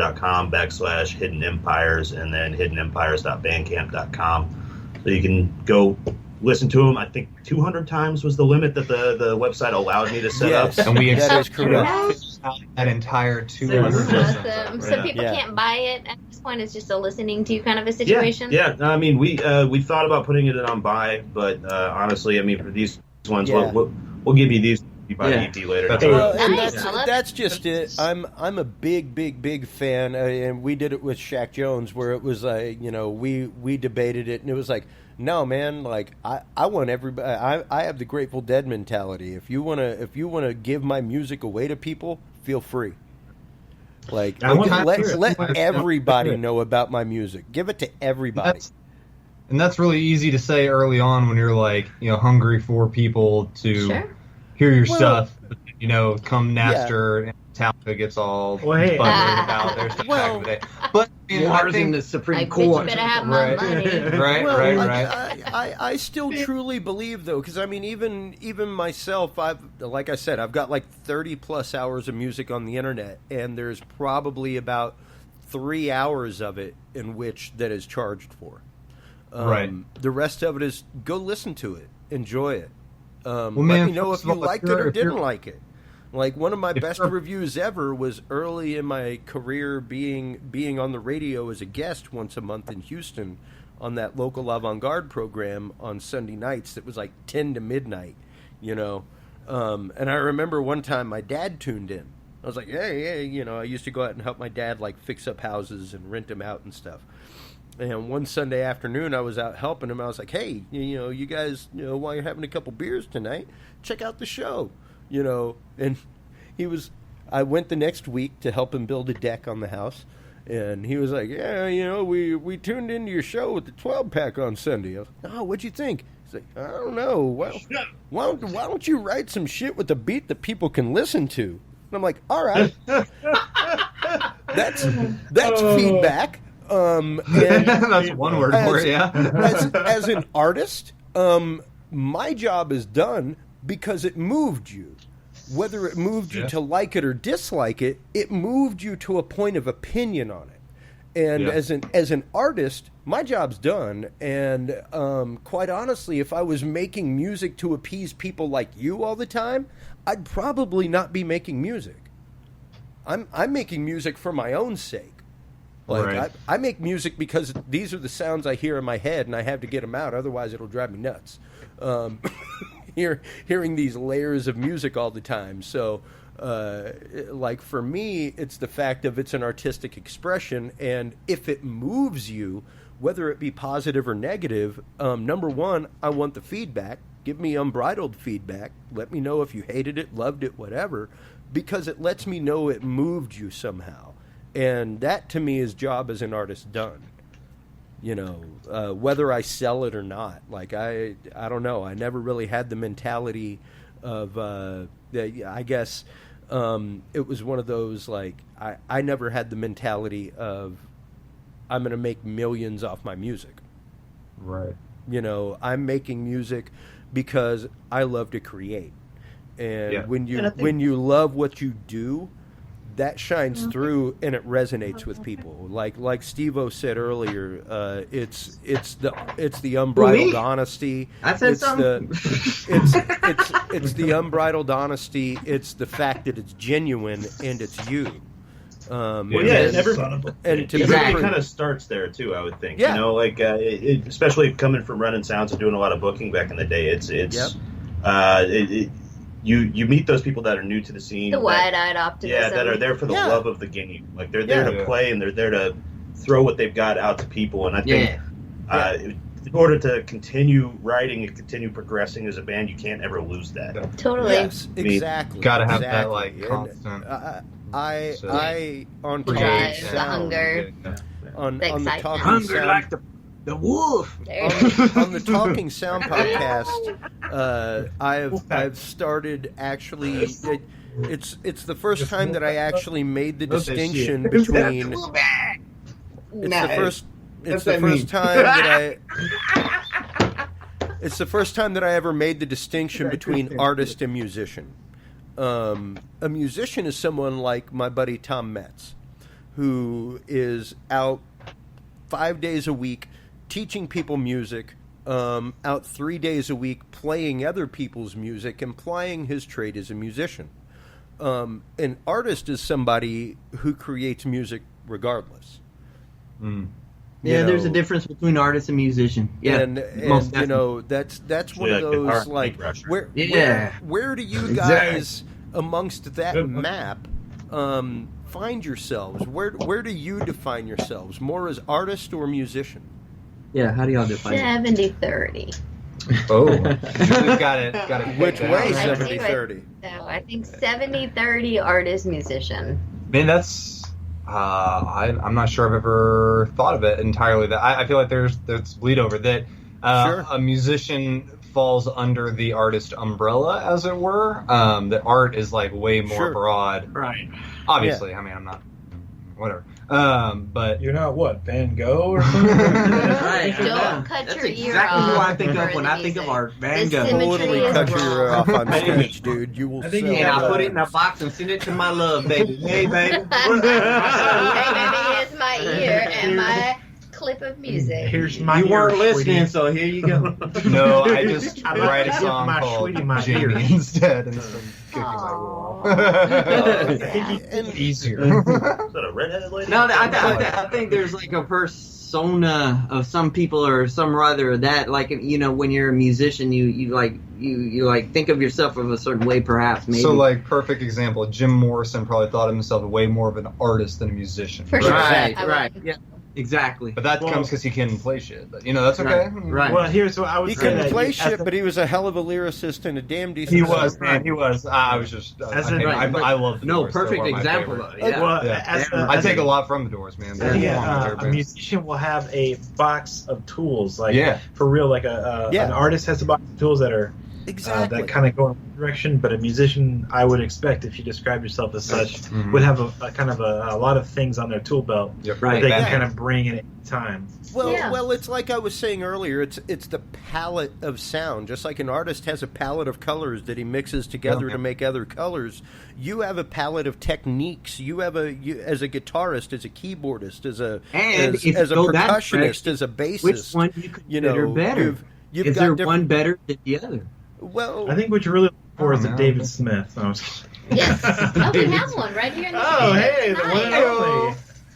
SoundCloud.com/Hidden Empires and then HiddenEmpires.bandcamp.com. So you can go listen to them. I think 200 times was the limit that the website allowed me to set Yes. up. And we That is expect correct. that entire That's 200 awesome. So people Yeah. can't buy it at this point. It's just a listening to kind of a situation. Yeah. I mean, we thought about putting it on buy, but honestly, I mean, for these ones, Yeah. we'll give you these. You buy Yeah. the EP later. That's Well, right. and Nice. I love that's just it. I'm a big fan, and we did it with Shaq Jones, where it was like, we debated it, and it was like, no, man, like I want everybody. I have the Grateful Dead mentality. If you wanna give my music away to people, feel free. Like I want to let hear it. let everybody know about my music. Give it to everybody. That's really easy to say early on when you're like, hungry for people to Sure. hear your Well, stuff. Come Napster and Metallica gets all Well, hey. butthurt about their stuff back in the day. But I Wars in think, the Supreme Like, bitch, you Court. better have my Right. money. right, Well, right, like, right. I still truly believe though, because I mean, even myself, like I said, I've got like 30 plus hours of music on the internet, and there's probably about 3 hours of it in which that is charged for. Right. The rest of it is go listen to it, enjoy it. Well, Let man, me know first if of you all, liked it or if you're- didn't like it. Like one of my If best you're- reviews ever was early in my career being on the radio as a guest once a month in Houston on that local avant-garde program on Sunday nights that was like 10 to midnight, and I remember one time my dad tuned in. I was like, hey, I used to go out and help my dad like fix up houses and rent them out and stuff. And one Sunday afternoon, I was out helping him. I was like, hey, you guys, while you're having a couple beers tonight, check out the show, And I went the next week to help him build a deck on the house. And he was like, yeah, we tuned into your show with the 12-pack on Sunday. I was like, oh, what'd you think? He's like, I don't know. Well, why don't you write some shit with a beat that people can listen to? And I'm like, all right. That's feedback. And That's one word for it, yeah. as an artist, my job is done because it moved you. whether it moved you to like it or dislike it, it moved you to a point of opinion on it. And as an artist, my job's done. And quite honestly, if I was making music to appease people like you all the time, I'd probably not be making music. I'm making music for my own sake. Like I make music because these are the sounds I hear in my head, and I have to get them out. Otherwise, it'll drive me nuts. Hearing these layers of music all the time. So, like for me, it's the fact of it's an artistic expression, and if it moves you, whether it be positive or negative, number one, I want the feedback. Give me unbridled feedback. Let me know if you hated it, loved it, whatever, because it lets me know it moved you somehow. And that, to me, is job as an artist done. You know, whether I sell it or not. Like, I don't know. I never really had the mentality of, I guess it was one of those, like, I never had the mentality of, I'm going to make millions off my music. Right. You know, I'm making music because I love to create. And when you love what you do, that shines through and it resonates with people. Like Steve-O said earlier, it's the unbridled honesty. I said something. It's the unbridled honesty. It's the fact that it's genuine and it's you. Everybody kind of starts there too. I would think. Yeah. You know, like especially coming from running sounds and doing a lot of booking back in the day. You meet those people that are new to the scene. The wide-eyed optimism. Yeah, that are there for the love of the game. Like, they're there to play, and they're there to throw what they've got out to people. And I think in order to continue writing and continue progressing as a band, you can't ever lose that. Totally. Yes, exactly. Got to have that, exactly. like, constant. I on Drive, Talking the Sound, hunger. on the excitement. Talking Hunger Sound, like the wolf. on the Talking Sound podcast, I've started actually. It's the first time that I actually made the distinction between. It's the first time that I. It's the first time that I ever made the distinction between artist and musician. A musician is someone like my buddy Tom Metz, who is out 5 days a week teaching people music, out 3 days a week playing other people's music and plying his trade as a musician. An artist is somebody who creates music regardless. There's a difference between artist and musician. Yeah, and you know that's one of those like where do you guys amongst that map find yourselves? Where do you define yourselves? More as artist or musician? Yeah, how do y'all define it? 70-30. Oh, Julie's got it. Which way? I 70-30. No, I think 70-30 artist musician. Man, that's. I'm not sure I've ever thought of it entirely. That I feel like there's bleed over that. A musician falls under the artist umbrella, as it were. That art is like way more broad. Right. Obviously, I mean, I'm not. Whatever. But you're not what, Van Gogh or something? Right. Don't cut That's your ear exactly off who I think of for when the I think of music. art. Van The Gogh. symmetry Totally is cut your ear wrong. off on stage, dude. You will I think sell And I'll put it in a words. box and send it to my love, baby. Hey, baby. Hey, baby, here's my ear and my clip of music. Here's my You weren't ear, listening, sweetie. so here you go. no, I just write a give song my called sweetie my Jamie ear. instead, and some cooking my roll. And Easier. Is that a redheaded lady? No, I think there's like a persona of some people or some rather that, like, you know, when you're a musician, you think of yourself of a certain way, perhaps, maybe. So, like, perfect example, Jim Morrison probably thought of himself way more of an artist than a musician. For sure. Right, I right. would. Yeah, exactly. But that comes because he can play shit. But, you know, that's okay. Right. Well, here's what I would he say. couldn't that play as shit, a- but he was a hell of a lyricist and a damn decent. He was, singer. man. He was. I was just. As I, a- I love the No, Doors. They're perfect one of my example, favorite. though. Yeah. Well, Yeah. as a- I as take a- a lot from the Doors, man. They're Yeah, one of my favorite a bands. musician will have a box of tools, like Yeah. for real. Like an artist has a box of tools that are Exactly. that kind of go in one direction. But a musician, I would expect, if you describe yourself as such, Mhm. would have a kind of a lot of things on their tool belt Yep. Right. that they can Yeah. kind of bring at any time. Well, Yeah. well, it's like I was saying earlier. It's the palette of sound. Just like an artist has a palette of colors that he mixes together to make other colors, you have a palette of techniques. You have as a guitarist, as a keyboardist, as a And if you as a go that percussionist, direction, as a bassist. Which one you consider better? You've Is got there different, one better than the other? Well, I think what you're really looking for is Oh, a no. David Smith. No, I was kidding. Yes. Oh, we have one right here in the Oh, studio hey, the one and tonight. only.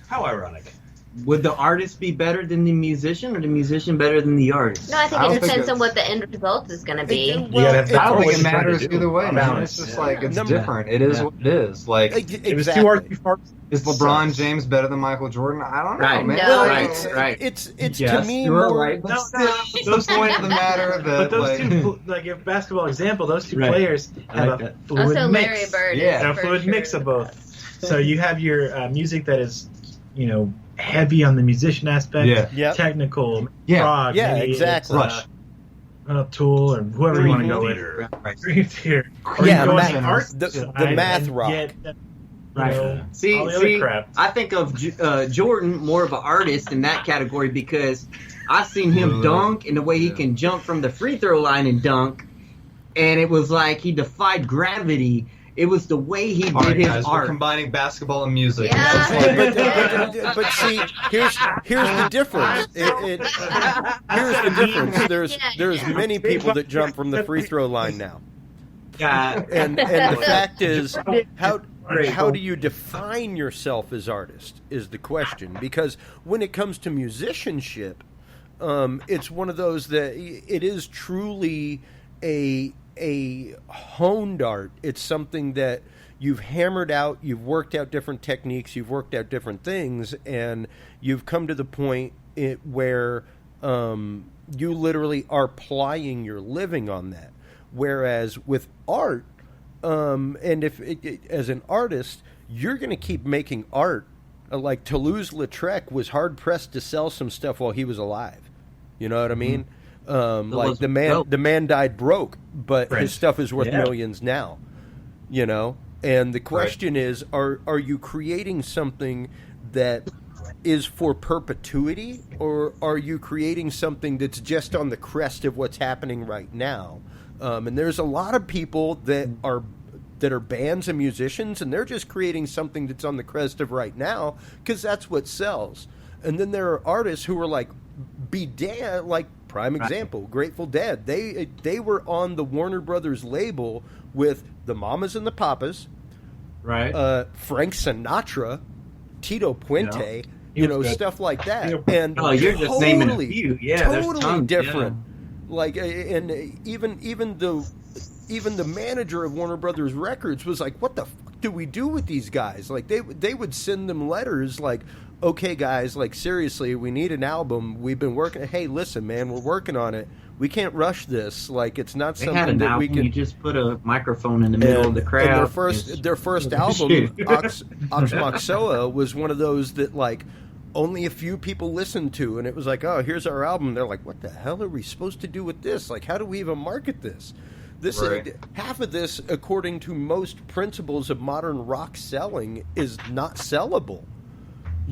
How ironic. Would the artist be better than the musician, or the musician better than the artist? No, I think I it don't think depends on it's- what the end result is going to be. You gotta have it- I don't what think it you're trying to matters do. either way, man. Balance. It's just like it's Number- different. It is Yeah. what it is. Like, It was exactly. two artists before. is LeBron James better than Michael Jordan? I don't know, Right. man. No. Well, Right, it's, right. it's Yes, to me you are more. right. But No, still, no, it's the point of the matter of it. But those like, two, like a basketball example, those two Right. players I have like a that. fluid Also, mix. Larry Bird. Yeah. is a for fluid sure. mix of both. So you have your music that is, heavy on the musician aspect, Yeah. Yep. technical, Yeah. rock, Yeah, maybe exactly. it's, Tool or whoever you want to go with. Dream Theater. Or Yeah, you go on math- the art the side math and rock. get, Right. all the See, other crap. I think of Jordan more of an artist in that category because I've seen him dunk and the way he can jump from the free throw line and dunk, and it was like he defied gravity. It was the way he all did right, his guys, we're art. combining basketball and music. Yeah. It's just like- but see, here's the difference. Here's the difference. There's many people that jump from the free throw line now, and the fact is, how do you define yourself as artist is the question. Because when it comes to musicianship, it's one of those that it is truly a honed art. It's something that you've hammered out, you've worked out different techniques, you've worked out different things, and you've come to the point where you literally are plying your living on that. Whereas with art, and as an artist, you're going to keep making art. Like Toulouse-Lautrec was hard pressed to sell some stuff while he was alive. You know what I mean? Like the man died broke, but his stuff is worth millions now. And the question is, are you creating something that is for perpetuity, or are you creating something that's just on the crest of what's happening right now? And there's a lot of people that are bands and musicians, and they're just creating something that's on the crest of right now because that's what sells. And then there are artists who are like, like prime example, Grateful Dead. They were on the Warner Brothers label with the Mamas and the Papas, Right. Frank Sinatra, Tito Puente, stuff like that. And you're just naming a few. Yeah, there's totally tons, different. Like, and even the manager of Warner Brothers Records was like, "What the fuck do we do with these guys?" Like, they would send them letters like, "Okay, guys, like seriously, we need an album. We've been working. Hey, listen, man, we're working on it. We can't rush this. Like, it's not They something had an that album. we can." You just put a microphone in the middle of the crowd. And their first album, Ox Moxoa, was one of those that like only a few people listened to, and it was like, "Oh, here's our album." They're like, "What the hell are we supposed to do with this? Like, how do we even market this?" This Right. half of this, according to most principles of modern rock selling, is not sellable.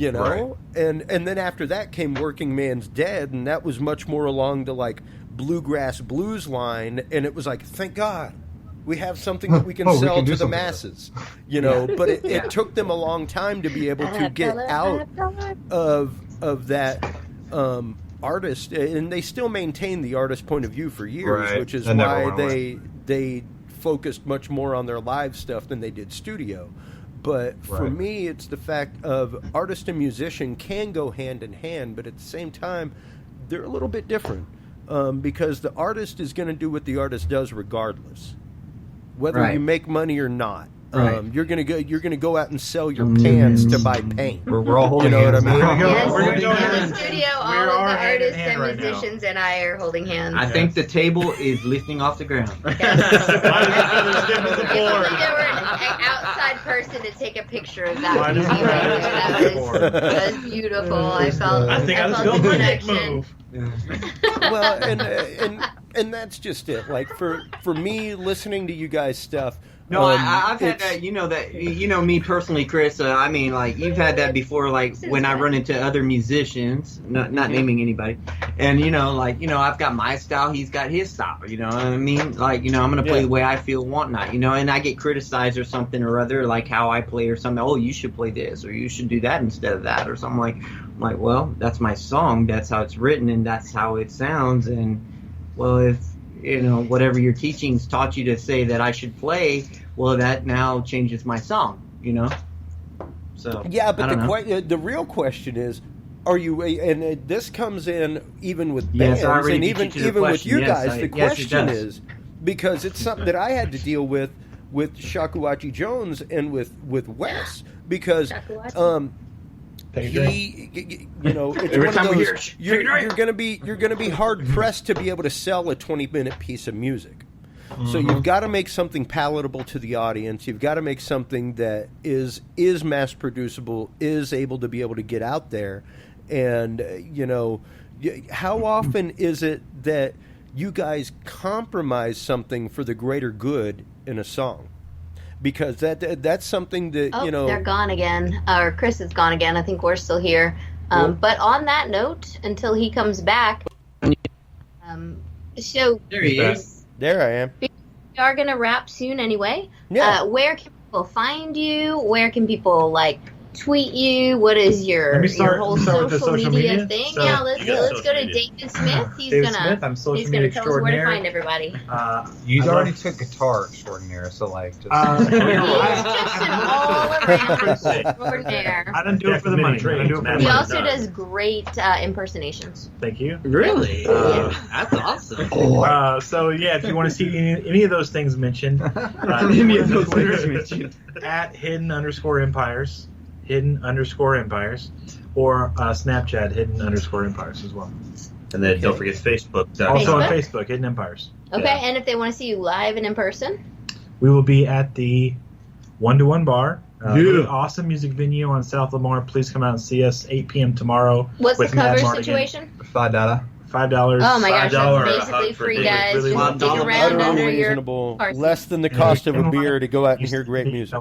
Right. And then after that came Working Man's Dead, and that was much more along the like bluegrass blues line, and it was like, thank God we have something that we can We sell can do to the something. masses, but it took them a long time to be able to get out of that artist, and they still maintain the artist point of view for years, Right. which is That never why went away. they focused much more on their live stuff than they did studio. But for Right. me, it's the fact of artist and musician can go hand in hand, but at the same time, they're a little bit different, because the artist is going to do what the artist does regardless, whether Right. you make money or not. Right. You're gonna go out and sell your pants to buy paint. We're all holding You know what I hands mean? now. Yes, We're gonna go in hand- the studio, all we of the are hand in artists hand and right now. musicians and I are holding hands. I think the table is lifting off the ground. If only there were an outside person to take a picture of that Why with does me right that there. happen? That was beautiful. I felt I think I felt was the going to connection. move. Well, and that's just it. Like for me, listening to you guys' stuff. No, I've had that. You know me personally, Chris. I mean, like you've had that before. Like when I run into other musicians, not naming anybody, and I've got my style, he's got his style. You know what I mean? Like I'm gonna play the way I feel, whatnot. And I get criticized or something or other, like how I play or something. Oh, you should play this or you should do that instead of that or something like. I'm like, well, that's my song. That's how it's written and that's how it sounds. And well, if whatever your teachings taught you to say that I should play, well, that now changes my song, So yeah, but the real question is, are you? And this comes in even with bands, and even with you guys. The question is, because it's something that I had to deal with Shakuhachi Jones and with Wes, because it's one of those, you're going to be hard pressed to be able to sell a 20-minute piece of music. Mm-hmm. So you've got to make something palatable to the audience. You've got to make something that is mass producible, is able to get out there. And how often is it that you guys compromise something for the greater good in a song? Because that's something that they're gone again, or Chris is gone again. I think we're still here. But on that note, until he comes back, so there he is. There I am. We are gonna wrap soon anyway. Yeah. Where can people find you? Where can people tweet you? What is your whole social media thing? So, let's go to David Smith. He's gonna tell us where to find everybody. You already took guitar extraordinaire, so just. He's just an all-around extraordinaire. I don't do it for the money. He also does great impersonations. Thank you. Really? That's awesome. So if you want to see any of those things mentioned, at @hidden_empires. Hidden_empires, or Snapchat Hidden_empires as well. And then don't forget Facebook. Also on Facebook, Hidden Empires. Okay, and if they want to see you live and in person, we will be at the 1-to-1 Bar. Really awesome music venue on South Lamar. Please come out and see us 8 p.m. tomorrow. What's the cover situation? $5. Oh my gosh, that's basically free, guys. Just dig around under your reasonable, less than the cost of a beer to go out and hear great music.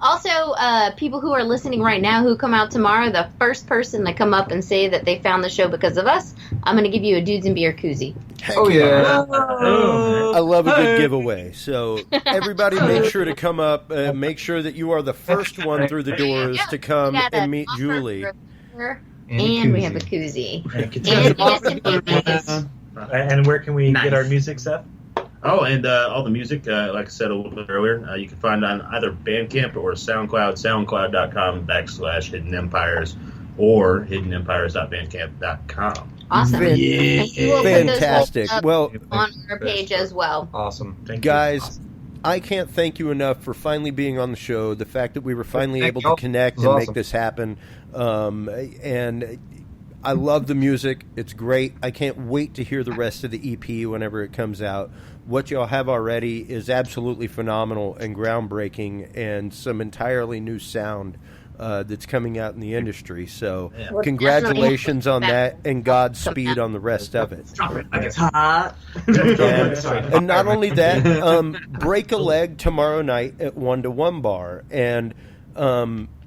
Also, people who are listening right now who come out tomorrow, the first person to come up and say that they found the show because of us, I'm going to give you a Dudes and Beer koozie. Oh, yeah. I love a good giveaway. So everybody make sure to come up. Make sure that you are the first one through the doors to come and meet Julie. And we have a koozie. And where can we get our music, Seth? Oh, and all the music, like I said a little bit earlier, you can find on either Bandcamp or SoundCloud, soundcloud.com/Hidden Empires or hiddenempires.bandcamp.com. Awesome. Yeah. Fantastic. Well, on our page as well. Awesome. Guys, I can't thank you enough for finally being on the show, the fact that we were finally able to connect and make this happen. And I love the music. It's great. I can't wait to hear the rest of the EP whenever it comes out. What y'all have already is absolutely phenomenal and groundbreaking and some entirely new sound that's coming out in the industry. So congratulations on that and Godspeed on the rest of it. It's hot. And not only that, break a leg tomorrow night at 1-to-1 Bar. And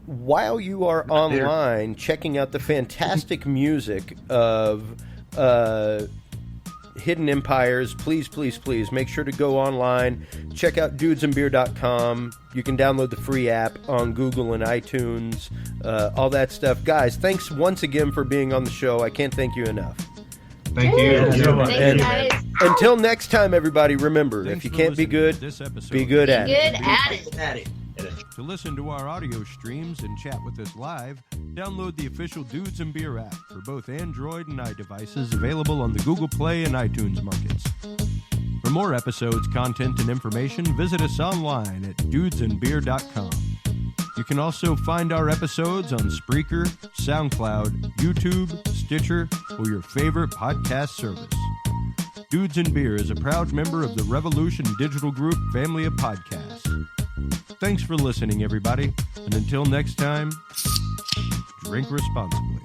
while you are online checking out the fantastic music of Hidden Empires, please make sure to go online, check out dudesandbeer.com. You can download the free app on Google and iTunes, all that stuff. Guys, thanks once again for being on the show. I can't thank you enough. Thank you. Thanks, guys. Until next time, everybody, remember, if you can't be good, be good at it. To listen to our audio streams and chat with us live, download the official Dudes and Beer app for both Android and iDevices, available on the Google Play and iTunes markets. For more episodes, content, and information, visit us online at dudesandbeer.com. You can also find our episodes on Spreaker, SoundCloud, YouTube, Stitcher, or your favorite podcast service. Dudes and Beer is a proud member of the Revolution Digital Group family of podcasts. Thanks for listening, everybody. And until next time, drink responsibly.